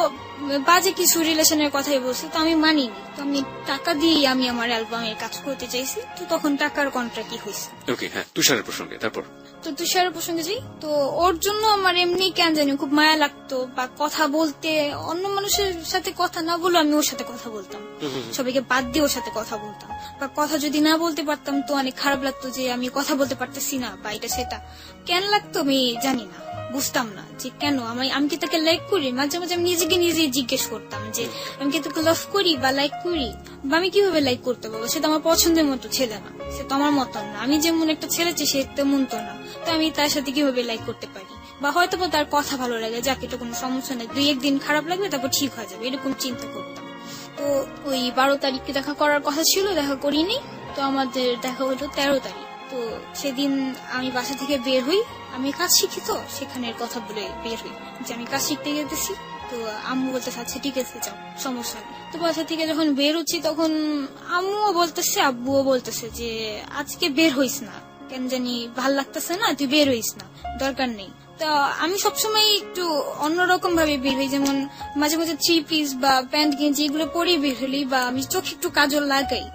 বাজে কিছু রিলেশনের কথাই বলছে, তো আমি মানিনি। তো আমি টাকা দিয়ে আমি আমার অ্যালবামের কাজ করতে চাইছি, তো তখন টাকার কন্ট্রাক্টই হয়েছে। ওকে, হ্যাঁ। তুষারের প্রসঙ্গে তারপর তো তুষারের প্রসঙ্গে যাই, তো ওর জন্য আমার এমনি কেন জানি খুব মায়া লাগতো, বা কথা বলতে অন্য মানুষের সাথে কথা না বলে আমি ওর সাথে কথা বলতাম, সবাইকে বাদ দিয়ে ওর সাথে কথা বলতাম। বা কথা যদি না বলতে পারতাম তো অনেক খারাপ লাগতো যে আমি কথা বলতে পারতেছি না, বা এটা সেটা কেন লাগতো আমি জানি না, বুঝতাম না যে কেন। আমি কি তাকে লাইক করি? মাঝে মাঝে আমি নিজেই জিজ্ঞেস করতাম যে আমি কি তাকে লাভ করি বা লাইক করি, বা আমি কিভাবে লাইক করতে পারবো? সে তো আমার পছন্দের মতো ছেলে না, সে তো আমার মতন না, আমি যেমন একটা ছেলে চাই সে তেমন তো না। তো আমি তার সাথে কিভাবে লাইক করতে পারি? বা হয়তো তার কথা ভালো লাগে, যাকে এটা কোনো সমস্যা নেই, 2-1 দিন খারাপ লাগবে তারপর ঠিক হয়ে যাবে, এরকম চিন্তা করতাম। তো ওই 12 তারিখে দেখা করার কথা ছিল, দেখা করিনি। তো আমাদের দেখা হলো 13 তারিখ। তো সেদিন আমি বাসা থেকে বের হই, আমি কাজ শিখি, তো সেখানের কথা বলে বের হই যে আমি কাজ শিখতে গেতেছি। তো আম্মু বলতেছে আচ্ছা ঠিক আছে যাও, সমস্যা নেই। তো বাসা থেকে যখন বের হচ্ছি তখন আম্মুও বলতেছে আব্বুও বলতেছে যে আজকে বের হইস না, কেন জানি ভাল লাগতেছে না, তুই বের হইস না, দরকার নেই। তো আমি সবসময় একটু অন্যরকম ভাবে বের হই, যেমন মাঝে মাঝে 3 পিস বা প্যান্ট গেঞ্জি এগুলো পরে বের হলি, বা আমি চোখে একটু কাজল লাগাই।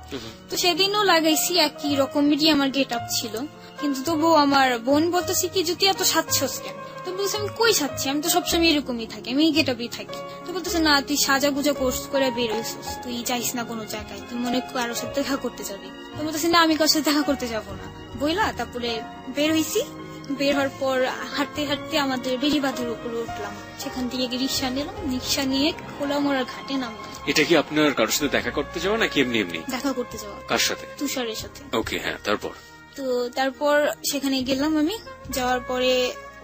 তো সেদিনও লাগাইছি, একই রকমেরই আমার গেট আপ ছিল। কিন্তু তবু আমার বোন বলতেছে কি যদি এত সাজছস কেন? তো বলছে আমি কই সাজছি, আমি তো সবসময় এরকমই থাকি, আমি এই গেট আপই থাকি। তো বলতেছে না তুই সাজা গুজা কোর্স করে বের হইছিস, তুই যাইস না কোনো জায়গায়, তুই মনে কারোর সাথে দেখা করতে যাবি। তো বলতেছে না আমি কারোর সাথে দেখা করতে যাবো না, বইলা। তারপরে বের হইছি, বের হওয়ার পর হাঁটতে হাঁটতে আমাদের বেড়িবাঁধের উপরে উঠলাম, সেখান থেকে রিক্সা নিলাম, রিক্সা নিয়ে খোলামোড়া ঘাটে নামলাম। এটা কি আপনার কারোর সাথে দেখা করতে যাওয়া নাকি এমনি এমনি দেখা করতে যাওয়া? কার সাথে? তুষারের সাথে। ওকে, হ্যাঁ। তো তারপর সেখানে গেলাম, আমি যাওয়ার পরে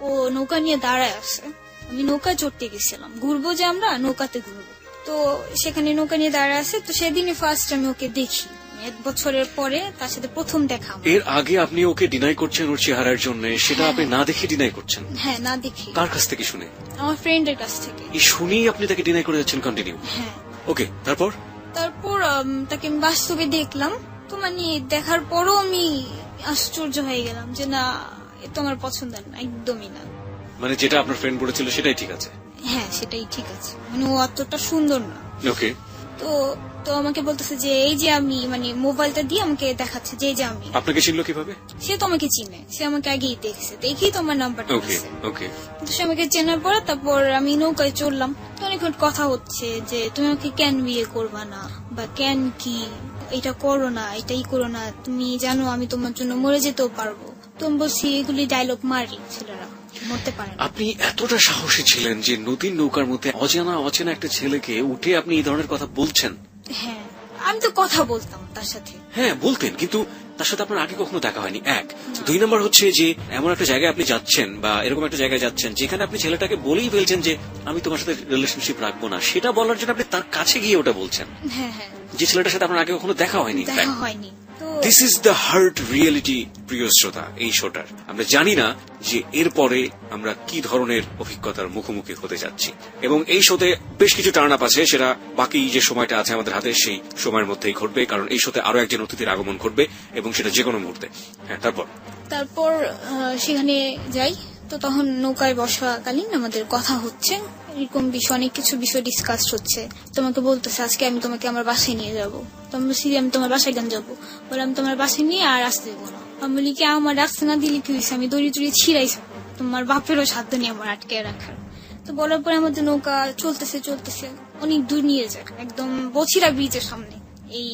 ও নৌকা নিয়ে দাঁড়ায় আছে, আমি নৌকা চড়তে গেছিলাম, ঘুরবো যে আমরা নৌকাতে ঘুরবো। তো সেখানে নৌকা নিয়ে দাঁড়ায় আছে। তো সেদিনই ফার্স্ট আমি ওকে দেখি, 1 বছরের পরে তার সাথে প্রথম দেখা। এর আগে আপনি ওকে ডিনাই করছেন ওর চেহারার জন্য, সেটা আপনি না দেখে ডিনাই করছেন? হ্যাঁ, না দেখে। কার কাছ থেকে শুনে? আমার ফ্রেন্ডের কাছ থেকে। এই শুনেই আপনি তাকে ডিনাই করে যাচ্ছেন কন্টিনিউ? হ্যাঁ। ওকে, তারপর তাকে আমি বাস্তবে দেখলাম। তো দেখার পরও আমি আশ্চর্য হয়ে গেলাম যে না, এ তো আমার পছন্দের না, একদমই না। যেটা আপনার ফ্রেন্ড বলেছিল সেটাই ঠিক আছে? হ্যাঁ, সেটাই ঠিক আছে, ও অতটা সুন্দর না। ওকে। তো আমাকে বলতেছে যে এই যে আমি মোবাইলটা দিয়ে আমাকে দেখাচ্ছে যে এই যে আমি। আপনাকে চিনলো কিভাবে? সে তো আমাকে চিনে, সে আমাকে আগেই দেখছে, দেখেই তো আমার নাম্বারটা দিয়েছে। ওকে। তো সে আমাকে চেনার পরে তারপর আমি নৌকায় চড়লাম। তো অনেকক্ষণ কথা হচ্ছে যে তুমি আমাকে কেন বিয়ে করবা না, বা কেন কি এটা করো না, এটাই করো না, তুমি জানো আমি তোমার জন্য মরে যেতেও পারবো। তুমি বলছি এগুলি ডায়লগ মারি, ছেলেরা মরতে পারে না। আপনি এতটা সাহসী ছিলেন যে নদীর নৌকার মধ্যে অচেনা একটা ছেলেকে উঠে আপনি এই ধরনের কথা বলছেন? হ্যাঁ, আমি তো কথা বলতাম তার সাথে। হ্যাঁ, বলতেন, কিন্তু তার সাথে আপনার আগে কখনো দেখা হয়নি, 1। 2 নম্বর হচ্ছে যে এমন একটা জায়গায় আপনি যাচ্ছেন, বা এরকম একটা জায়গায় যাচ্ছেন যেখানে আপনি ছেলেটাকে বলেই ফেলছেন যে আমি তোমার সাথে রিলেশনশিপ রাখবো না, সেটা বলার জন্য আপনি তার কাছে গিয়ে ওটা বলছেন। হ্যাঁ হ্যাঁ, যে ছেলেটার সাথে আপনার আগে কখনো দেখা হয়নি। দেখা হয়নি। তো this is the hard reality, প্রিয় শ্রোতা। এই শোটার আমরা জানি না যে এরপরে আমরা কি ধরনের অভিজ্ঞতার মুখোমুখি হতে যাচ্ছি, এবং এই শোতে বেশ কিছু টার্ন আপ আছে, সেটা বাকি যে সময়টা আছে আমাদের হাতে সেই সময়ের মধ্যেই ঘটবে, কারণ এই শোতে আরো একজন অতিথির আগমন ঘটবে এবং সেটা যে কোনো মুহূর্তে। হ্যাঁ, তারপর সেখানে যাই। তো তখন নৌকায় বসাকালীন আমাদের কথা হচ্ছে, এরকম বিষয় অনেক কিছু বিষয় ডিসকাস হচ্ছে। তোমাকে বলতেছে আজকে আমি তোমাকে আমার বাসায় নিয়ে যাবো। তো আমি বলছি আমি তোমার বাসায় কেন যাবো? বলে আমি তোমার বাসায় নিয়ে আর আসতে দেবো না। আমি বলি কি আমার রাস্তা না দিলে কি হয়েছে? আমি দড়ি টড়ি ছিড়াইছি, তোমার বাপেরও সাধ্য নেই আমার আটকে রাখার। তো বলার পরে আমাদের নৌকা চলতেছে অনেক দূর নিয়ে যায়, একদম বছিলা ব্রিজের সামনে, এই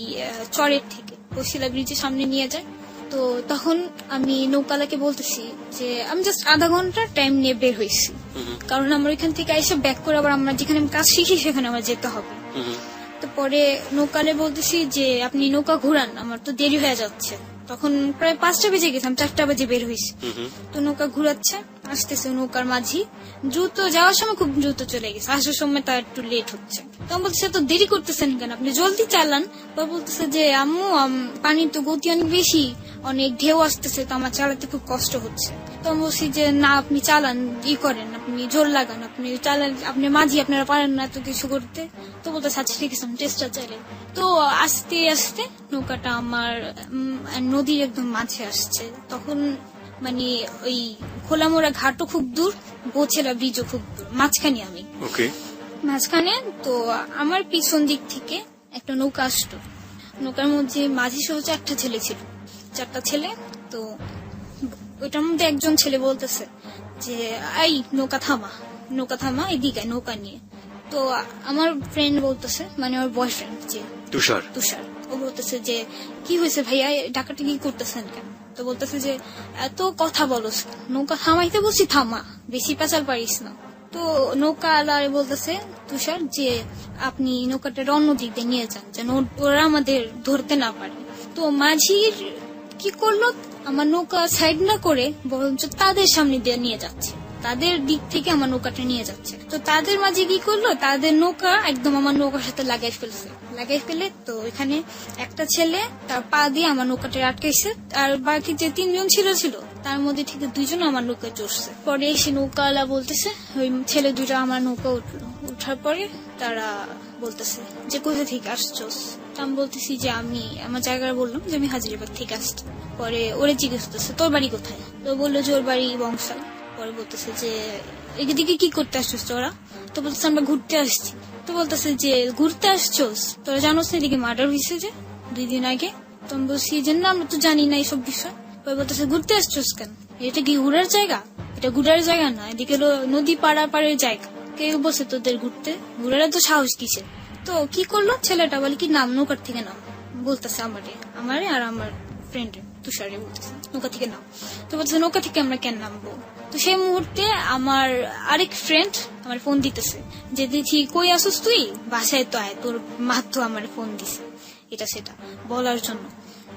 চরের থেকে বছিলা ব্রিজের সামনে নিয়ে যায়। তো তখন আমি নৌকালাকে বলতেছি যে আমি জাস্ট আধা ঘন্টা টাইম নিয়ে বের হয়েছি, কারণ আমার এখান থেকে এসে ব্যাক করে আবার আমরা যেখানে কাজ শিখি সেখানে আমার যেতে হবে। তো পরে নৌকালে বলতেছি যে আপনি নৌকা ঘুরান, আমার তো দেরি হয়ে যাচ্ছে। তখন প্রায় 5টা বেজে গেছে, আমি 4টা বাজে বের হয়েছি। তো নৌকা ঘুরাচ্ছে, আসতেছে নৌকার মাঝি দ্রুত, যাওয়ার সময় খুব দ্রুত চলে গেছে, আসার সময় তার একটু লেট হচ্ছে। তখন বলতেছে তো দেরি করতেছেন কেন, আপনি জলদি চালান। বা বলতেছে যে আম্মু পানির তো গতি অনেক বেশি, অনেক ঢেউ আসতেছে, তো আমার চালাতে খুব কষ্ট হচ্ছে। তো আমি বলছি যে না আপনি চালান, করেন, আপনি জোর লাগান, আপনি চালান, আপনি মাঝি, আপনারা পারেন না এত কিছু করতে। তো বলতেছে আচ্ছা ঠিক আছে আমি চেষ্টা চালাই। তো আস্তে আস্তে নৌকাটা আমার নদীর একদম মাঝে আসছে। তখন মানে ওই খোলামোড়া ঘাটও খুব দূর, বোছেলা ব্রিজও খুব দূর, মাঝখানে আমি মাঝখানে। তো আমার পিছন দিক থেকে একটা নৌকা আসতো, নৌকার মধ্যে মাঝি সহ 4টা ছেলে ছিল, 4টা ছেলে। তো ওইটার মধ্যে একজন ছেলে বলতেছে যে এই নৌকা থামা এদিকে নৌকা নিয়ে। তো আমার ফ্রেন্ড বলতেছে, মানে আমার বয়ফ্রেন্ড যে তুষার, ও বলতেছে যে কি হয়েছে ভাইয়া, ডাকাটি কি করতেছেন কেন? তো বলতেছে যে এত কথা বলস, নৌকা থামাইতে বলছি থামা, বেশি পেঁচাল পারিস না। তো নৌকা আলারে বলতেছে তুষার যে আপনি নৌকাটা অন্য দিক দিয়ে নিয়ে যান, যেন ওরা আমাদের ধরতে না পারে। তো মাঝির কি করলো, আমার নৌকা সাইড না করে বরঞ্চ তাদের সামনে দিয়ে নিয়ে যাচ্ছে, তাদের দিক থেকে আমার নৌকাটা নিয়ে যাচ্ছে। তো তাদের মাঝে কি করলো, তাদের নৌকা একদম আমার নৌকার সাথে লাগাই ফেলে। তো এখানে একটা ছেলে তার পা দিয়ে আমার নৌকাটা আটকাইছে, আর বাকি যে 3জন ছিল তার মধ্যে থেকে 2জন আমার নৌকায় চড়ছে। পরে এসে নৌকাওয়ালা বলতেছে ওই ছেলে 2টা আমার নৌকা উঠার পরে তারা বলতেছে যে কোথা থেকে আসছোস? আমি বলতেছি যে আমি আমার জায়গায় বললাম যে আমি হাজারীবাগ থেকে আসছি। পরে ওরে জিজ্ঞেস করতেছে তোর বাড়ি কোথায়? তো বললো যে ওর বাড়ি বংশাল। পরে বলতেছে যে এদিকে কি করতে আসছিস তোরা? তো বলতেছে আমরা ঘুরতে আসছি। তো বলতেছে যে ঘুরতে আসছোস, তোরা জানোস না এদিকে মার্ডার হয়েছে যে 2 দিন আগে? তো আমি বলছি যে না আমরা তো জানি না এইসব বিষয়। পরে বলতেছে ঘুরতে আসছোস কেন, এটা কি ঘুরার জায়গা? এটা ঘুরার জায়গা না, এদিকে নদী পাড়ের জায়গা। কে বসে তোদের ঘুরার তো সাহস কিসের? তো কি করলো ছেলেটা, বলে কি নাম, নৌকার থেকে নাম। বলতেছে আমারে আর আমার ফ্রেন্ড তুষারে বলতেছে নৌকা থেকে নাম। তো বলতেছে নৌকা থেকে আমরা কেন নামবো? তো সেই মুহূর্তে আমার আরেক ফ্রেন্ড আমার ফোন দিতেছে যে দেখি কই আসুস তুই, বাসায় তো আয়, তোর মা তো আমার ফোন দিছে এটা সেটা বলার জন্য।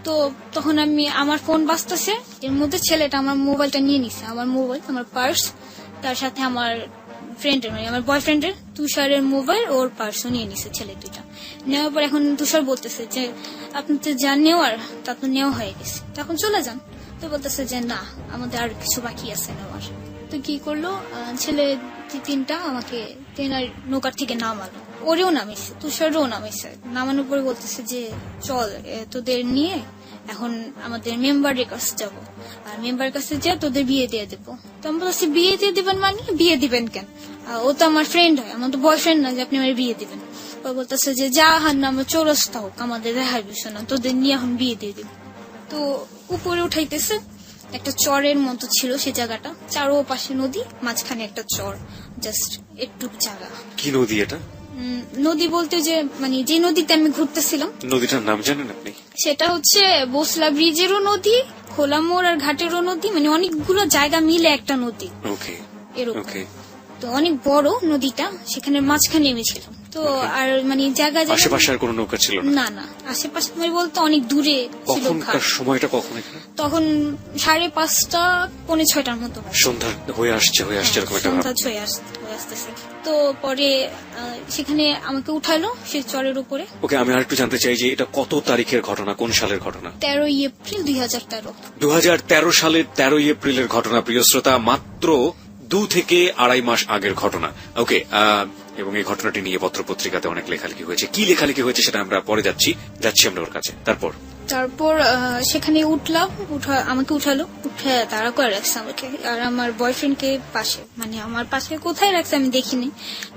তো তখন আমার ফোন বাজতেছে, এর মধ্যে ছেলেটা আমার মোবাইলটা নিয়ে নিছে, আমার মোবাইল, আমার পার্স, তার সাথে আমার ফ্রেন্ডের মানে আমার বয়ফ্রেন্ডের তুষারের মোবাইল, ওর পার্সও নিয়ে নিছে ছেলে 2টা। নেওয়ার পর এখন তুষার বলতেছে যে আপনি তো যা নেওয়ার তা তো নেওয়া হয়ে গেছে, তখন চলে যান। তো বলতেছে যে না আমাদের আর কিছু বাকি আছে নেওয়ার। তো কি করলো, ছেলে 3টা আমাকে ট্রেনার নৌকার থেকে নামালো, ওরেও নামিয়েছে, তুষারও নামিয়েছে। নামানোর পরে বলতেছে যে চল তোদের নিয়ে এখন আমাদের মেম্বারের কাছে যাবো, আর মেম্বারের কাছে যা তোদের বিয়ে দিয়ে দেবো। তো আমি বলছি বিয়ে দিয়ে দিবেন মানে, বিয়ে দিবেন কেন? ও তো আমার ফ্রেন্ড হয়, আমার তো বয়ফ্রেন্ড না যে আপনি আমার বিয়ে দিবেন। ও বলতেছে যে যা হার না আমার চৌরাস্তা হোক, আমাদের দেখার বিষয় না, তোদের নিয়ে এখন বিয়ে দিয়ে দিব। তো উপরে উঠাইতেছে, একটা চরের মতো ছিল সে জায়গাটা, চারোপাশে নদী, মাঝখানে একটা চর, জাস্ট একটু জায়গা। কি নদী এটা? নদী বলতে যে মানে যে নদীতে আমি ঘুরতেছিলাম, নদীটার নাম জানেন আপনি? সেটা হচ্ছে বসলা ব্রিজেরও নদী, খোলামোড় আর ঘাটেরও নদী, মানে অনেকগুলো জায়গা মিলে একটা নদী। ওকে, এরকম। তো অনেক বড় নদীটা, সেখানে মাঝখানে আমি ছিলাম। তো আর মানে জায়গা জায়গা আশেপাশে আর কোনো নৌকা ছিল না? না না, আশেপাশে মানে বলতে অনেক দূরে ছিল কখনকার ঘাট। সময়টা কখন এখানে? তখন 5:30 পৌনে 6টার মতো সন্ধ্যা হয়ে আসছে এরকম একটা ভাব। সন্ধ্যা হয়ে আসতেছে। তো পরে সেখানে আমাকে উঠালো সে চরের উপরে। ওকে, আমি আর একটু জানতে চাই যে এটা কত তারিখের ঘটনা, কোন সালের ঘটনা? 13 এপ্রিল 2013। 2013 সালের 13 এপ্রিলের ঘটনা প্রিয় শ্রোতা, মাত্র 2 থেকে 2.5 মাস আগের ঘটনা। ওকে, এবং এই ঘটনাটি নিয়ে পত্রপত্রিকাতে অনেক লেখালেখি হয়েছে। কি লেখালেখি হয়েছে সেটা আমরা পরে যাচ্ছি আমরা ওর কাছে। তারপর সেখানে উঠলাম, আমাকে উঠে তাড়া করে রাখছে আমাকে আর আমার বয়ফ্রেন্ডকে পাশে, মানে আমার পাশে কোথায় রাখছে আমি দেখিনি,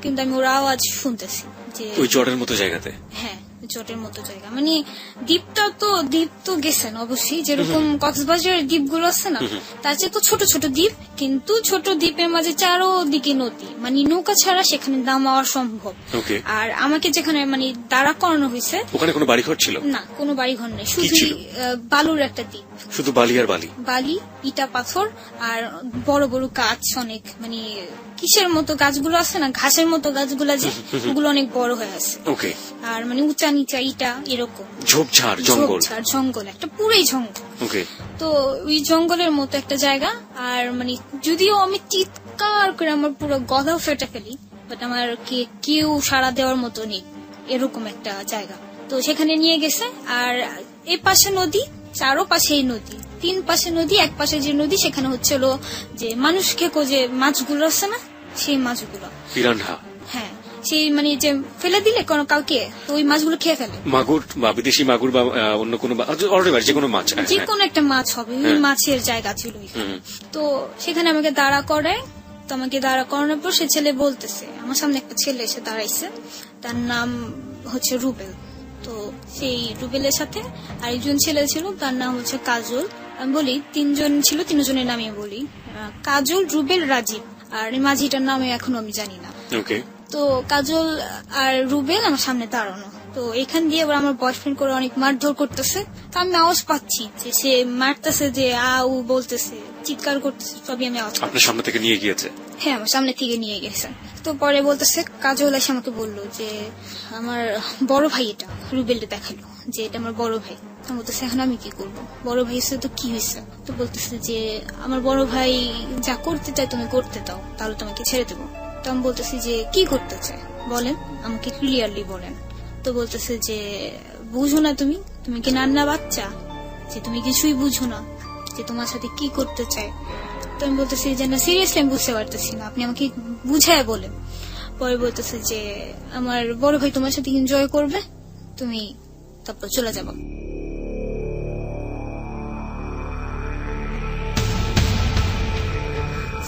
কিন্তু আমি ওর আওয়াজ শুনতেছি যে ওই চরের মতো জায়গাতে। হ্যাঁ, জটের মতো জায়গা, মানে দ্বীপ তো গেছেন অবশ্যই, যেরকম কক্সবাজারের দ্বীপগুলো আছে না, তার চেয়ে তো ছোট ছোট দ্বীপ, কিন্তু ছোট দ্বীপের মাঝে চারোদিকে নদী, মানে নৌকা ছাড়া সেখানে নামা অসম্ভব। আর আমাকে যেখানে মানে দাঁড়া করানো হয়েছে, ওখানে কোনো বাড়িঘর ছিল না? কোনো বাড়িঘর নেই, শুধু বালুর একটা দ্বীপ, শুধু বালি আর বালি, ইটা পাথর আর বড় বড় গাছ অনেক, মানে কিসের মতো গাছগুলো আছে না, ঘাসের মতো গাছগুলো, যে ওগুলো অনেক বড় হয়ে আছে। আর মানে উঁচা নিচা ইটা এরকম, ঝোপঝাড় জঙ্গল, একটা পুরোই জঙ্গল। তো ওই জঙ্গলের মতো একটা জায়গা, আর মানে যদিও আমি চিৎকার করে আমার পুরো গলা ফেটে ফেলি, বাট আমার কেউ সাড়া দেওয়ার মতো নেই, এরকম একটা জায়গা। তো সেখানে নিয়ে গেছে, আর এ পাশে নদী, চারো পাশেই নদী, 3 পাশে নদী, এক পাশে যে নদী সেখানে হচ্ছিল যে মানুষ খেকো যে মাছগুলো আছে না, সেই মাছগুলো, পিরানহা। হ্যাঁ, সেই মানে যে ফেলে দিলে কোনো কাউকে, তো ওই মাছগুলো খেয়ে ফেলে। মাগুর বা বিদেশি মাগুর বা অন্য কোনো যে কোনো মাছ, যে কোনো একটা মাছ হবে, ওই মাছের জায়গা ছিল। তো সেখানে আমাকে দাঁড়া করে, তো আমাকে দাঁড়া করানোর পর সে ছেলে বলতেছে, আমার সামনে একটা ছেলে এসে দাঁড়াইছে, তার নাম হচ্ছে রুবেল। তো সেই রুবেলের সাথে আরেকজন ছেলে ছিল, তার নাম হচ্ছে কাজল। আমি বলি 3 জন ছিল, 3 জনের নামে বলি, কাজল, রুবেল, রাজীব, আর মাঝিটার নামে এখনো আমি জানি না। তো কাজল আর রুবেল আমার সামনে দাঁড়ানো, তো এখান দিয়ে আবার আমার বয়ফ্রেন্ড করে অনেক মারধর করতেছে। তো আমি আওয়াজ পাচ্ছি যে সে মারতেছে, যে উ বলতেছে, চিৎকার করতেছে, সবই আমি আওয়াজ পাচ্ছি। আপনার সামনে থেকে নিয়ে গিয়েছে? হ্যাঁ, আমার সামনে থেকে নিয়ে গেছে। তো পরে বলতেছে, কাজল এসে আমাকে বললো যে আমার বড় ভাই, এটা রুবেলটা দেখালো যে এটা আমার বড় ভাই। আমি বলতেছে, এখন আমি কি করবো, বড় ভাই এসে তো কি হয়েছে? তো বলতেছে যে আমার বড় ভাই যা করতে চায় তুমি করতে দাও, তাহলে তোমাকে ছেড়ে দেবো। তো আমি বলতেছি যে কি করতে চায় বলেন, আমাকে ক্লিয়ারলি বলেন। তো বলতেছে যে বুঝো না তুমি কি নান্না বাচ্চা, যে তুমি কিছুই বুঝো না, যে তোমার সাথে কি করতে চায়। তো আমি বলতেছি যে না, সিরিয়াসলি আমি বুঝতে পারতেছি না, আপনি আমাকে বুঝায় বলেন। পরে বলতেছে যে আমার বড় ভাই তোমার সাথে এনজয় করবে, তুমি তারপর চলে যাবো।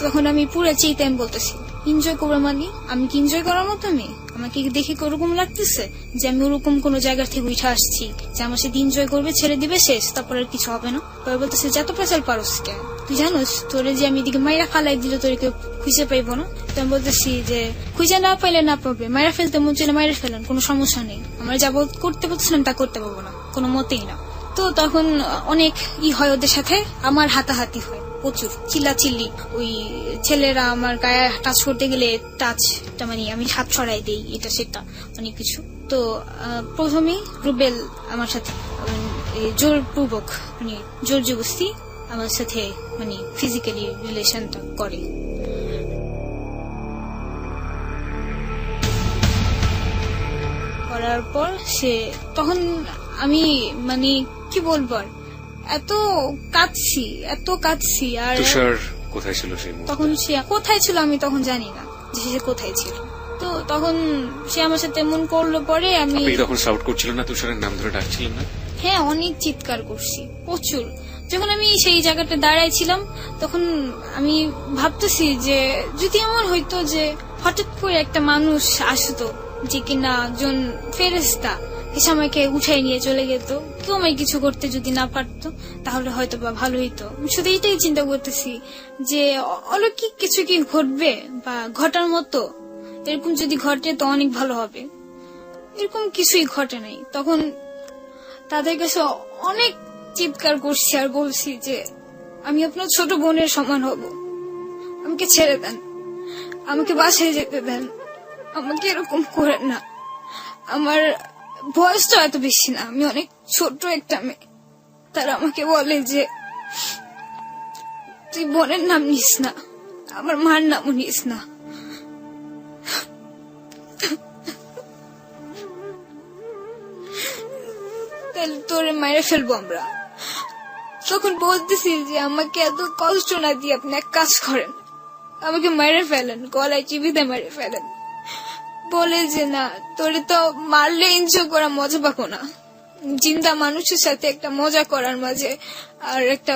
তখন আমি পুরো চেয়ে আমি বলতেছি, এনজয় করবো মানে আমি কি এনজয় করার মতো মেয়ে? আমাকে দেখে ওরকম লাগতেছে যে আমি ওরকম কোন জায়গা থেকে উঠে আসছি যে আমার সাথে এনজয় করবে, ছেড়ে দিবে, শেষ, তারপর আর কিছু হবে না। পরে বলতেছে যত পেঁচাল পারস কে, তুই জানোস তোরে যে আমি এদিকে মাইরা ফালাই দিলে তোরে কেউ খুঁজে পাইবো না। তো আমি বলতেছি যে খুঁজে না পাইলে না পাবে, মাইরা ফেলতে মন চাইলে মাইরা ফেলেন, কোনো সমস্যা নেই, আমরা যা করতে বলছিলাম তা করতে পারবো না, কোনো মতেই না। তো তখন অনেক হয় ওদের সাথে, আমার হাতাহাতি হয়, প্রচুর চিল্লাচিল্লি, ওই ছেলেরা আমার গায়ে টাচ করতে গেলে টাচটা মানে আমি হাত ছড়াই দেই, এটা সেটা অনেক কিছু। তো প্রথমেই রুবেল আমার সাথে জোরপূর্বক, মানে জোর জবরদস্তি আমার সাথে মানে ফিজিক্যালি রিলেশনটা করে। করার পর সে তখন আমি মানে কি বলবো, এত কাঁদছি। আর তুষার কোথায় ছিল সেই মুহূর্তে? তখন সে কোথায় ছিল আমি তখন জানি না যে সে কোথায় ছিল। তো তখন সে আমার সাথে এমন করলো, পরে আমি তখন শাউট করছিল না, তুষারের নাম ধরে ডাকছিলেন না? হ্যাঁ, অনেক চিৎকার করছি, প্রচুর। যখন আমি সেই জায়গাটা দাঁড়াইছিলাম তখন আমি ভাবতেছি যে যদি এমন হইতো যে হঠাৎ করে একটা মানুষ আসতো, যে কিনা একজন ফেরেশতা এসে আমাকে উঠাই নিয়ে চলে যেত, কেউ আমায় কিছু করতে যদি না পারতো, তাহলে হয়তো বা ভালো হইতো। শুধু এইটাই চিন্তা করতেছি যে অলৌকিক কিছু কি ঘটবে বা ঘটার মতো, এরকম যদি ঘটে তো অনেক ভালো হবে। এরকম কিছুই ঘটে নাই। তখন তাদের কাছে অনেক চিৎকার করছি আর বলছি যে আমি আপনার ছোট বোনের সমান হব, আমাকে ছেড়ে দেন, আমাকে বাসায় যেতে দেন, আমাকে এরকম করেন না। আমার বয়সটা এত বেশি না, আমি অনেক ছোট একটা মেয়ে। তারা আমাকে বলে যে তুই বোনের নাম নিস না, আমার মার নামও নিস না। তাহলে তোরে মেরে ফেলবো আমরা। তখন বলতেছি যে আমাকে এত কষ্ট না দিয়ে আপনি এক কাজ করেন, আমাকে মেরে ফেলেন, গলায় চিবিতে মেরে ফেলেন। বলে যে না, তোরে তো মারলে এনজয় করা মজা পাবো না, জিন্দা মানুষের সাথে একটা মজা করার মাঝে আর একটা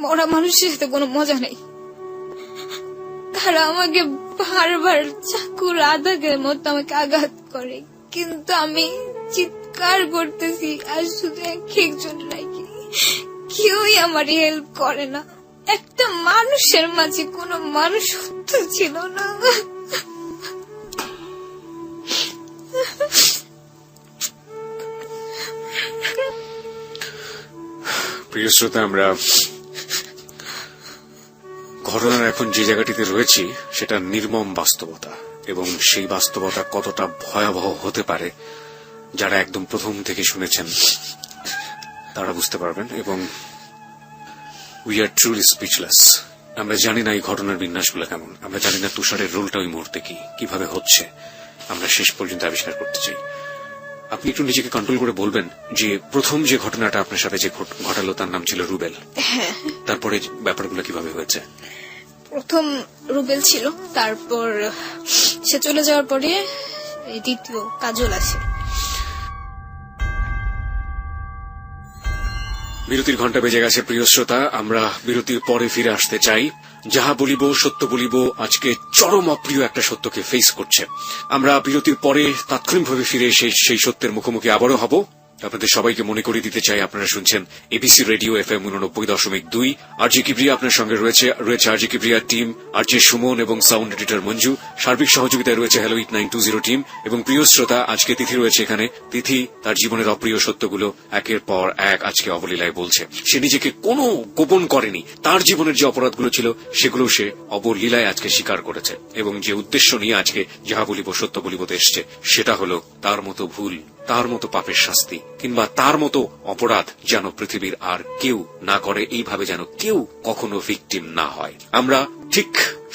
মরা মানুষের সাথে কোনো মজা নেই। তারা আমাকে বারবার চাকুর আঘাতের মতো আমাকে আঘাত করে, কিন্তু আমি চিৎকার করতেছি আর শুধু একজন রাখি, কেউই আমার হেল্প করে না। একটা মানুষের মাঝে কোনো মানুষত্ব ছিল না। প্রিয় শ্রোতা, আমরা ঘটনার এখন যে জায়গাটিতে রয়েছি সেটা নির্মম বাস্তবতা, এবং সেই বাস্তবতা কতটা ভয়াবহ হতে পারে যারা একদম প্রথম থেকে শুনেছেন তারা বুঝতে পারবেন। এবং উই আর ট্রুলি স্পিচলেস। আমরা জানি না এই ঘটনার বিন্যাসগুলো কেমন, আমরা জানি না তুষারের রোলটা ওই মুহূর্তে কিভাবে হচ্ছে। আমরা শেষ পর্যন্ত আবিষ্কার করতে চাই। আপনি একটু নিজেকে কন্ট্রোল করে বলবেন যে প্রথম যে ঘটনাটা আপনার সাথে যে ঘটালো তার নাম ছিল রুবেল, তারপরে ব্যাপারগুলো কিভাবে হয়েছে? প্রথম রুবেল ছিল, তারপর সে চলে যাওয়ার পরে দ্বিতীয় কাজল আছে। বিরতির ঘন্টা বেজে গেছে প্রিয় শ্রোতা, আমরা বিরতির পরে ফিরে আসতে চাই। যাহা বলিব সত্য বলিব আজকে চরম অপ্রিয় একটা সত্যকে ফেস করছে। আমরা বিরতির পরে তাৎক্ষণিকভাবে ফিরে এসে সেই সত্যের মুখোমুখি আবারও হব। আপনাদের সবাইকে মনে করিয়ে দিতে চাই, আপনারা শুনছেন ABC radio FM 89.2। RJ Kibria আপনার সঙ্গে রয়েছে আরজে কিবরিয়ার টিম, আরজে সুমন এবং সাউন্ড এডিটর মঞ্জু। সার্বিক সহযোগিতায় রয়েছে হ্যালো 8920 টিম। এবং প্রিয় শ্রোতা, আজকে তিথি রয়েছে এখানে। তিথি তার জীবনের অপ্রিয় সত্যগুলো একের পর এক আজকে অবলীলায় বলছে। সে নিজেকে কোনো গোপন করেনি, তার জীবনের যে অপরাধগুলো ছিল সেগুলো সে অবলীলায় আজকে স্বীকার করেছে। এবং যে উদ্দেশ্য নিয়ে আজকে যাহা বলিব সত্য বলিবতে এসছে সেটা হলো তার মতো ভুল, তার মতো পাপের শাস্তি কিংবা তার মতো অপরাধ যেন পৃথিবীর আর কেউ না করে, এইভাবে যেন কেউ কখনো ভিকটিম না হয়। আমরা ঠিক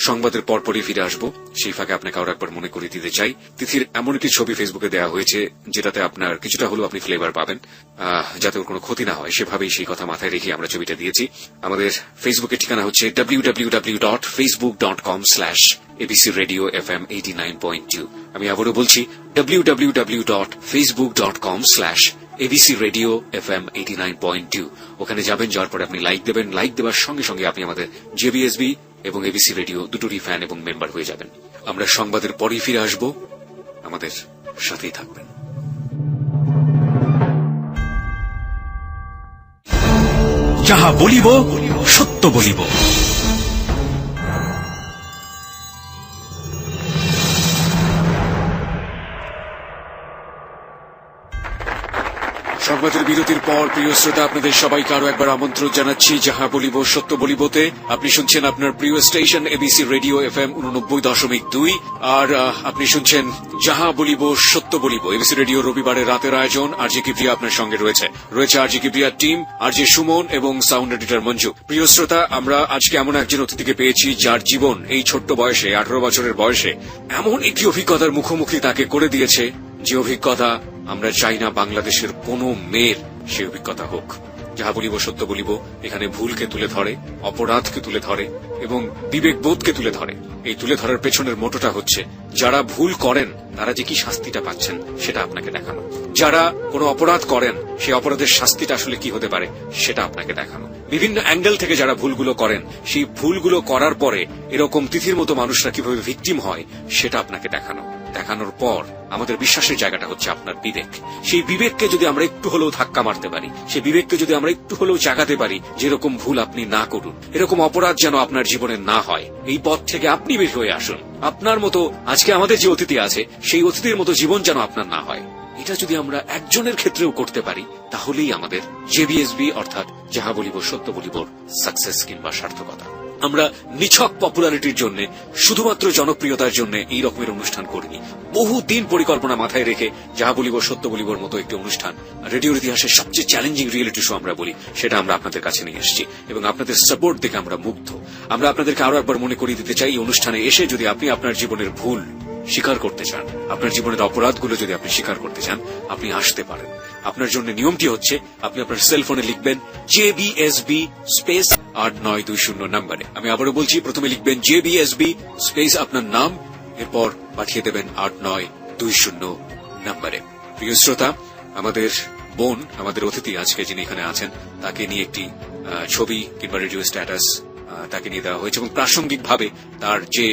সংবাদের পরপরই ফিরে আসব। সেই ফাঁকে আপনাকে আরো একবার মনে করিয়ে দিতে চাই, তিথির এমন একটি ছবি ফেসবুকে দেওয়া হয়েছে যেটাতে আপনার কিছুটা হলেও আপনি ফ্লেভার পাবেন, যাতে ওর কোনো ক্ষতি না হয় সেভাবেই সেই কথা মাথায় রেখে আমরা ছবিটা দিয়েছি। আমাদের ফেসবুকের ঠিকানা হচ্ছে www.facebook.com/ABC Radio FM 89.2। আমি আবারও বলছি www.facebook.com/ABC Radio FM 89.2। ওখানে যাবেন, যাওয়ার পরে আপনি লাইক দেবেন। লাইক দেওয়ার সঙ্গে সঙ্গে আপনি আমাদের জেবিএসবি এবং এবিসি রেডিও দুটোরই ফ্যান এবং মেম্বার হয়ে যাবেন। আমরা সংবাদের পরেই ফিরে আসব, আমাদের সাথেই থাকবেন। যাহা বলিব সত্য বলিব। সংবাদের বিরতির পর প্রিয় শ্রোতা, আপনাদের সবাইকে আরো একবার আমন্ত্রণ জানাচ্ছি যাহা বলিব সত্য বলিবতে। আপনি শুনছেন আপনার প্রিয় স্টেশন এবিসি রেডিও FM 89.2, আর আপনি শুনছেন যাহা বলিব সত্য বলিব, এবিসি রেডিও রবিবারের রাতের আয়োজন। আরজে কিবরিয়া আপনার সঙ্গে রয়েছে আরজে কিবরিয়ার টিম, আরজে সুমন এবং সাউন্ড এডিটর মঞ্জু। প্রিয় শ্রোতা, আমরা আজকে এমন একজন অতিথিকে পেয়েছি যার জীবন এই ছোট্ট বয়সে, 18 বছরের বয়সে, এমন একটি অভিজ্ঞতার মুখোমুখি তাকে করে দিয়েছে যে অভিজ্ঞতা আমরা চাই না বাংলাদেশের কোনো মেয়ের সে অভিজ্ঞতা হোক। যাহা বলিব সত্য বলিব এখানে ভুলকে তুলে ধরে, অপরাধকে তুলে ধরে এবং বিবেকবোধকে তুলে ধরে। এই তুলে ধরার পেছনের মোটোটা হচ্ছে যারা ভুল করেন তারা যে কি শাস্তিটা পাচ্ছেন সেটা আপনাকে দেখানো, যারা কোনো অপরাধ করেন সেই অপরাধের শাস্তিটা আসলে কি হতে পারে সেটা আপনাকে দেখানো, বিভিন্ন অ্যাঙ্গেল থেকে যারা ভুলগুলো করেন সেই ভুলগুলো করার পরে এরকম তিথির মতো মানুষরা কিভাবে ভিকটিম হয় সেটা আপনাকে দেখানোর পর আমাদের বিশ্বাসের জায়গাটা হচ্ছে আপনার বিবেক। সেই বিবেককে যদি আমরা একটু হলেও ধাক্কা মারতে পারি, সেই বিবেককে যদি আমরা একটু হলেও জাগাতে পারি যেরকম ভুল আপনি না করুন, এরকম অপরাধ যেন আপনার জীবনে না হয়, এই পথ থেকে আপনি বের হয়ে আসুন। আপনার মতো আজকে আমাদের যে অতিথি আছে সেই অতিথির মতো জীবন যেন আপনার না হয়, এটা যদি আমরা একজনের ক্ষেত্রেও করতে পারি তাহলেই আমাদের জেবিএসবি অর্থাৎ যাহা বলিব সত্য বলিবর সাকসেস কিংবা সার্থকতা। আমরা নিছক পপুলারিটির জন্য, শুধুমাত্র জনপ্রিয়তার জন্য এই রকমের অনুষ্ঠান করিনি। বহুদিন পরিকল্পনা মাথায় রেখে যাহা বলিব সত্য বলিবর মতো একটি অনুষ্ঠান, রেডিওর ইতিহাসের সবচেয়ে চ্যালেঞ্জিং রিয়েলিটি শো আমরা বলি, সেটা আমরা আপনাদের কাছে নিয়ে এসেছি এবং আপনাদের সাপোর্ট দেখে আমরা মুগ্ধ। আমরা আপনাদেরকে আরো একবার মনে করিয়ে দিতে চাই, এই অনুষ্ঠানে এসে যদি আপনি আপনার জীবনের ভুল স্বীকার করতে চান, আপনার জীবনের অপরাধগুলো যদি আপনি স্বীকার করতে চান, আপনি আসতে পারেন। আপনার জন্য নিয়মটি হচ্ছে, আপনি আপনার সেলফোনে লিখবেন JBSB স্পেস 8920 নম্বরে। আমি আবারও বলছি, প্রথমে লিখবেন JBSB স্পেস আপনার নাম, এরপর পাঠিয়ে দেবেন 8920 নম্বরে। প্রিয় শ্রোতা, আমাদের বোন, আমাদের অতিথি আজকে যিনি এখানে আছেন, তাকে নিয়ে একটি ছবি কিংবা রেডিও স্ট্যাটাস তাকে নিয়ে দেওয়া হয়েছে এবং প্রাসঙ্গিকভাবে তার যে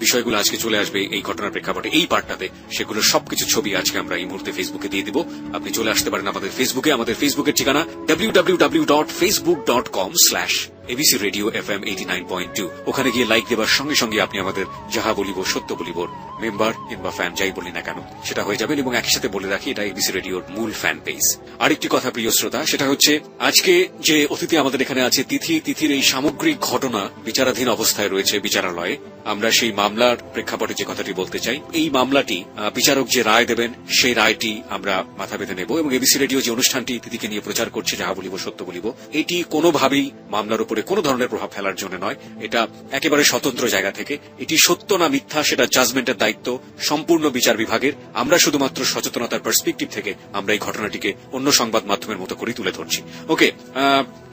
বিষয়গুলো আজকে চলে আসবে এই ঘটনার প্রেক্ষাপটে এই পার্টটাতে, সেগুলো সবকিছু ছবি আজকে আমরা এই মুহূর্তে ফেসবুকে দিয়ে দিব। আপনি চলে আসতে পারেন আমাদের ফেসবুকে। আমাদের ফেসবুকের ঠিকানা www.facebook.com/ABC Radio FM 89.2। ওখানে গিয়ে লাইক দেবার সঙ্গে সঙ্গে আপনি আমাদের যাহা বলিব সত্য বলিবর মেম্বার কিংবা ফ্যান যাই বলি না কেন সেটা হয়ে যাবেন। এবং একই সাথে বলে রাখি, এটা ABC রেডিওর মূল ফ্যান পেজ। আরেকটি কথা প্রিয় শ্রোতা, সেটা হচ্ছে আজকে যে অতিথি আমাদের এখানে আছে তিথির এই সামগ্রিক ঘটনা বিচারাধীন অবস্থায় রয়েছে বিচারালয়ে। আমরা সেই মামলার প্রেক্ষাপটে যে কথাটি বলতে চাই, এই মামলাটি বিচারক যে রায় দেবেন সেই রায়টি আমরা মাথা বেঁধে নেব এবং ABC রেডিও যে অনুষ্ঠানটি তিথিকে নিয়ে প্রচার করছে যাহা বলিব সত্য বলিব, এটি কোনোভাবেই মামলার উপরে কোনো ধরনের প্রভাব ফেলার জন্য নয়। এটা একেবারে স্বতন্ত্র জায়গা থেকে, এটি সত্য না মিথ্যা সেটা জাজমেন্টের দায়িত্ব সম্পূর্ণ বিচার বিভাগের। আমরা শুধুমাত্র সচেতনতার পার্সপেক্টিভ থেকে আমরা এই ঘটনাটিকে অন্য সংবাদ মাধ্যমের মতো করে তুলে ধরছি। ওকে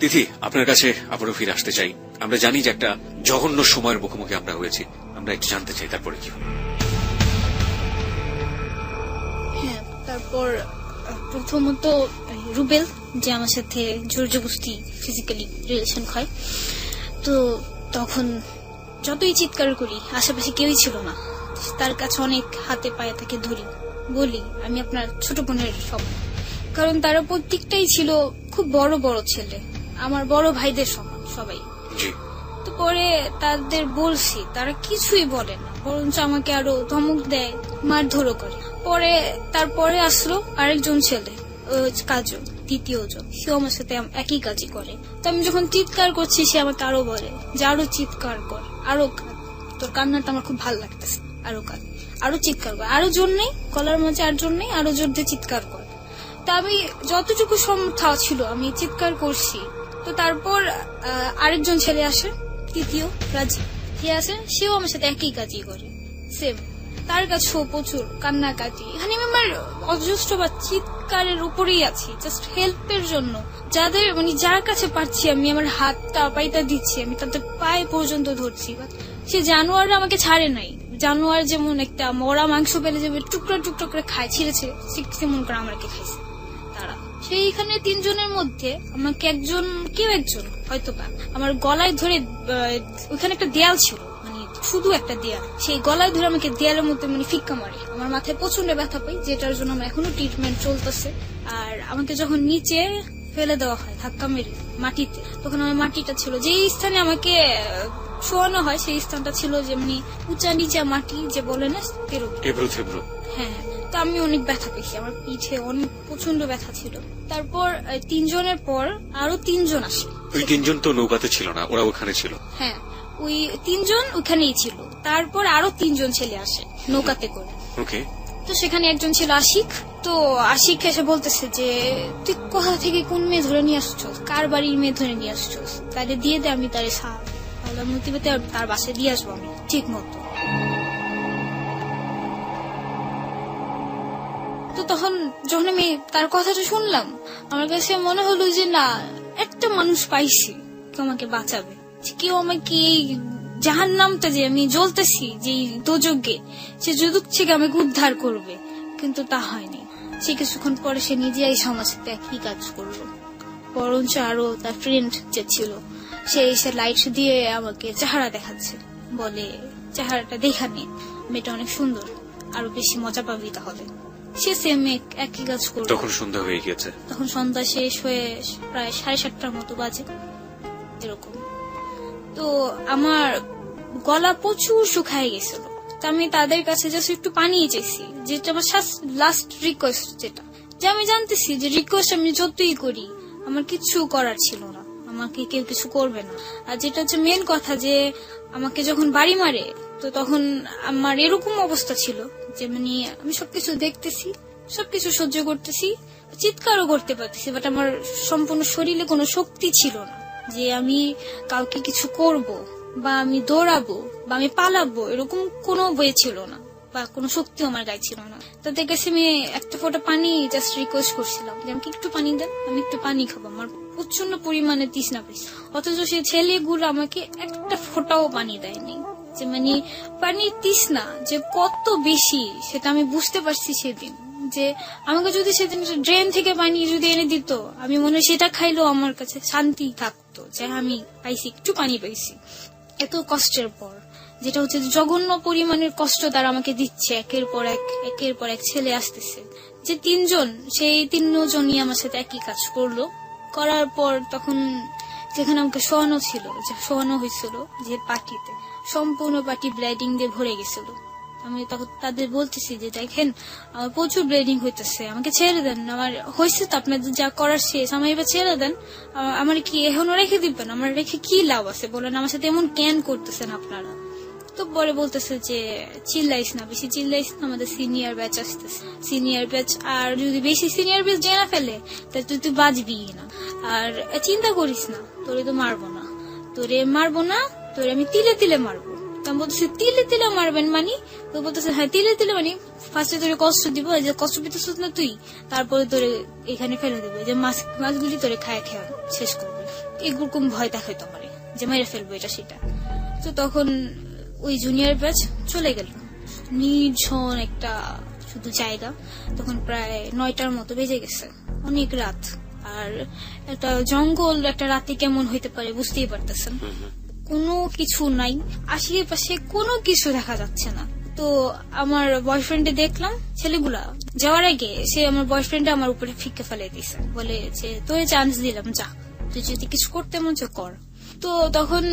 তিথি, আপনার কাছে আবারও ফিরে আসতে চাই। আমরা জানি যে একটা জঘন্য সময়ের মুখোমুখি আমরা হয়েছি, আমরা একটু জানতে চাই তারপরে কি হলো। হ্যাঁ, তারপর প্রথমত রুবেল যে আমার সাথে জোর জবরদস্তি ফিজিক্যালি রিলেশন হয়, তো তখন যতই চিৎকার করি আশেপাশে কেউই ছিল না। তার কাছে অনেক হাতে পায়ে তাকে ধরি, বলি আমি আপনার ছোট বোনের সব, কারণ তারা প্রত্যেকটাই ছিল খুব বড় বড় ছেলে, আমার বড় ভাইদের সমান সবাই। তো পরে তাদের বলছি, তারা কিছুই বলে না, বরঞ্চ আমাকে আরো ধমক দেয়, মারধরও করে। তারপরে আসলো আরেকজন ছেলে, কাজু, তৃতীয় জন, সেও আমার সাথে একই কাজই করে। তো আমি যখন চিৎকার করছি, সে আমাকে আরো বলে যে আরো চিৎকার কর, আরো তোর কান্নাটা আমার খুব ভালো লাগতেছে, আরো কাঁদ, আরো চিৎকার কর, আরো জোর নেই, গলার মাঝে আর জোর নেই, আরো জোর দিয়ে চিৎকার কর। তা আমি যতটুকু সমর্থ ছিল আমি চিৎকার করছি। তো তারপর আরেকজন ছেলে আসে, তৃতীয় রাজি, সে আসে, সেও আমার সাথে একই কাজই করে, সেম। তার কাছেও প্রচুর কান্নাকাটি। এখানে আমি আমার অজস্র বা চিৎকারের উপরেই আছি, জাস্ট হেল্পের জন্য। যাদের যার কাছে পাচ্ছি আমি আমার হাতটা পাইটা দিচ্ছি, আমি তাদের পায়ে পর্যন্ত ধরছি। সে জানোয়াররা আমাকে ছাড়ে নাই। জানোয়ার যেমন একটা মরা মাংস পেলে যাবে টুকরা টুকরা করে খায়, ছিঁড়ে ছিঁড়ে, তেমন করে আমাকে খাইছে তারা। সেইখানে তিনজনের মধ্যে আমাকে কেউ একজন হয়তো আমার গলায় ধরে, ওইখানে একটা দেয়াল ছিল, শুধু একটা দেয়াল, সেই গলায় ধরে আমাকে দেয়ালের মধ্যে ফিক্কা মারে। আমার মাথায় প্রচন্ড ব্যথা পাই, যেটার জন্য আমার এখনো ট্রিটমেন্ট চলতেছে। আর আমাকে যখন নিচে ফেলে দেওয়া হয় ধাক্কা মেরে মাটিতে, তখন আমার মাটিটা ছিল, যেই স্থানে আমাকে শোয়ানো হয় সেই স্থানটা ছিল যেমনি উঁচা নিচা মাটি, যে বলে না তেব্রু। হ্যাঁ, তো আমি অনেক ব্যথা পেয়েছি, আমার পিঠে অনেক প্রচন্ড ব্যথা ছিল। তারপর তিনজনের পর আরো তিনজন আসে। ওই তিনজন তো নৌকাতে ছিল না, ওরা ওখানে ছিল। হ্যাঁ, ওই তিনজন ওখানেই ছিল। তারপর আরো তিনজন ছেলে আসে নৌকাতে করে। ওকে। তো সেখানে একজন ছিল আশিক। তো আশিক এসে বলতেছে যে তুই কোথা থেকে কোন মেয়ে ধরে নিয়ে আসছো, কার বাড়ির মেয়ে ধরে নিয়ে আসছো, তাহলে দিয়ে দে, আমি তার মুক্তিপেতে তার বাসায় দিয়ে আসবো আমি ঠিক মতো। তো তখন যখন আমি তার কথাটা শুনলাম, আমার কাছে মনে হলো যে না, একটা মানুষ পাইছি কেউ আমাকে বাঁচাবে, কেউ আমাকে এই জাহান্নামটা যে আমি জ্বলতেছি যে দোজগে, সে যুদুক থেকে আমাকে উদ্ধার করবে। কিন্তু তা হয়নি। সে কিছুক্ষণ পরে সে নিজে এই সমাজ সাথে একই কাজ করলো, বরঞ্চ আরো তার ফ্রেন্ড যে ছিল সে এসে লাইট দিয়ে আমাকে চেহারা দেখাচ্ছে, বলে চেহারাটা দেখা নে, মেয়েটা অনেক সুন্দর, আরো বেশি মজা পাবি তাহলে। সে সেম একই কাজ করলো। তখন সন্ধ্যা হয়ে গেছে, তখন সন্ধ্যা শেষ হয়ে প্রায় 7:30টার মতো বাজে এরকম। তো আমার গলা প্রচুর শুকায় গেছিল। তো আমি তাদের কাছে জাস্ট একটু পানি চাইছি, যেটা আমার লাস্ট রিকোয়েস্ট, যেটা যে আমি জানতেছি যে রিকোয়েস্ট আমি যতই করি আমার কিছু করার ছিল না, আমাকে কেউ কিছু করবে না। আর যেটা হচ্ছে মেন কথা, যে আমাকে যখন বাড়ি মারে তো তখন আমার এরকম অবস্থা ছিল যে মানে আমি সবকিছু দেখতেছি, সবকিছু সহ্য করতেছি, চিৎকারও করতে পারতেছি, বাট আমার সম্পূর্ণ শরীরে কোনো শক্তি ছিল না যে আমি কাউকে কিছু করব বা আমি দৌড়াবো বা আমি পালাবো, এরকম কোনো বই ছিল না বা কোনো শক্তিও আমার গায়ে ছিল না। তাদের কাছে আমি একটা ফোঁটা পানি জাস্ট রিকোয়েস্ট করছিলাম যে আমাকে একটু পানি দেন, আমি একটু পানি খাবো, আমার প্রচন্ড পরিমাণে তৃষ্ণা পেয়েছে। অথচ সে ছেলেগুলো আমাকে একটা ফোঁটাও পানি দেয়নি। যে মানে পানির তৃষ্ণা যে কত বেশি সেটা আমি বুঝতে পারছি সেদিন। যে আমাকে যদি সেদিন ড্রেন থেকে পানি যদি এনে দিত, আমি মনে হয় সেটা খাইলেও আমার কাছে শান্তি থাকতো যে আমি পাইছি, একটু পানি পাইছি এত কষ্টের পর। যেটা হচ্ছে জঘন্য পরিমাণের কষ্ট তারা আমাকে দিচ্ছে, একের পর এক ছেলে আসতেছে, যে তিনজন, সেই তিনজনই আমার সাথে একই কাজ করলো। করার পর তখন যেখানে আমাকে শোয়ানো হয়েছিল যে পার্টিতে, সম্পূর্ণ পার্টি ব্লিডিং দিয়ে ভরে গেছিল। আমি তখন তাদের বলতেছি যে দেখেন আমার প্রচুর ব্লিডিং হইতেছে, আমাকে ছেড়ে দেন, আমার হয়েছে তো আপনাদের যা করার শেষ, আমার এবার ছেড়ে দেন, আমার কি এখনো রেখে দিবেন, আমার রেখে কি লাভ আছে বলেন, আমার সাথে এমন কেন করতেছেন আপনারা। তো পরে বলতেছে যে চিল্লাইস না, বেশি চিল্লাইস না, আমাদের সিনিয়র ব্যাচ আসতেছে, সিনিয়র ব্যাচ, আর যদি বেশি সিনিয়র ব্যাচ জেনা ফেলে তাহলে তুই বাঁচবি না, আর চিন্তা করিস না, তোরে তো মারবো না, তোরে আমি তিলে তিলে মারবো। আমি বলতেছি তিলে তিলে মারবেন মানি? তো বলতেছে হ্যাঁ তিলে তিলে মানি, ফার্স্টে তোরে কষ্ট দিব, যে কষ্ট পেতেছিস না তুই, তারপরে তোরে এখানে ফেলে দেবে, যে মাছগুলি তোরে খায় শেষ করবে, এরকম ভয় দেখাইতো আমারে যে মেরে ফেলবো এটা সেটা। তো তখন ওই জুনিয়র ব্যাচ চলে গেল নির্জন একটা শুধু জায়গা। তখন প্রায় 9টার মতো বেজে গেছে, অনেক রাত, আর একটা জঙ্গল একটা রাতে কেমন হইতে পারে বুঝতেই পারতেছেন। কোনো কিছু নাই, আশেপাশে কোনো কিছু দেখা যাচ্ছে না। তো আমার বয়ফ্রেন্ডে দেখলাম, ছেলেগুলা যাওয়ার আগে সে আমার বয়ফ্রেন্ড আমার উপরে ফিকে ফেলে দিছে, বলে যে তোরে চান্স দিলাম, যা তুই যদি কিছু করতে মন চায় কর। তো তখন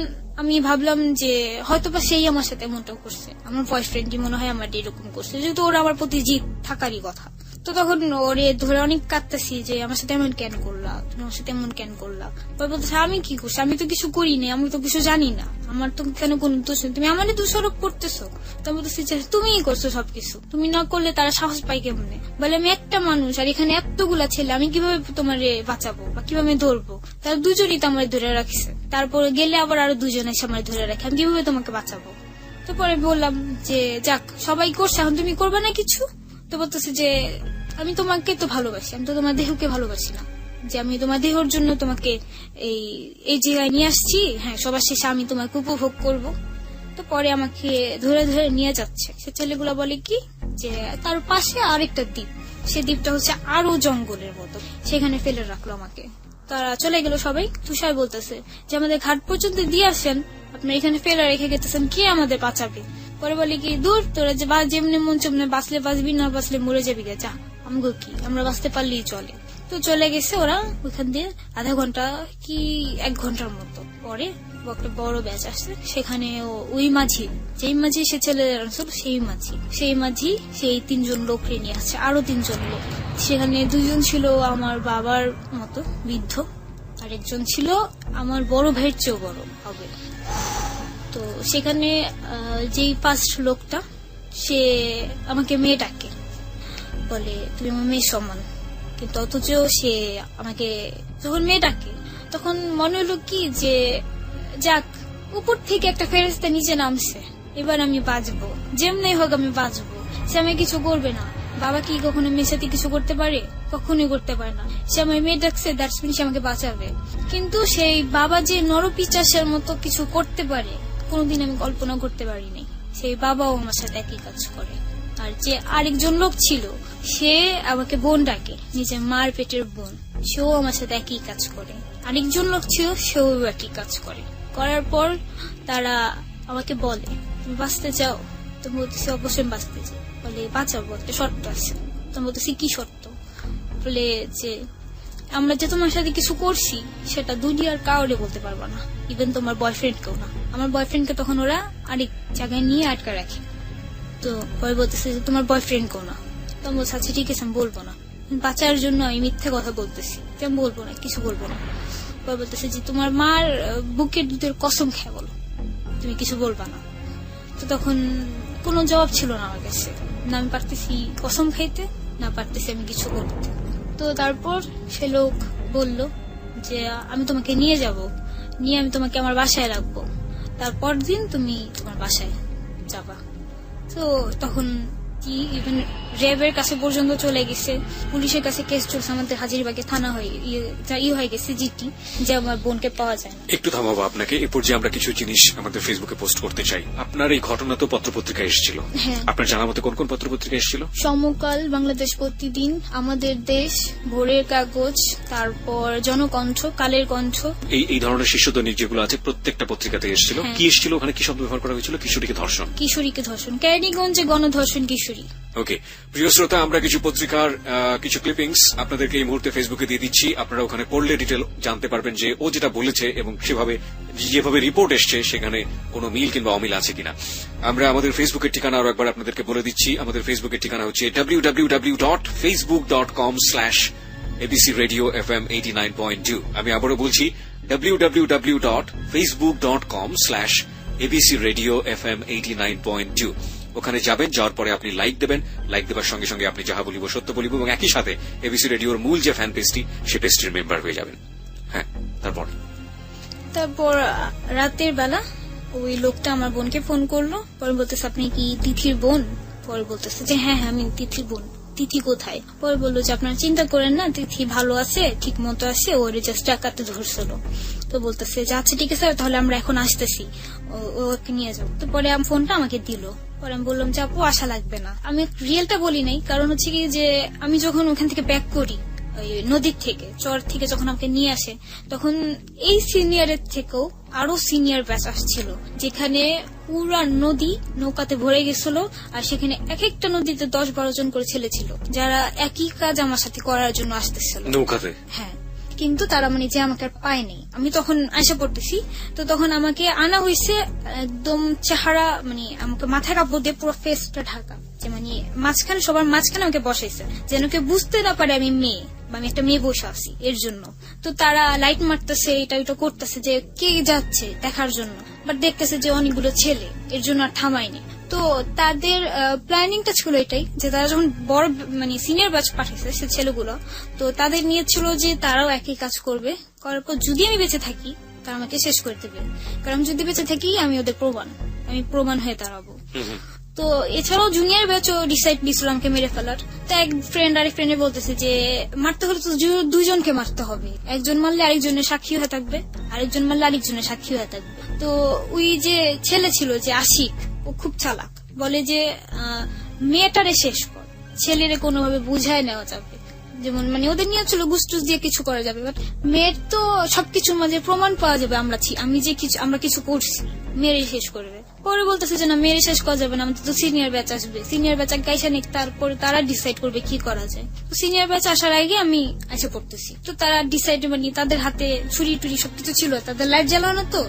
আমি ভাবলাম যে হয়তোবা সেই আমার সাথে এমনটাও করছে, আমার বয়ফ্রেন্ডই মনে হয় আমার এরকম করছে, যেহেতু ওর আমার প্রতি জিদ থাকারই কথা। তো তখন ওরে ধরে অনেক কাঁদতেছি যে আমার সাথে এমন কেন করলা, তুমি আমার সাথে এমন কেন করলা। বলতেছে আমি কি করছি, আমি তো কিছু করিনি, আমি তো কিছু জানি না, আমার তো কেন কোন দোষ নেই, তুমি আমারই দোষারোপ করতেছো। তো বলতেছি যে তুমিই করছো সবকিছু, তুমি না করলে তারা সাহস পাই কেমনে। বলে আমি একটা মানুষ, আর এখানে এতগুলা ছেলে, আমি কিভাবে তোমার বাঁচাবো বা কিভাবে ধরবো, তারা দুজনই তো আমার ধরে রাখছে, তারপরে গেলে আবার আরো দুজন এসে আমার ধরে রাখে, আমি কিভাবে তোমাকে বাঁচাবো। তো পরে বললাম যে যাক সবাই করছে, এখন তুমি করবে না কিছু। তো বলতেছে যে আমি তোমাকে তো ভালোবাসি, আমি তো তোমার দেহকে ভালোবাসি না, যে আমি তোমার দেহর জন্য তোমাকে এই জায়গায় নিয়ে আসছি, হ্যাঁ সবার শেষে আমি তোমাকে উপভোগ করব। তো পরে আমাকে ধরে ধরে নিয়ে যাচ্ছে, সে ছেলেগুলা বলে কি যে তার পাশে আরেকটা দ্বীপ, সে দ্বীপটা হচ্ছে আরো জঙ্গলের মতো, সেখানে ফেলে রাখলো আমাকে। তারা চলে গেল সবাই। তুষার বলতেছে যে আমাদের ঘাট পর্যন্ত দিয়ে আসেন, আপনার এখানে ফেলে রেখে গেতেছেন, কে আমাদের বাঁচাবে। পরে বলে কি দূর তোরা, যে যেমনি মন চমনে বাঁচলে বাঁচবি, না বাঁচলে মরে যাবি, যা আমগো কি, আমরা বাঁচতে পারলেই চলে। তো চলে গেছে ওরা ওইখান দিয়ে আধা ঘন্টা কি 1 ঘন্টার মতো। পরে একটা বড় ব্যাচ আসছে, সেখানে ওই মাঝি, যেই মাঝি সে ছেলে সেই মাঝি সেই 3 জন লোককে নিয়ে আসছে, আরো 3 জন লোক। সেখানে 2 জন ছিল আমার বাবার মতো বৃদ্ধ, আর একজন ছিল আমার বড় ভাইয়ের চেয়েও বড় হবে। তো সেখানে যেই ফার্স্ট লোকটা, সে আমাকে মেয়ে ডাকে, বলে তুমি আমার মেয়ে সমান, কিন্তু অথচ সে আমাকে যখন মেয়ে ডাকে তখন মনে হলো কি যে যাক উপর থেকে একটা ফেরেশতা নিচে নামছে, এবার আমি বাঁচবো, যেমনি হোক আমি বাঁচবো, সে আমায় কিছু করবে না। বাবা কি কখনো মেয়ের সাথে কিছু করতে পারে? কখনোই করতে পারে না। সে আমার মেয়ে ডাকছে, দ্যাটস মিন সে আমাকে বাঁচাবে। কিন্তু সেই বাবা যে নরপিচাসের মতো কিছু করতে পারে কোনোদিন আমি কল্পনা করতে পারিনি। সেই বাবাও আমার সাথে একই কাজ করে। আর যে আরেকজন লোক ছিল, সে আমাকে বোন ডাকে, নিজের মার পেটের বোন, সেও আমার সাথে একই কাজ করে। আরেকজন লোক ছিল, সেও একই কাজ করে। করার পর তারা আমাকে বলে তুমি বাঁচতে চাও? তো বলতেছি অবশ্যই বাঁচতে চাই। বলে বাঁচাবো, একটা শর্ত আছে। তো বলতেছি কি শর্ত? বলে যে আমরা যে তোমার সাথে কিছু করছি সেটা দুনিয়ার কাউরে বলতে পারবো না, ইভেন তোমার বয়ফ্রেন্ডকেও না। আমার বয়ফ্রেন্ডকে তখন ওরা আরেক জায়গায় নিয়ে আটকা রাখে। তো পরে বলতেছে যে তোমার বয়ফ্রেন্ডকেও না। তো আমি বলছি আচ্ছা ঠিক আছে আমি বলবো না, বাঁচার জন্য আমি মিথ্যে কথা বলতেছি, আমি বলবো না, কিছু বলবো না। পরে বলতেছে যে তোমার মার বুকের দুধের কসম খেয়ে বলো, তুমি কিছু বলবা না। তো তখন কোনো জবাব ছিল না আমার কাছে, না আমি পারতেছি কসম খাইতে, না পারতেছি আমি কিছু করতে। তো তারপর সে লোক বলল যে আমি তোমাকে নিয়ে যাব, নিয়ে আমি তোমাকে আমার বাসায় রাখবো, তারপর দিন তুমি তোমার বাসায় যাবা। তো তখন কি ইভেন র্যাবের কাছে পর্যন্ত চলে গেছে, পুলিশের কাছে কেস চলছে, আমাদের হাজারীবাগে থানা হয়ে গেছে জিটি, যে আমার বোনকে পাওয়া যায় না। একটু থামাবো আপনাকে, এরপর যে আমরা কিছু জিনিস আমাদের ফেসবুকে পোস্ট করতে চাই। আপনার এই ঘটনা তো পত্রপত্রিকায় এসেছিল, হ্যাঁ। আপনার জানা মতে কোন কোন পত্রপত্রিকা এসেছিল? সমকাল, বাংলাদেশ প্রতিদিন, আমাদের দেশ, ভোরের কাগজ, তারপর জনকণ্ঠ, কালের কণ্ঠ। এই ধরনের শীর্ষ দৈনিক যেগুলো আছে প্রত্যেকটা পত্রিকাতে এসেছিল। হ্যাঁ। কি এসেছিল ওখানে, কি শব্দ ব্যবহার করা হয়েছিল? কিশোরীকে ধর্ষণ। কিশোরীকে ধর্ষণ, ক্যারিগঞ্জে গণধর্ষণ কিশোরী। ওকে, প্রিয় শ্রোতা, আমরা কিছু পত্রিকার কিছু ক্লিপিংস আপনাদেরকে এই মুহূর্তে ফেসবুকে দিয়ে দিচ্ছি। আপনারা ওখানে পড়লে ডিটেল জানতে পারবেন যে ও যেটা বলেছে এবং সেভাবে যেভাবে রিপোর্ট এসছে সেখানে কোনো মিল কিংবা অমিল আছে কিনা। আমরা আমাদের ফেসবুকের ঠিকানা আরো একবার আপনাদেরকে বলে দিচ্ছি। আমাদের ফেসবুকের ঠিকানা হচ্ছে www.facebook.com/abcradiofm89.2। আমি আবারও বলছি www.facebook.com/abcradiofm89.2। ওখানে যাবেন, যাওয়ার পরে আপনি লাইক দেবেন, লাইক দেওয়ার সঙ্গে সঙ্গে আপনি যাহা বলিব সত্য বলিব এবং একই সাথে এবিসি রেডিওর মূল যে ফ্যান পেজটি সে পেজটির মেম্বার হয়ে যাবেন। হ্যাঁ, তারপর রাতের বেলা ওই লোকটা আমার বোনকে ফোন করলো, পরে বলতেছে আপনি কি তিথির বোন? পরে বলতেছে যে হ্যাঁ আমি তিথির বোন। তিথি কোথায়? পরে বললো যে আপনারা চিন্তা করেন না, তিথি ভালো আছে, ঠিক মতো আছে, ওরে জাস্ট টাকাতে ধরছিল। তো বলতেছে যে আচ্ছা ঠিক আছে, তাহলে আমরা এখন আসতেছি, ওকে নিয়ে যাবো। তো পরে ফোনটা আমাকে দিল। পরে আমি বললাম যে আপু আসা লাগবে না। আমি রিয়েলটা বলি নাই, কারণ হচ্ছে কি যে আমি যখন ওখান থেকে ব্যাক করি নদীর থেকে, চর থেকে যখন আমাকে নিয়ে আসে, তখন এই সিনিয়রের থেকেও আরো সিনিয়র ব্যাচ আসছিল, যেখানে পুরা নদী নৌকাতে ভরে গেছিল। আর সেখানে এক একটা নদীতে 10-12 জন করে ছেলে ছিল, যারা একই কাজ আমার সাথে করার জন্য আসতেছিল নৌকাতে। হ্যাঁ, কিন্তু তারা মানে যে আমাকে আর পায়নি। আমি তখন আশা পড়তেছি, তো তখন আমাকে আনা হয়েছে একদম চেহারা, মানে আমাকে মাথায় কাপড় দিয়ে পুরো ফেসটা ঢাকা, যে মানে মাঝখানে, সবার মাঝখানে আমাকে বসাইছে, যেন কেউ বুঝতে না পারে আমি মেয়ে বা আমি একটা মেয়ে বসে আছি এর জন্য। তো তারা লাইট মারতেছে, এটা ওটা করতেছে যে কে যাচ্ছে দেখার জন্য, বাট দেখতেছে যে অনেকগুলো ছেলে, এর জন্য আর থামায়নি। তো তাদের প্ল্যানিংটা ছিল এটাই, যে তারা যখন বড় মানে সিনিয়র ব্যাচ পাঠাইছে সে ছেলেগুলো, তো তাদের নিয়ে ছিল যে তারাও একই কাজ করবে, করার পর যদি আমি বেঁচে থাকি তারা আমাকে শেষ করে দেবে, কারণ যদি বেঁচে থাকি আমি ওদের প্রমাণ হয়ে দাঁড়াবো। তো এছাড়াও জুনিয়র ব্যাচও ডিসাইড দিয়েছিল আমাকে মেরে ফেলার। তো এক ফ্রেন্ড আরেক ফ্রেন্ডে বলতেছে যে মারতে হলে তো দুজনকে মারতে হবে, একজন মারলে আরেকজনের সাক্ষী হয়ে থাকবে, আরেকজন মারলে আরেকজনের সাক্ষী হয়ে থাকবে। তো ওই যে ছেলে ছিল যে আশিক, ও খুব চালাক, বলে যে মেয়েটারে শেষ কর, ছেলেরে কোনোভাবে বুঝায় নেওয়া যাবে, যেমন মানে ওদের নিয়ে ছিল গুসটুস দিয়ে কিছু করা যাবে, বাট মেয়ের তো সবকিছুর মাঝে প্রমাণ পাওয়া যাবে আমরা কিছু করছি, মেয়েরে শেষ করবে। পরে বলতেছে যে না, মেয়েরে শেষ করা যাবে না, আমাদের তো সিনিয়র ব্যাচ আসবে, সিনিয়র ব্যাচ গাইসা নিক, তারপরে তারা ডিসাইড করবে কি করা যায়। তো সিনিয়র ব্যাচ আসার আগে আমি এসে পড়তেছি, তো তারা ডিসাইড, মানে তাদের হাতে ছুরি টুরি সবকিছু ছিল, তাদের লাইট জ্বালানো, তো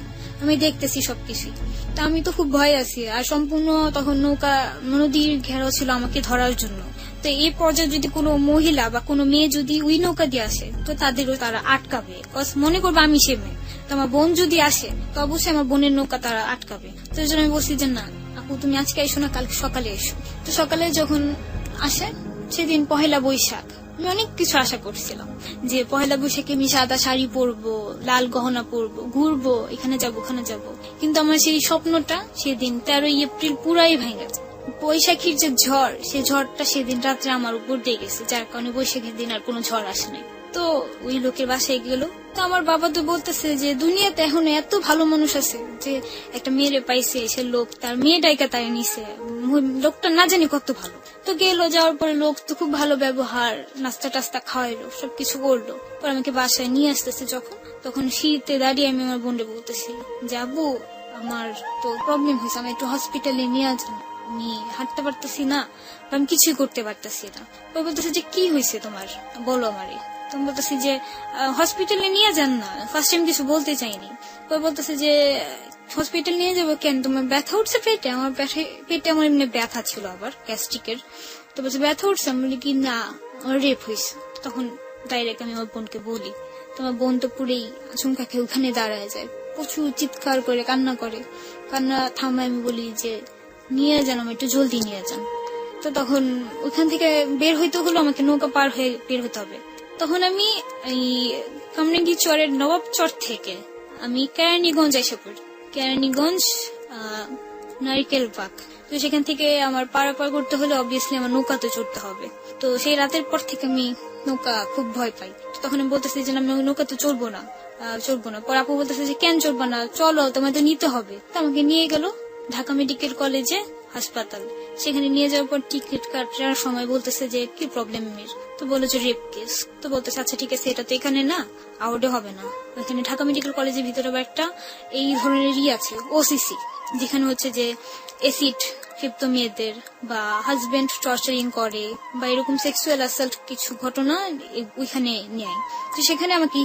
আমি দেখতেছি সবকিছুই। তা আমি তো খুব ভয় আছি, আর সম্পূর্ণ তখন নৌকা নদীর ঘেরাও ছিল আমাকে ধরার জন্য। তো এই পর্যায়ে যদি কোনো মহিলা বা কোনো মেয়ে যদি ওই নৌকা দিয়ে আসে, তো তাদেরও তারা আটকাবে, মনে করবে আমি সে মেয়ে। তো আমার বোন যদি আসে, তো অবশ্যই আমার বোনের নৌকা তারা আটকাবে। তো এই জন্য আমি বলছি যে না আপু, তুমি আজকে এসো না, কালকে সকালে এসো। তো সকালে যখন আসে, সেদিন পহেলা বৈশাখ, আমি অনেক কিছু আশা করছিলাম যে পহেলা বৈশাখে আমি সাদা শাড়ি পরবো, লাল গহনা পরবো, ঘুরবো, এখানে যাবো ওখানে যাবো। কিন্তু আমার সেই স্বপ্নটা সেদিন 13 এপ্রিল পুরাই ভেঙে গেছে। বৈশাখীর যে ঝড়, সেই ঝড়টা সেদিন রাত্রে আমার উপর দিয়ে গেছে, যার কারণে বৈশাখীর দিন আর কোনো ঝড় আসে নাই। তো ওই লোকের বাসায় গেল, তো আমার বাবা তো বলতেছে যে দুনিয়াতে এখন এত ভালো মানুষ আছে যে একটা মেয়েরে পাইছে, সে লোক তার মেয়ে ডাইকা তাই নিছে, লোকটা না জানি কত ভালো। তো গেল, যাওয়ার পরে লোক তো খুব ভালো ব্যবহার, নাস্তা টাস্তা খাওয়াইলো, সবকিছু করলো। পরে আমাকে বাসায় নিয়ে আসতেছে যখন, তখন শীতে দাঁড়িয়ে আমি আমার বোনকে বলতেছি যে আব্বু, আমার তো প্রবলেম হয়েছে, আমি একটু হসপিটালে নিয়ে যান, আমি হাঁটতে পারতেছি না, আমি কিছুই করতে পারতেছি না। ওই বলতেছে যে কি হয়েছে তোমার, বলো আমারে। তুমি বলতেছি যে হসপিটালে নিয়ে যান না, ফার্স্ট টাইম কিছু বলতে চাইনি। ওই বলতেছে যে হসপিটাল নিয়ে যাবো কেন, তোমার ব্যথা উঠছে পেটে? আমার পেটে আমার এমনি ব্যথা ছিল আবার গ্যাস্ট্রিকের। তো বলছে ব্যথা উঠছে, আমি বলি কি না, আমার রেপ হয়েছে। তখন ডাইরেক্ট আমি আমার বোনকে বলি, তো তোমার বোন তো পুরেই আচমকা খেয়ে ওখানে দাঁড়ায় যায়, প্রচুর চিৎকার করে কান্না করে। কান্না থামায় আমি বলি যে নিয়ে যান, আমার একটু জলদি নিয়ে যান। তো তখন ওখান থেকে বের হইতে হলো, আমাকে নৌকা পার হয়ে বের হতে হবে। তখন আমি এই কামরাঙ্গি চরের নবাব চর থেকে আমি কেরানীগঞ্জ এসে পড়ি। কেরানীগঞ্জ নারিকেল বাগ। তো সেখান থেকে আমার পারাপার করতে হলে অবভিয়াসলি আমার নৌকাতে চড়তে হবে। তো সেই রাতের পর থেকে আমি নৌকা খুব ভয় পাই। তখন আমি বলতেছি যে আমি নৌকাতে চড়বো না। পর আপু বলতেছে যে কেন চড়বো না, চলো তোমাদের নিতে হবে। তো আমাকে নিয়ে গেল ঢাকা মেডিকেল কলেজে হাসপাতাল। সেখানে নিয়ে যাওয়ার পর টিকিট কাটার সময় বলতেছে যে কি প্রবলেম মেয়ের। তো বলে যে রেপ কেস। তো বলতেছে আচ্ছা ঠিক আছে, এটা তো এখানে না, আউটে হবে না, এখানে ঢাকা মেডিকেল কলেজের ভিতরে একটা এই ধরনেরই আছে ওসিসি, যেখানে হচ্ছে যে এসিড ক্ষিপ্ত মেয়েদের বা হাজবেন্ড টর্চারিং করে বা এরকম সেক্সুয়াল অ্যাসাল্ট কিছু ঘটনা ওইখানে নেয়। তো সেখানে আমাকে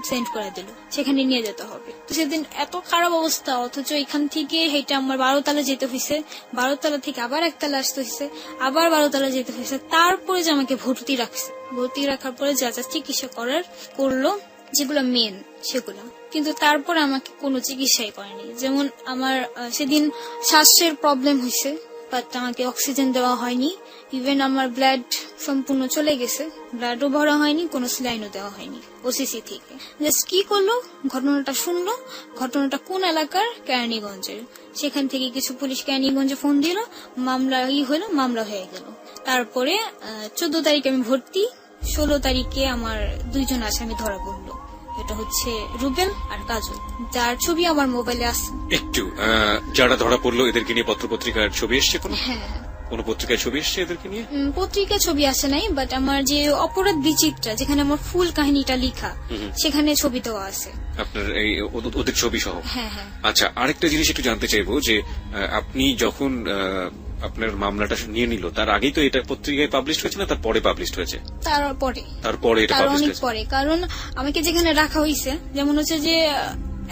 সেন্ড করে দিল, সেখানে নিয়ে যেতে হবে। তো সেদিন এত খারাপ অবস্থা, অথচ এখান থেকে হেঁটে আমার 12 তলা যেতে হয়েছে, 12 তলা থেকে আবার 1 তলা আসতে হয়েছে, আবার 12 তলা যেতে হয়েছে। তারপরে যে আমাকে ভর্তি রাখার পরে যা যা চিকিৎসা করলো যেগুলো মেন সেগুলো, কিন্তু তারপর আমাকে কোনো চিকিৎসাই করেনি। যেমন আমার সেদিন শ্বাসের প্রবলেম হয়েছে, বাট আমাকে অক্সিজেন দেওয়া হয়নি। ইভেন আমার ব্লাড সম্পূর্ণ চলে গেছে, ব্লাডও ভরা হয়নি, কোনো স্যালাইনও দেওয়া হয়নি ওসিসি থেকে। জাস্ট কি করলো, ঘটনাটা শুনলো, ঘটনাটা কোন এলাকার, কেরানীগঞ্জের। সেখান থেকে কিছু পুলিশ কেরানীগঞ্জে ফোন দিল, মামলা মামলা হয়ে গেল। তারপরে 14 তারিখে আমি ভর্তি, 16 তারিখে আমার 2 জন আসামি ধরা পড়লো। এটা হচ্ছে রুবেল আর কাজল, যার ছবি আমার মোবাইলে আছে। একটু যারা ধরা পড়লো এদেরকে নিয়ে পত্রপত্রিকার ছবি এসছে কোনো? হ্যাঁ, কোন পত্রিকায় ছবি এসছে এদেরকে নিয়ে? পত্রিকায় ছবি আসে নাই, বাট আমার যে অপরাধ বিচিত্রা, যেখানে আমার ফুল কাহিনীটা লেখা, সেখানে ছবি দেওয়া আছে আপনার এই ওদের ছবি সহ। হ্যাঁ হ্যাঁ। আচ্ছা, আরেকটা জিনিস একটু জানতে চাইবো যে আপনি যখন আপনার মামলাটা নিয়ে নিল, তার আগেই তো এটা পত্রিকায় পাবলিশ হয়েছে না তারপরে পাবলিশ হয়েছে? তারপরে এটা পাবলিশ অনেক হয়েছে। পরে, কারণ আমাকে যেখানে রাখা হয়েছে, যেমন হচ্ছে যে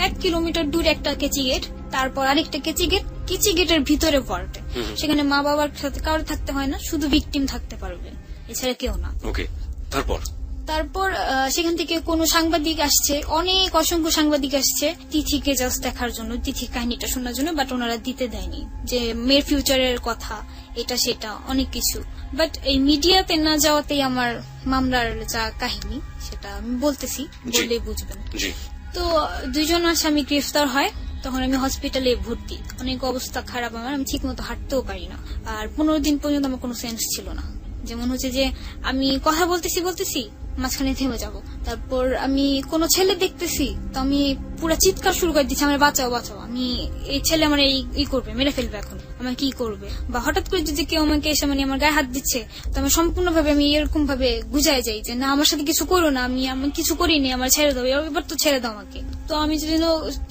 1 কিলোমিটার দূরে একটা কেচি গেট, তারপর আরেকটা কেচি গেটের ভিতরে পড়ে। সেখানে মা বাবার সাথে কারো থাকতে হয় না, শুধু ভিকটিম থাকতে পারবে, এছাড়া কেউ না। ওকে, তারপর সেখান থেকে কোন সাংবাদিক আসছে, অসংখ্য সাংবাদিক আসছে তিথিকে জাস্ট দেখার জন্য, তিথির কাহিনীটা শোনার জন্য, বাট ওনারা দিতে দেয়নি যে মেয়ের ফিউচারের কথা, এটা সেটা অনেক কিছু। বাট এই মিডিয়াতে না যাওয়াতেই আমার মামলার যা কাহিনী সেটা আমি বলতেছি, বললেই বুঝবেন। তো 2 জন আসামি গ্রেফতার হয়, তখন আমি হসপিটালে ভর্তি। অনেক অবস্থা খারাপ আমার, আমি ঠিক মতো হাঁটতেও পারি না। আর 15 দিন পর্যন্ত আমার কোনো সেন্স ছিল না। যেমন হচ্ছে যে আমি কথা বলতেছি মাঝখানে থেমে যাব, তারপর আমি কোন ছেলে দেখতেছি তো আমি পুরা চিৎকার শুরু করে দিচ্ছি, আমার বাঁচাও, আমি এই ছেলে আমার এই করবে, মেরে ফেলবে, এখন আমার কি করবে। বা হঠাৎ করে যদি কেউ আমাকে এসে আমার গায়ে হাত দিচ্ছে, তো আমি সম্পূর্ণভাবে আমি এরকম ভাবে বুঝাই যাই যে না, আমার সাথে কিছু করো না, আমি কিছু করিনি, আমার ছেড়ে দাও, এবার তো ছেড়ে দাও আমাকে। তো আমি যদি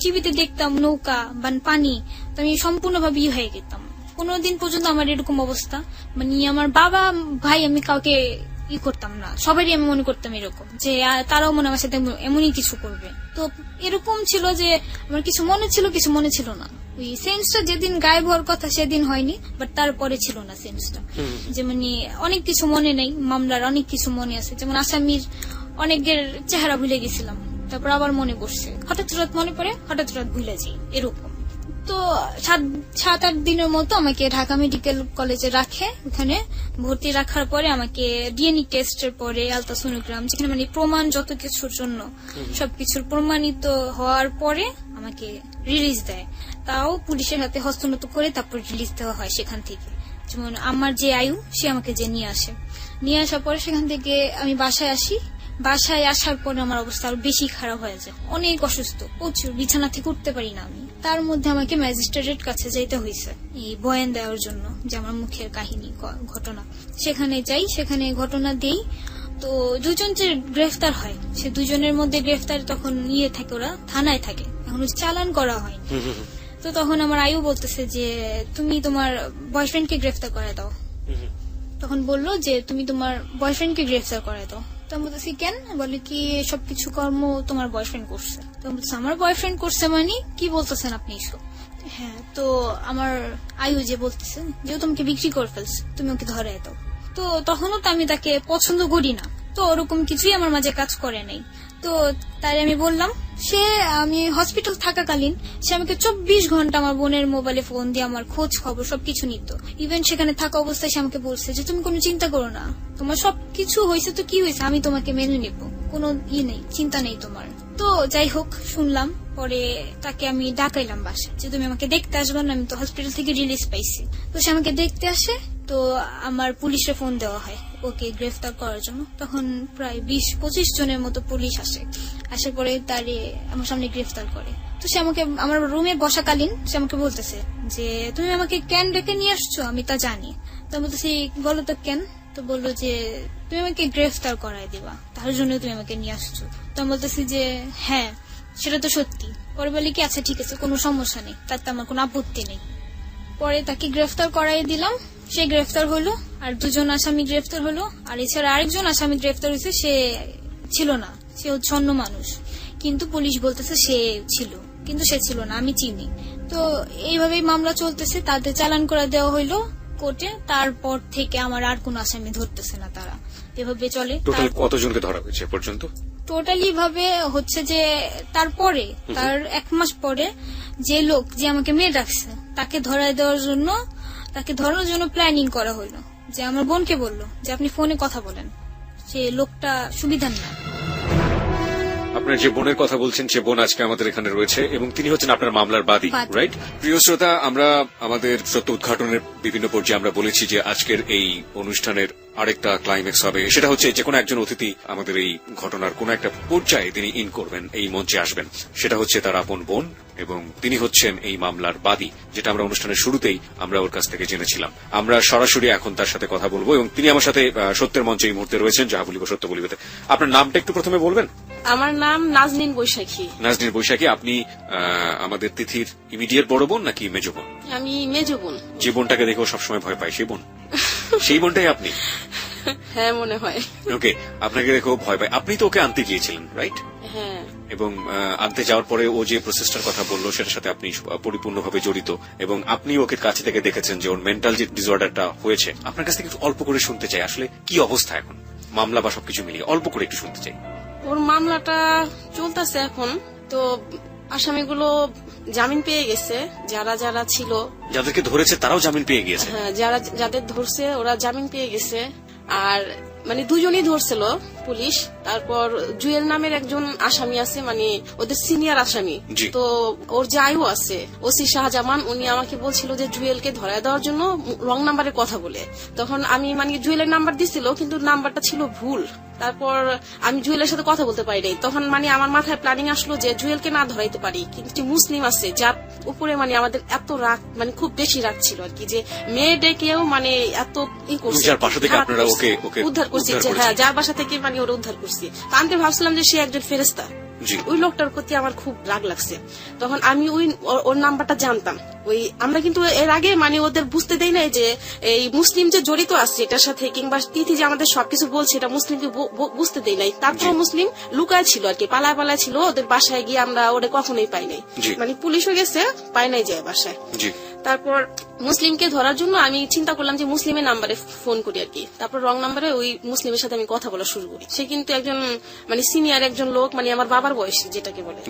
টিভিতে দেখতাম নৌকা বা পানি, তো আমি সম্পূর্ণভাবে হয়ে যেতাম। 15 দিন পর্যন্ত আমার এরকম অবস্থা, আমার বাবা ভাই আমি কাউকে করতাম না, সবারই আমি মনে করতাম এরকম যে তারাও মনে আমার সাথে এমনই কিছু করবে। তো এরকম ছিল যে আমার কিছু মনে ছিল, কিছু মনে ছিল না। ওই সেন্সটা যেদিন গায়েব হওয়ার কথা সেদিন হয়নি, বাট তারপরে ছিল না সেন্সটা, যে অনেক কিছু মনে নেই, মামলার অনেক কিছু মনে আছে, যেমন আসামির অনেকের চেহারা ভুলে গেছিলাম, তারপর আবার মনে পড়ছে, হঠাৎ মনে পড়ে, হঠাৎ ভুলে যাই, এরকম। তো 7-8 দিনের মতো আমাকে ঢাকা মেডিকেল কলেজে রাখে। ওখানে ভর্তি রাখার পরে আমাকে ডিএনএ টেস্টের পরে আলট্রাসোনোগ্রাম, যেখানে প্রমাণ যত কিছুর জন্য সবকিছুর প্রমাণিত হওয়ার পরে আমাকে রিলিজ দেয়। তাও পুলিশের হাতে হস্তনত করে তারপর রিলিজ দেওয়া হয় সেখান থেকে। যেমন আমার যে আয়ু, সে আমাকে যে নিয়ে আসার পরে সেখান থেকে আমি বাসায় আসি। বাসায় আসার পরে আমার অবস্থা আরো বেশি খারাপ হয়ে যায়, অনেক অসুস্থ, প্রচুর, বিছানা থেকে উঠতে পারি না আমি। তার মধ্যে আমাকে ম্যাজিস্ট্রেটের কাছে যাইতে হয়েছে এই বয়ান দেওয়ার জন্য, যে আমার মুখের কাহিনী ঘটনা। সেখানে যাই, সেখানে ঘটনা দেই। তো 2 জন যে গ্রেফতার হয়, সে 2 জনের মধ্যে গ্রেফতার তখন থাকে, ওরা থানায় থাকে, এখনো চালান করা হয়নি। তো তখন আমার আয়ু বলতেছে যে তুমি তোমার বয়ফ্রেন্ডকে গ্রেফতার করে দাও। তখন বললো যে তুমি তোমার বয়ফ্রেন্ডকে গ্রেফতার করে দাও। তো আমি বলতেছি কেন? বলে কি সবকিছু কর্ম তোমার বয়ফ্রেন্ড করছে। তো আমি বলতেছি আমার বয়ফ্রেন্ড করছে মানে কি বলতেছেন আপনি এসব? হ্যাঁ, তো আমার আয়ু যে বলতেছে যে তোমাকে বিক্রি করে ফেলছে, তুমি ওকে ধরে দাও। তো তখনও তো আমি তাকে পছন্দ করি না, তো ওরকম কিছুই আমার মাঝে কাজ করে নাই। তো তাই আমি বললাম, সে আমি হসপিটাল থাকাকালীন সে আমাকে 24 ঘন্টা আমার বোনের মোবাইলে ফোন দিয়ে আমার খোঁজ খবর সবকিছু নিত। ইভেন সেখানে থাকা অবস্থায় সে আমাকে বলছে যে তুমি কোনো চিন্তা করো না, তোমার সবকিছু হয়েছে তো কি হয়েছে, আমি তোমাকে মেনে নেব, কোনো নেই, চিন্তা নেই তোমার। তো যাই হোক শুনলাম, পরে তাকে আমি ডাকাইলাম বাসা যে তুমি আমাকে দেখতে আসবে না, আমি তো হসপিটাল থেকে রিলিজ পাইছি। তো সে আমাকে দেখতে আসে, তো আমার পুলিশে ফোন দেওয়া হয় ওকে গ্রেফতার করার জন্য। তখন প্রায় 20-25 জনের মতো পুলিশ আসে, আসার পরে তারে আমার সামনে গ্রেফতার করে। তো সে আমাকে আমার রুমে বসাকালীন সে আমাকে বলতেছে যে তুমি আমাকে কেন ডেকে নিয়ে আসছো, আমি তা জানি। তো আমি বলতেছি বলো তো কেন? তো বললো যে তুমি আমাকে গ্রেফতার করাই দিবা, তার জন্য তুমি আমাকে নিয়ে আসছো। তো আমি বলতেছি যে হ্যাঁ সেটা তো সত্যি। পরে বলি কি আচ্ছা ঠিক আছে, কোনো সমস্যা নেই, তাতে আমার কোনো আপত্তি নেই। পরে তাকে গ্রেফতার করাই দিলাম, সে গ্রেফতার হলো, আর 2 জন আসামি গ্রেফতার হলো। আর এছাড়া আরেকজন আসামি গ্রেফতার হয়েছে, সে ছিল না, সে হচ্ছে অন্য মানুষ, কিন্তু পুলিশ বলতেছে সে ছিল, কিন্তু সে ছিল না, আমি চিনি। তো এইভাবেই মামলা চলতেছে, তাদের চালান করে দেওয়া হইলো কোর্টে। তারপর থেকে আমার আর কোন আসামি ধরতেছে না, তারা এভাবে চলে। টোটাল কতজনকে ধরা হয়েছে এ পর্যন্ত? টোটালি ভাবে হচ্ছে যে তারপরে তার 1 মাস পরে যে লোক যে আমাকে মেয়ে রাখছে তাকে ধরায় দেওয়ার জন্য, তাকে ধরানোর জন্য প্ল্যানিং করা হলো। যে আমার বোনকে বললো যে আপনি ফোনে কথা বলেন, সে লোকটা সুবিধার না। আপনার যে বোনের কথা বলছেন সে বোন আজকে আমাদের এখানে রয়েছে এবং তিনি হচ্ছেন আপনার মামলার বাদী, রাইট? প্রিয় শ্রোতা, আমরা আমাদের সত্য উদ্ঘাটনের বিভিন্ন পর্যায়ে আমরা বলেছি যে আজকের এই অনুষ্ঠানের আরেকটা ক্লাইম্যাক্স হবে, সেটা হচ্ছে যে কোনো একজন অতিথি আমাদের এই ঘটনার কোন একটা পর্যায়ে তিনি ইন করবেন, এই মঞ্চে আসবেন, সেটা হচ্ছে তার আপন বোন এবং তিনি হচ্ছেন এই মামলার বাদী, যেটা আমরা অনুষ্ঠানের শুরুতেই আমরা ওর কাছ থেকে জেনেছিলাম। আমরা সরাসরি এখন তার সাথে কথা বলবো এবং তিনি আমার সাথে সত্যের মঞ্চে এই মুহূর্তে রয়েছেন, যাহা বলিব সত্য বলিবতে। আপনার নামটা একটু প্রথমে বলবেন? আমার নাম নাজনীন বৈশাখী। নাজনীন বৈশাখী, আপনি আমাদের তিথির ইমিডিয়েট বড় বোন নাকি মেজ বোন? আমি মেজ বোন। যে বোনটাকে দেখেও সবসময় ভয় পায় সেই বোন? সেই বোনটাই আপনি? হ্যাঁ মনে হয়। ওকে, আপনাকে দেখেও ভয় পায়। আপনি তো ওকে আনতে গিয়েছিলেন, রাইট? হ্যাঁ। এবং আনতে যাওয়ার পরে ও যে প্রসেসটার কথা বললো সেটার সাথে আপনি পরিপূর্ণভাবে জড়িত এবং আপনি ওকে কাছে থেকে দেখেছেন যে ওর মেন্টাল যে ডিসঅর্ডারটা হয়েছে। আপনার কাছ থেকে একটু অল্প করে শুনতে চাই, আসলে কি অবস্থা এখন মামলা বা সবকিছু মিলিয়ে অল্প করে একটু শুনতে চাই। ওর মামলাটা চলতেছে এখন, তো আসামিগুলো জামিন পেয়ে গেছে, যারা যারা ছিল, যাদেরকে ধরেছে তারাও জামিন পেয়ে গিয়েছে। হ্যাঁ, যাদের ধরছে ওরা জামিন পেয়ে গেছে। আর মানে 2 জনই ধরছিল পুলিশ। তারপর জুয়েল নামের একজন আসামি আছে, মানে ওদের সিনিয়র আসামি। তো ওর যে আয়ু আছে ওসি শাহজামান, উনি আমাকে বলছিল যে জুয়েলকে ধরায় দেওয়ার জন্য রং নাম্বারের কথা বলে। তখন আমি মানে জুয়েলের নাম্বার দিছিল, কিন্তু নাম্বারটা ছিল ভুল। তারপর আমি জুয়েলের সাথে কথা বলতে পারি নাই। তখন মানে আমার মাথায় প্ল্যানিং আসলো যে জুয়েলকে না ধরাইতে পারি, কিন্তু মুসলিম আছে যার উপরে মানে আমাদের এত রাগ, মানে খুব বেশি রাগ ছিল আর কি, যে মেয়ে ডেকেও মানে এত উদ্ধার করছি, হ্যাঁ যার বাসা থেকে মানে ওরা উদ্ধার করছি। আমি তো ভাবছিলাম যে সে একজন ফেরেস্তা, ওই লোকটার প্রতি আমার খুব রাগ লাগছে। তখন আমি ওর নাম্বারটা জানতাম। আমরা কিন্তু এর আগে মানে ওদের বুঝতে দেই নাই যে এই মুসলিম যে জড়িত আছে এটার সাথে, কিংবা তিথি যে আমাদের সবকিছু বলছে এটা মুসলিমকে বুঝতে দেই নাই। তারপর মুসলিম লুকায় ছিল আর কি, পালায় পালায় ছিল। ওদের বাসায় গিয়ে আমরা ওদের কখনোই পাই নাই, মানে পুলিশ হয়ে গেছে, পাই নাই যায় বাসায়। তারপর মুসলিমকে ধরার জন্য আমি চিন্তা করলাম যে মুসলিমের নাম্বারে ফোন করি আর কি। তারপর রং নাম্বারে ওই মুসলিমের সাথে আমি কথা বলা শুরু করি। সে কিন্তু একজন মানে সিনিয়র একজন লোক, মানে আমার বাবার বয়স যেটাকে বলে।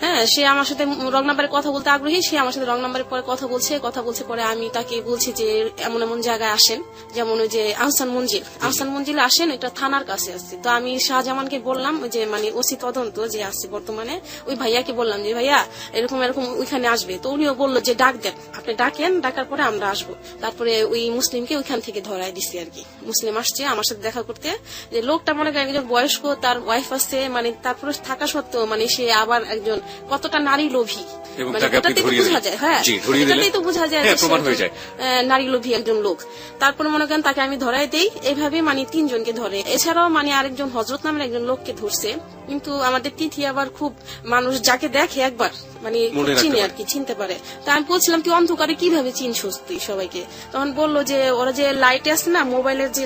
হ্যাঁ, সে আমার সাথে রং নাম্বারে কথা বলতে আগ্রহী। সে আমার সাথে রং নাম্বারে পরে কথা বলছে পরে আমি তাকে বলছি যে এমন এমন জায়গায় আসেন, যেমন ওই যে আহসান মঞ্জিলে আসেন, এটা থানার কাছে আছে। তো আমি শাহজামানকে বললাম যে মানে ওসি তদন্ত যে আছে বর্তমানে, ওই ভাইয়াকে বললাম যে ভাইয়া এরকম এরকম ওইখানে আসবে। তো উনিও বললো যে ডাক দেন, আপনি ডাকেন, ডাকার পরে আমরা আসবো। তারপরে ওই মুসলিমকে ওইখান থেকে ধরাই দিছি আর কি। মুসলিম আসছে আমার সাথে দেখা করতে। যে লোকটা মনে করেন একজন বয়স্ক, তার ওয়াইফ আছে, মানে তারপরে থাকা সত্ত্বেও মানে সে আবার একজন কতটা নারী লোভী, মানে এটাতেই তো বোঝা যায়। হ্যাঁ, এটাতেই তো বোঝা যায় নারী লোভী একজন লোক। তারপরে মনে করেন তাকে আমি ধরাই দেই। এইভাবে মানে 3 জনকে ধরে। এছাড়াও মানে আরেকজন হজরত নামের একজন লোককে ধরছে। কিন্তু আমাদের তিথি আবার খুব মানুষ যাকে দেখে একবার মানে চিনি আর কি, চিনতে পারে। তা আমি বলছিলাম তুই অন্ধকারে কিভাবে চিনছস তুই সবাইকে? তখন বললো যে ওরা যে লাইটে আছে না, মোবাইলের যে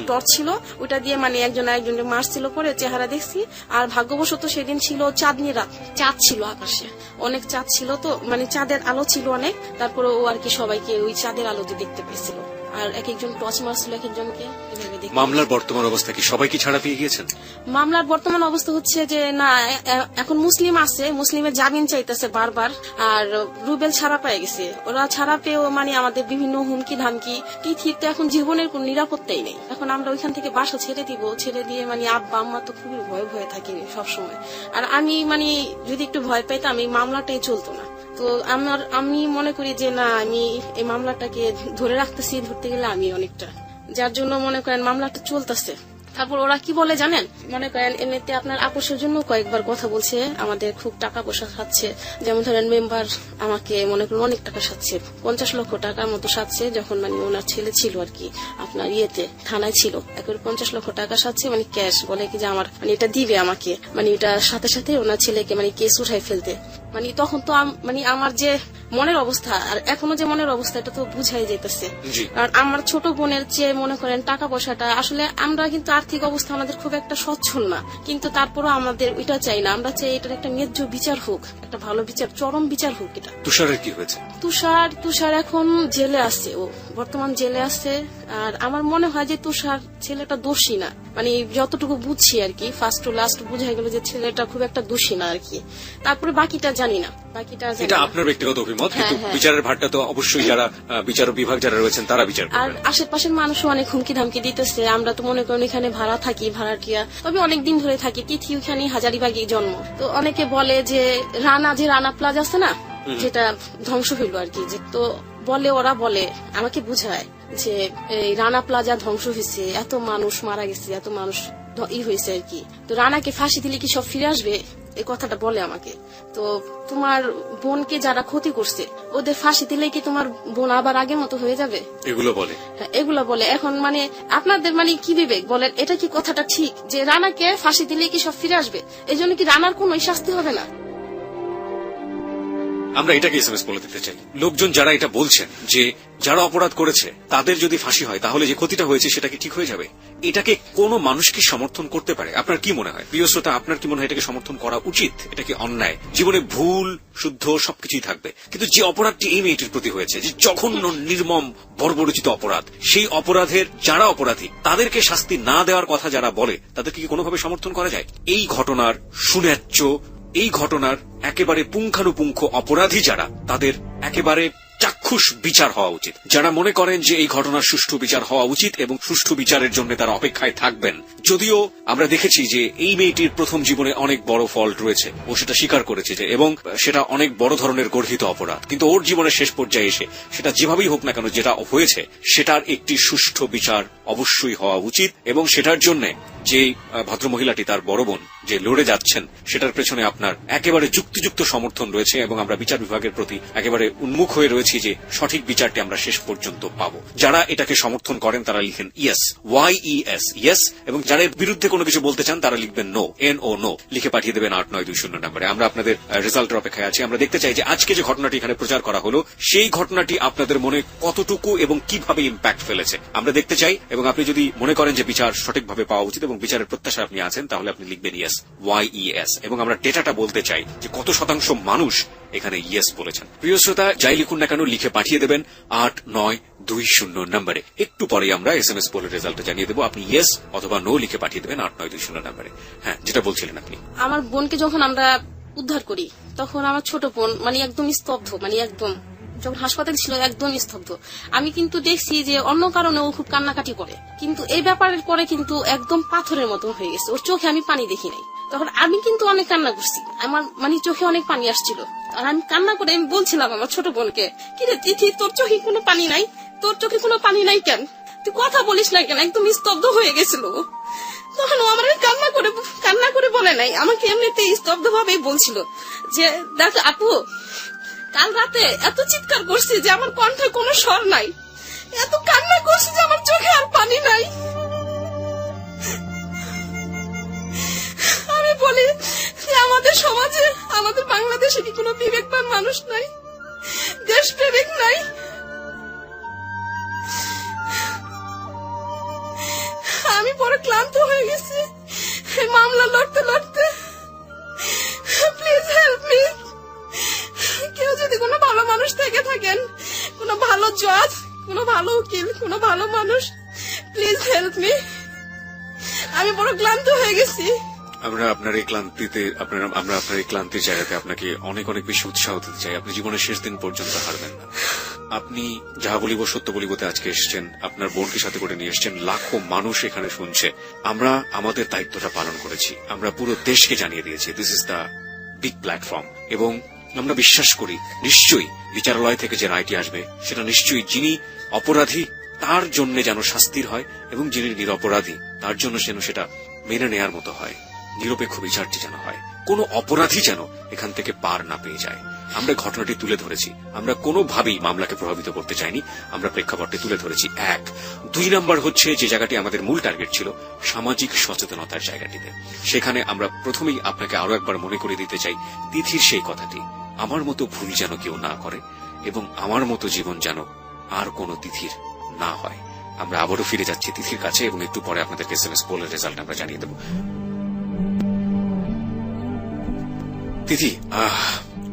টর্চ ছিল ওটা দিয়ে মানে একজন আরেকজনকে মারছিল, পরে চেহারা দেখছি। আর ভাগ্যবশত সেদিন ছিল চাঁদনি রাত, চাঁদ ছিল আকাশে, অনেক চাঁদ ছিল, তো মানে চাঁদের আলো ছিল অনেক। তারপরে ও আর কি সবাইকে ওই চাঁদের আলোতে দেখতে পেয়েছিল। আর এক একজন টর্চ মারছিল এক একজনকে। এভাবে দেখি। মামলার বর্তমান অবস্থা কি, সবাই কি ছাড়া পেয়ে গিয়েছেন? মামলার বর্তমান অবস্থা হচ্ছে যে না, এখন মুসলিম আছে, মুসলিমের জামিন চাইতেছে বারবার, আর রুবেল ছাড়া পেয়ে গেছে। ওরা ছাড়া পেয়েও মানে আমাদের বিভিন্ন হুমকি ধামকি, তিথির তো এখন জীবনের কোন নিরাপত্তাই নেই। এখন আমরা ওইখান থেকে বাসা ছেড়ে দিব, ছেড়ে দিয়ে মানে আব্বা আম্মা তো খুবই ভয়ে থাকি সবসময়। আর আমি মানে যদি একটু ভয় পাইতাম এই মামলাটাই চলতো না। তো আমি মনে করি যে না, আমি এই মামলাটাকে ধরে রাখতেছি, ধরতে গেলে আমি অনেকটা, যার জন্য মনে করেন মামলাটা চলতেছে। তারপর ওরা কি বলে জানেন, মনে করেন এমনিতে আপনার আপোষের জন্য কয়েকবার কথা বলছে, আমাদের খুব টাকা পয়সা খাচ্ছে। যেমন ধরেন মেম্বার আমাকে মনে করেন অনেক টাকা সাচ্ছে, 50 লক্ষ টাকার মতো সাচ্ছে, যখন মানে ওনার ছেলে ছিল আর কি আপনার থানায় ছিল, একেবারে 50 লক্ষ টাকা সাচ্ছে, মানে ক্যাশ, বলে কি যে আমার মানে এটা দিবে আমাকে, মানে এটার সাথে সাথে ওনার ছেলেকে মানে কেস উঠাই ফেলতে। মানে তখন তো মানে আমার যে মনের অবস্থা আর এখনো যে মনের অবস্থা, এটা তো বুঝাই যেতেছে। আর আমার ছোট বোনের যে মনে করেন টাকা পয়সাটা, আসলে আমরা কিন্তু আর্থিক অবস্থা আমাদের খুব একটা সচ্ছল না, কিন্তু তারপরও আমাদের ওইটা চাই না, আমরা চাই এটার একটা ন্যায্য বিচার হোক, একটা ভালো বিচার, চরম বিচার হোক। এটা তুষারের কি হয়েছে? তুষার এখন জেলে আছে, ও বর্তমান জেলে আছে। আর আমার মনে হয় যে তুষার ছেলেটা দোষী না, মানে যতটুকু বুঝছি আর কি, ফার্স্ট টু লাস্ট বুঝা গেল যে ছেলেটা খুব একটা দোষী না আর কি। তারপরে বাকিটা জানি না, এটা আপনার ব্যক্তিগত অভিমত, কিন্তু বিচারের ভারটা তো অবশ্যই যারা বিচার বিভাগ যারা রয়েছেন তারা বিচার করবেন। আর আশেপাশের মানুষও অনেক হুমকি ধামকি দিতেছে। আমরা তো মনে করেন এখানে ভাড়া থাকি, ভাড়াটিয়া, তবে অনেকদিন ধরে থাকি। তিথি ওখানে হাজারিবাগে জন্ম। তো অনেকে বলে যে রানা প্লাজা আছে না, যেটা ধ্বংস হইলো আর কি, তো ওরা বলে আমাকে বুঝায় যে এই রানা প্লাজা ধ্বংস হয়েছে, এত মানুষ মারা গেছে, এত মানুষ হয়েছে আর কি, তো রানাকে ফাঁসি দিলে কি সব ফিরে আসবে, এই কথাটা বলে আমাকে। তো তোমার বোনকে যারা ক্ষতি করছে ওদের ফাঁসি দিলে কি তোমার বোন আবার আগের মতো হয়ে যাবে, এগুলো বলে। এগুলো বলে। এখন মানে আপনাদের মানে কি বিবেক বলেন, এটা কি কথাটা ঠিক যে রানাকে ফাঁসি দিলে কি সব ফিরে আসবে? এই জন্য কি রানার কোন শাস্তি হবে না? আমরা এটাকে এসএমএস বলে দিতে চাই। লোকজন যারা এটা বলছেন যে যারা অপরাধ করেছে তাদের যদি ফাঁসি হয় তাহলে যে ক্ষতিটা হয়েছে সেটা কি ঠিক হয়ে যাবে, এটাকে কোনো মানুষ কি সমর্থন করতে পারে? আপনার কি মনে হয় প্রিয় শ্রোতা, আপনার কি মনে হয় এটাকে সমর্থন করা উচিত? এটা কি অন্যায়? জীবনে ভুল শুদ্ধ সবকিছুই থাকবে, কিন্তু যে অপরাধটি এই মেয়েটির প্রতি হয়েছে, যে জঘন্য নির্মম বর্বরচিত অপরাধ, সেই অপরাধের যারা অপরাধী তাদেরকে শাস্তি না দেওয়ার কথা যারা বলে তাদেরকে কি কোনোভাবে সমর্থন করা যায়? এই ঘটনার সুন্যায্য, এই ঘটনার একেবারে পুঙ্খানুপুঙ্খ অপরাধী যারা, তাদের একেবারে চাক্ষুষ বিচার হওয়া উচিত। যারা মনে করেন যে এই ঘটনার সুষ্ঠু বিচার হওয়া উচিত এবং সুষ্ঠু বিচারের জন্য তারা অপেক্ষায় থাকবেন। যদিও আমরা দেখেছি যে এই মেয়েটির প্রথম জীবনে অনেক বড় ফল্ট রয়েছে, ও সেটা স্বীকার করেছে যে, এবং সেটা অনেক বড় ধরনের গর্হিত অপরাধ, কিন্তু ওর জীবনের শেষ পর্যায়ে এসে সেটা যেভাবেই হোক না কেন যেটা হয়েছে সেটার একটি সুষ্ঠু বিচার অবশ্যই হওয়া উচিত। এবং সেটার জন্য যে ভদ্রমহিলাটি, তার বড় বোন যে লড়ে যাচ্ছেন, সেটার পেছনে আপনার একেবারে যুক্তিযুক্ত সমর্থন রয়েছে এবং আমরা বিচার বিভাগের প্রতি একেবারে উন্মুখ হয়ে রয়েছি যে সঠিক বিচারটি আমরা শেষ পর্যন্ত পাবো। যারা এটাকে সমর্থন করেন তারা লিখেন ইয়েস, YES, ইয়েস, এবং যারা এর বিরুদ্ধে কোনো কিছু বলতে চান তারা লিখবেন নো, NO, নো, লিখে পাঠিয়ে দেবেন 8920 নম্বরে। আমরা আপনাদের রেজাল্টের অপেক্ষায় আছি। আমরা দেখতে চাই যে আজকে যে ঘটনাটি এখানে প্রচার করা হলো সেই ঘটনাটি আপনাদের মনে কতটুকু এবং কিভাবে ইম্প্যাক্ট ফেলেছে আমরা দেখতে চাই। এবং আপনি যদি মনে করেন যে বিচার সঠিকভাবে পাওয়া উচিত এবং বিচারের প্রত্যাশা আপনি আছেন, তাহলে আপনি লিখবেন ইয়েস, YES, এবং আমরা ডেটাটা বলতে চাই যে কত শতাংশ মানুষ এখানে ইয়েস বলেছেন। প্রিয় শ্রোতা, যাই লিখুন না কেন লিখে পাঠিয়ে দেবেন 8920 নম্বরে। একটু পরে আমরা এসএমএস বলে রেজাল্ট জানিয়ে দেবো। আপনি ইয়েস অথবা নো লিখে পাঠিয়ে দেবেন 8920 নম্বরে। হ্যাঁ, যেটা বলছিলেন আপনি। আমার বোনকে যখন আমরা উদ্ধার করি তখন আমার ছোট বোন মানে একদম স্তব্ধ, মানে একদম যখন হাসপাতালে ছিল একদম স্তব্ধ। আমি কিন্তু দেখছি যে অন্য কারণে ও খুব কান্নাকাটি করে, কিন্তু এই ব্যাপারের পরে কিন্তু একদম পাথরের মতো হয়ে গেছে। ওর চোখে আমি পানি দেখি নাই, তখন আমি কিন্তু অনেক কান্না করছি, আমার মানে চোখে অনেক পানি আসছিল। আর আমি কান্না করে আমি বলছিলাম আমার ছোট বোনকে, কি রে তিথি, তোর চোখে কোনো পানি নাই? তোর চোখে কোনো পানি নাই কেন? তুই কথা বলিস না কেন? একদম স্তব্ধ হয়ে গেছিল। তখন ও আমার কান্না করে বলে নাই, আমাকে এমনিতে স্তব্ধ ভাবেই বলছিল যে দেখ আপু, কাল রাতে এত চিৎকার করছি যে আমার কণ্ঠে কোনো স্বর নাই, এত কান্না করছি যে আমার চোখে আর পানি নাই। আমি বলি যে আমাদের সমাজে, আমাদের বাংলাদেশে কি কোনো বিবেকবান মানুষ নাই, দেশপ্রেমিক নাই? আমি পরে ক্লান্ত হয়ে গেছি মামলা লড়তে লড়তে। Please help me. কেউ যদি কোনো ভালো মানুষ থেকে থাকেন, কোনো ভালো জজ, কোনো ভালো উকিল, কোনো বড় ক্লান্ত হয়ে গেছি। আমরা আপনার এই ক্লান্তিতে আমরা আপনার এই ক্লান্তির জায়গাতে আপনাকে অনেক অনেক বেশি উৎসাহ দিতে চাই। আপনি জীবনের শেষ দিন পর্যন্ত হারবেন না। আপনি যাহা বলিব সত্য বলিবতে আজকে এসেছেন, আপনার বোনকে সাথে করে নিয়ে এসেছেন, লাখো মানুষ এখানে শুনছে। আমরা আমাদের দায়িত্বটা পালন করেছি, আমরা পুরো দেশকে জানিয়ে দিয়েছি this is the big platform. এবং আমরা বিশ্বাস করি নিশ্চয়ই বিচারালয় থেকে যে রায়টি আসবে সেটা নিশ্চয়ই যিনি অপরাধী তার জন্য যেন শাস্তির হয় এবং যিনি নিরপরাধী তার জন্য যেন সেটা মেনে নেয়ার মতো হয়, নিরপেক্ষ বিচারটি যেন হয়, কোনো অপরাধী যেন এখান থেকে পার না পেয়ে যায়। আমরা ঘটনাটি তুলে ধরেছি, আমরা কোনোভাবেই মামলাকে প্রভাবিত করতে চাইনি, আমরা প্রেক্ষাপটটি তুলে ধরেছি। 1 2 নম্বর হচ্ছে যে জায়গাটি আমাদের মূল টার্গেট ছিল সামাজিক সচেতনতার জায়গাটিতে, সেখানে আমরা প্রথমেই আপনাকে আরো একবার মনে করে দিতে চাই তিথির সেই কথাটি, আমার মতো ভুল যেন কেউ না করে এবং আমার মতো জীবন যেন আর কোনো তিথির না হয়। আমরা আবারও ফিরে যাচ্ছি তিথির কাছে এবং একটু পরে আপনাদেরকে এসএমএস পোলের রেজাল্ট আমরা জানিয়ে দেব। তিথি,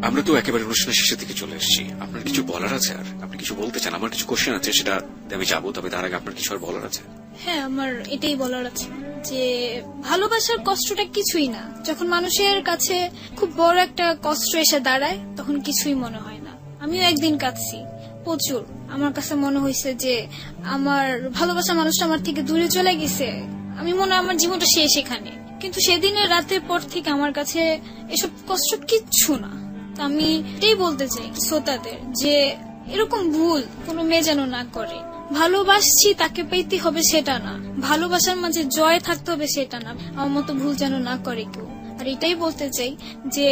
আমরা তো একেবারে অনুষ্ঠানের শেষের দিকে চলে এসেছি, আপনার কিছু বলার আছে? আর আপনি কিছু বলতে চান? আমার কিছু কোশ্চেন আছে, সেটা আমি যাবো, তবে তার আগে আপনার কিছু আর বলার আছে? হ্যাঁ, আমার এটাই বলার আছে যে ভালোবাসার কষ্টটা কিছুই না। যখন মানুষের কাছে খুব বড় একটা কষ্ট এসে দাঁড়ায় তখন কিছুই মনে হয় না। আমিও একদিন কাঁদছি প্রচুর। আমার কাছে মনে হয়েছে যে আমার ভালোবাসা মানুষটা আমার থেকে দূরে চলে গেছে, আমি মনে হয় আমার জীবনটা শেষ এখানে। কিন্তু সেদিনের রাতের পর থেকে আমার কাছে এসব কষ্ট কিচ্ছু না। আমি এটাই বলতে চাই শ্রোতাদের যে এরকম ভুল কোনো মেয়ে যেন না করে। ভালোবাসছি তাকে পেতে হবে সেটা না, ভালোবাসার মাঝে জয় থাকতে হবে সেটা না, আমার মতো ভুল যেন না করে কেউ। আর এটাই বলতে চাই যে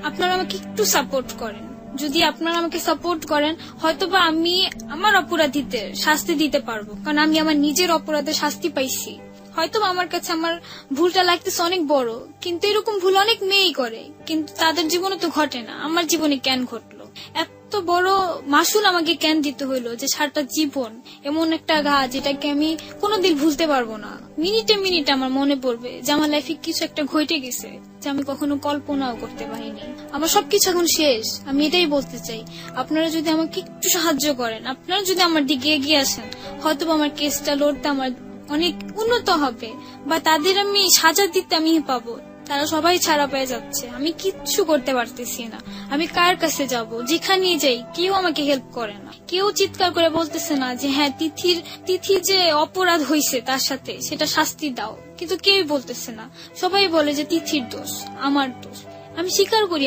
আপনারা আমাকে একটু সাপোর্ট করেন। যদি আপনারা আমাকে সাপোর্ট করেন হয়তোবা আমি আমার অপরাধীদের শাস্তি দিতে পারবো, কারণ আমি আমার নিজের অপরাধের শাস্তি পাইছি। হয়তো আমার কাছে আমার ভুলটা লাগতেছে অনেক বড়, কিন্তু এরকম ভুল অনেক মেয়েই করে, কিন্তু তাদের জীবনে তো ঘটে না। আমার জীবনে কেন ঘটলো? এত বড় মাসুল আমাকে কেন দিতে হইলো যে সারাটা জীবন এমন একটা ঘা যেটাকে আমি কোনোদিন ভুলতে পারবো না। মিনিটে মিনিটে আমার মনে পড়বে যে আমার লাইফে কিছু একটা ঘটে গেছে যে আমি কখনো কল্পনাও করতে পারিনি। আমার সবকিছু এখন শেষ। আমি এটাই বলতে চাই, আপনারা যদি আমাকে একটু সাহায্য করেন, আপনারা যদি আমার দিকে এগিয়ে আসেন, হয়তো আমার কেসটা লড়তে আমার অনেক উন্নত হবে, বা তাদের আমি সাজা দিতে আমি পাবো। তারা সবাই ছাড়া পেয়ে যাচ্ছে, আমি কিচ্ছু করতে পারতেছি না। আমি কার কাছে যাব? যেখানে যাই কেউ আমাকে হেল্প করে না, কেউ চিৎকার করে বলতেছে না যে হ্যাঁ তিথি যে অপরাধ হয়েছে তার সাথে সেটা শাস্তি দাও, কিন্তু কেউই বলতেছে না। সবাই বলে যে তিথির দোষ, আমার দোষ। আমি স্বীকার করি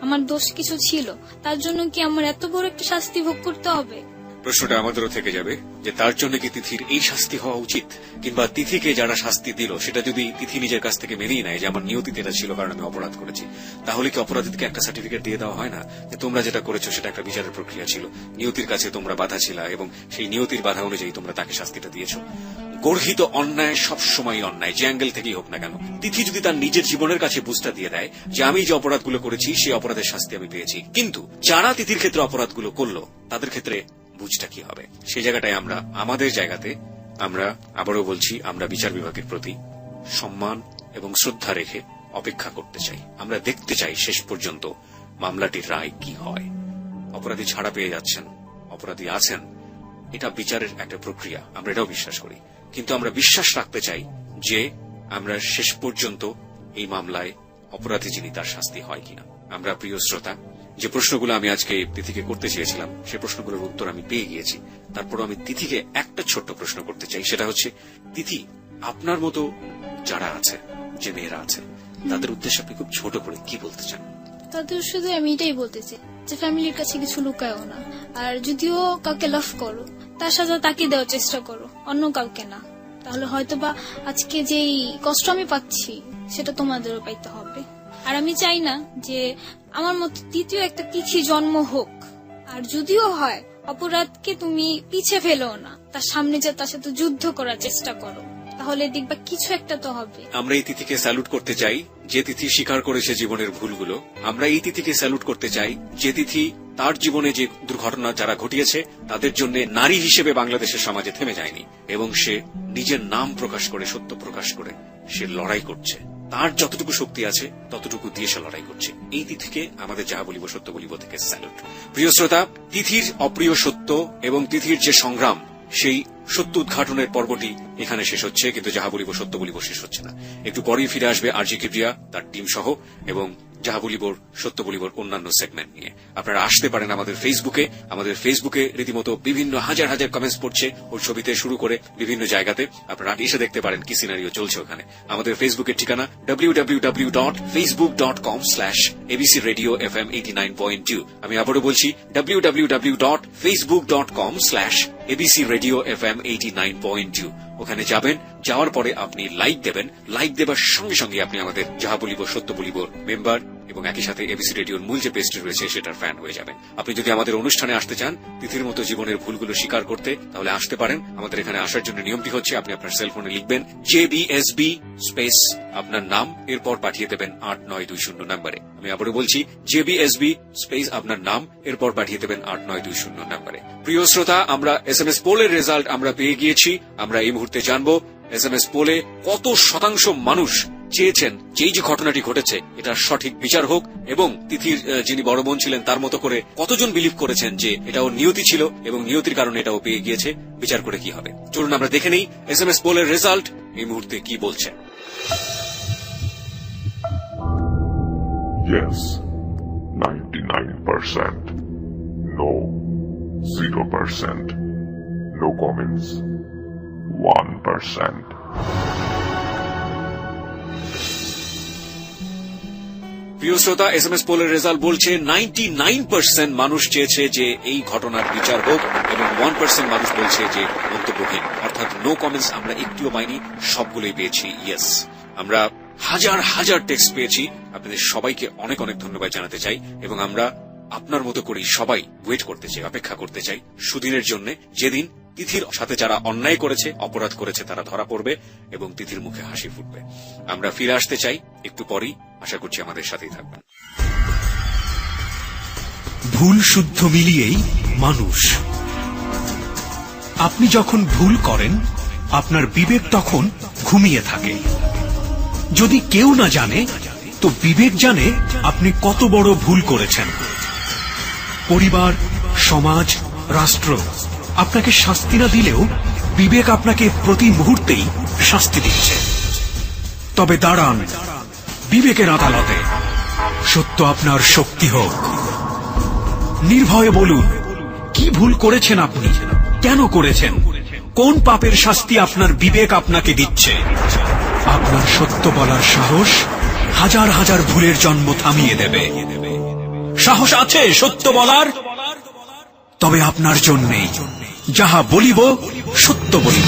আমার দোষ কিছু ছিল, তার জন্য কি আমার এত বড় একটা শাস্তি ভোগ করতে হবে? প্রশ্নটা আমাদেরও থেকে যাবে যে তার জন্য কি তিথির এই শাস্তি হওয়া উচিত, কিংবা তিথিকে যারা শাস্তি দিল সেটা যদি তিথি নিজের কাছ থেকে মেনেই নেয় যে আমার নিয়তিতে এটা ছিল কারণ আমি অপরাধ করেছি, তাহলে কি অপরাধীকে একটা সার্টিফিকেট দিয়ে দেওয়া হয় না যে তোমরা যেটা করেছো সেটা একটা বিচারের প্রক্রিয়া ছিল, নিয়তির কাছে তোমরা বাধা ছিল এবং সেই নিয়তির বাধা অনুযায়ী তোমরা তাকে শাস্তিটা দিয়েছো। গর্হিত অন্যায় সবসময় অন্যায়, যে অ্যাঙ্গেল থেকেই হোক না কেন। তিথি যদি তার নিজের জীবনের কাছে বুঝটা দিয়ে দেয় যে আমি যে অপরাধগুলো করেছি সেই অপরাধের শাস্তি আমি পেয়েছি, কিন্তু যারা তিথির ক্ষেত্রে অপরাধগুলো করলো তাদের ক্ষেত্রে বুঝটা কি হবে, সেই জায়গাটায় আমরা আমাদের জায়গাতে আমরা আবারও বলছি আমরা বিচার বিভাগের প্রতি সম্মান এবং শ্রদ্ধা রেখে অপেক্ষা করতে চাই। আমরা দেখতে চাই শেষ পর্যন্ত মামলাটির রায় কি হয়। অপরাধী ছাড়া পেয়ে যাচ্ছেন, অপরাধী আছেন, এটা বিচারের একটা প্রক্রিয়া, আমরা এটাও বিশ্বাস করি, কিন্তু আমরা বিশ্বাস রাখতে চাই যে আমরা শেষ পর্যন্ত এই মামলায় অপরাধী যিনি তার শাস্তি হয় কিনা। আমরা প্রিয় শ্রোতা, যে প্রশ্নগুলো আমি আজকে তিথিকে করতে চেয়েছিলাম সেই প্রশ্নগুলোর উত্তর আমি পেয়ে গিয়েছি। তারপরও আমি তিথিকে একটা ছোট্ট প্রশ্ন করতে চাই, সেটা হচ্ছে তিথি, আপনার মতো যারা আছে, যে মেয়েরা আছে, তাদের উদ্দেশ্যে আপনি খুব ছোট করে কি বলতে চান? তাদের শুধু আমি এটাই বলতে চাই যে ফ্যামিলির কাছে কিছু লুকায়ও না, আর যদিও কাউকে লাভ করো তার সাথে তাকে দেওয়ার চেষ্টা করো, অন্য কাউকে না। তাহলে হয়তোবা আজকে যেই কষ্ট আমি পাচ্ছি সেটা তোমাদেরও পাইতে হবে। আর আমি চাই না যে আমার মতো দ্বিতীয় একটা তিথি জন্ম হোক। আর যদিও হয় অপরাধকে তুমি পিছে ফেলো না, তার সামনে যা তার সাথে যুদ্ধ করার চেষ্টা করো, তাহলে দেখবা কিছু একটা তো হবে। আমরা এই তিথিকে স্যালুট করতে চাই যে তিথি স্বীকার করেছে জীবনের ভুলগুলো। আমরা এই তিথিকে স্যালুট করতে চাই যে তিথি তার জীবনে যে দুর্ঘটনা যারা ঘটিয়েছে তাদের জন্য নারী হিসেবে বাংলাদেশের সমাজে থেমে যায়নি এবং সে নিজের নাম প্রকাশ করে, সত্য প্রকাশ করে সে লড়াই করছে। তার যতটুকু শক্তি আছে ততটুকু দিয়ে সে লড়াই করছে। এই তিথিকে আমাদের যাহা বলিব সত্য বলিব থেকে স্যালুট। প্রিয় শ্রোতা, তিথির অপ্রিয় সত্য এবং তিথির যে সংগ্রাম, সেই সত্য উদ্ঘাটনের পর্বটি এখানে শেষ হচ্ছে, কিন্তু যাহা বলিব সত্য বলিব শেষ হচ্ছে না। একটু পরেই ফিরে আসবে আরজি কিবরিয়া তার টিম সহ এবং যাহা বলিবর সত্য বলিবর অন্যান্য সেগমেন্ট নিয়ে। আপনারা আসতে পারেন আমাদের ফেসবুকে রীতিমতো বিভিন্ন হাজার হাজার কমেন্টস পড়ছে ওর ছবিতে শুরু করে বিভিন্ন জায়গাতে। আপনারা এসে দেখতে পারেন কি সিনারিও চলছে ওখানে। আমাদের ফেসবুকের ঠিকানা www.facebook.com/abcradiofm89.2। আমি আবারও বলছি www.facebook.com/abcradiofm89.2। ওখানে যাবেন, যাওয়ার পরে আপনি লাইক দেবেন। লাইক দেবার সঙ্গে সঙ্গে আপনি আমাদের যাহা বলিব সত্য বলিব মেম্বার এবং একই সাথে এবিসি রেডিওর মূল যে পেজটি রয়েছে সেটার ফ্যান হয়ে যাবেন। আপনি যদি আমাদের অনুষ্ঠানে আসতে চান তিথির মতো জীবনের ভুলগুলো স্বীকার করতে, তাহলে আসতে পারেন। আমাদের এখানে আসার জন্য নিয়মটি হচ্ছে আপনি আপনার সেলফোনে লিখবেন JBSB স্পেস আপনার নাম, এরপর পাঠিয়ে দেবেন 8920 নম্বরে। আমি আবারও বলছি JBSB স্পেস আপনার নাম, এরপর পাঠিয়ে দেবেন 8920 নম্বরে। প্রিয় শ্রোতা, আমরা SMS পোলের রেজাল্ট আমরা পেয়ে গিয়েছি। আমরা এই মুহূর্তে জানবো SMS পোলে কত শতাংশ মানুষ চেয়েছেন যে এই যে ঘটনাটি ঘটেছে এটা সঠিক বিচার হোক, এবং তিথির যিনি বড় বোন ছিলেন তার মতো করে কতজন বিলিভ করেছেন যে এটাও নিয়তি ছিল এবং নিয়তির কারণে এটাও পেয়ে গিয়েছে। বিচার করে কি হবে, চলুন আমরা দেখে নেই SMS পোলের রেজাল্ট এই মুহূর্তে কি বলছে। Yes, 99%. No, 0%. No comments, 1%. প্রিয় শ্রোতা, SMS পোলের রেজাল্ট বলছে 99% মানুষ চেয়েছে যে এই ঘটনার বিচার হোক এবং 1% মানুষ বলছে যে মন্তব্যহীন, অর্থাৎ নো কমেন্টস আমরা একটিও পাইনি, সবগুলোই পেয়েছি ইয়েস। আমরা হাজার হাজার টেক্সট পেয়েছি, আপনাদের সবাইকে অনেক অনেক ধন্যবাদ জানাতে চাই এবং আমরা আপনার মতো করেই সবাই ওয়েট করতে চাই, অপেক্ষা করতে চাই সুদিনের জন্য, যেদিন তিথির সাথে যারা অন্যায় করেছে, অপরাধ করেছে তারা ধরা পড়বে এবং তিথির মুখে হাসি ফুটবে। আমরা ফিরে আসতে চাই একটু পরেই, আশা করছি আমাদের সাথেই থাকবেন। ভুল শুদ্ধ মিলিয়েই মানুষ। আপনি যখন ভুল করেন আপনার বিবেক তখন ঘুমিয়ে থাকে। যদি কেউ না জানে তো বিবেক জানে আপনি কত বড় ভুল করেছেন। পরিবার, সমাজ, রাষ্ট্র আপনাকে শাস্তি না দিলেও বিবেক আপনাকে প্রতি মুহূর্তেই শাস্তি দিচ্ছে। তবে দাঁড়ান বিবেকের আদালতে, সত্য আপনার শক্তি হোক। নির্ভয়ে বলুন কি ভুল করেছেন আপনি, কেন করেছেন, কোন পাপের শাস্তি আপনার বিবেক আপনাকে দিচ্ছে। আপনার সত্য বলার সাহস হাজার হাজার ভুলের জন্ম থামিয়ে দেবে। সাহস আছে সত্য বলার? তবে আপনার জন্যেই যাহা বলিব সত্য বলিব।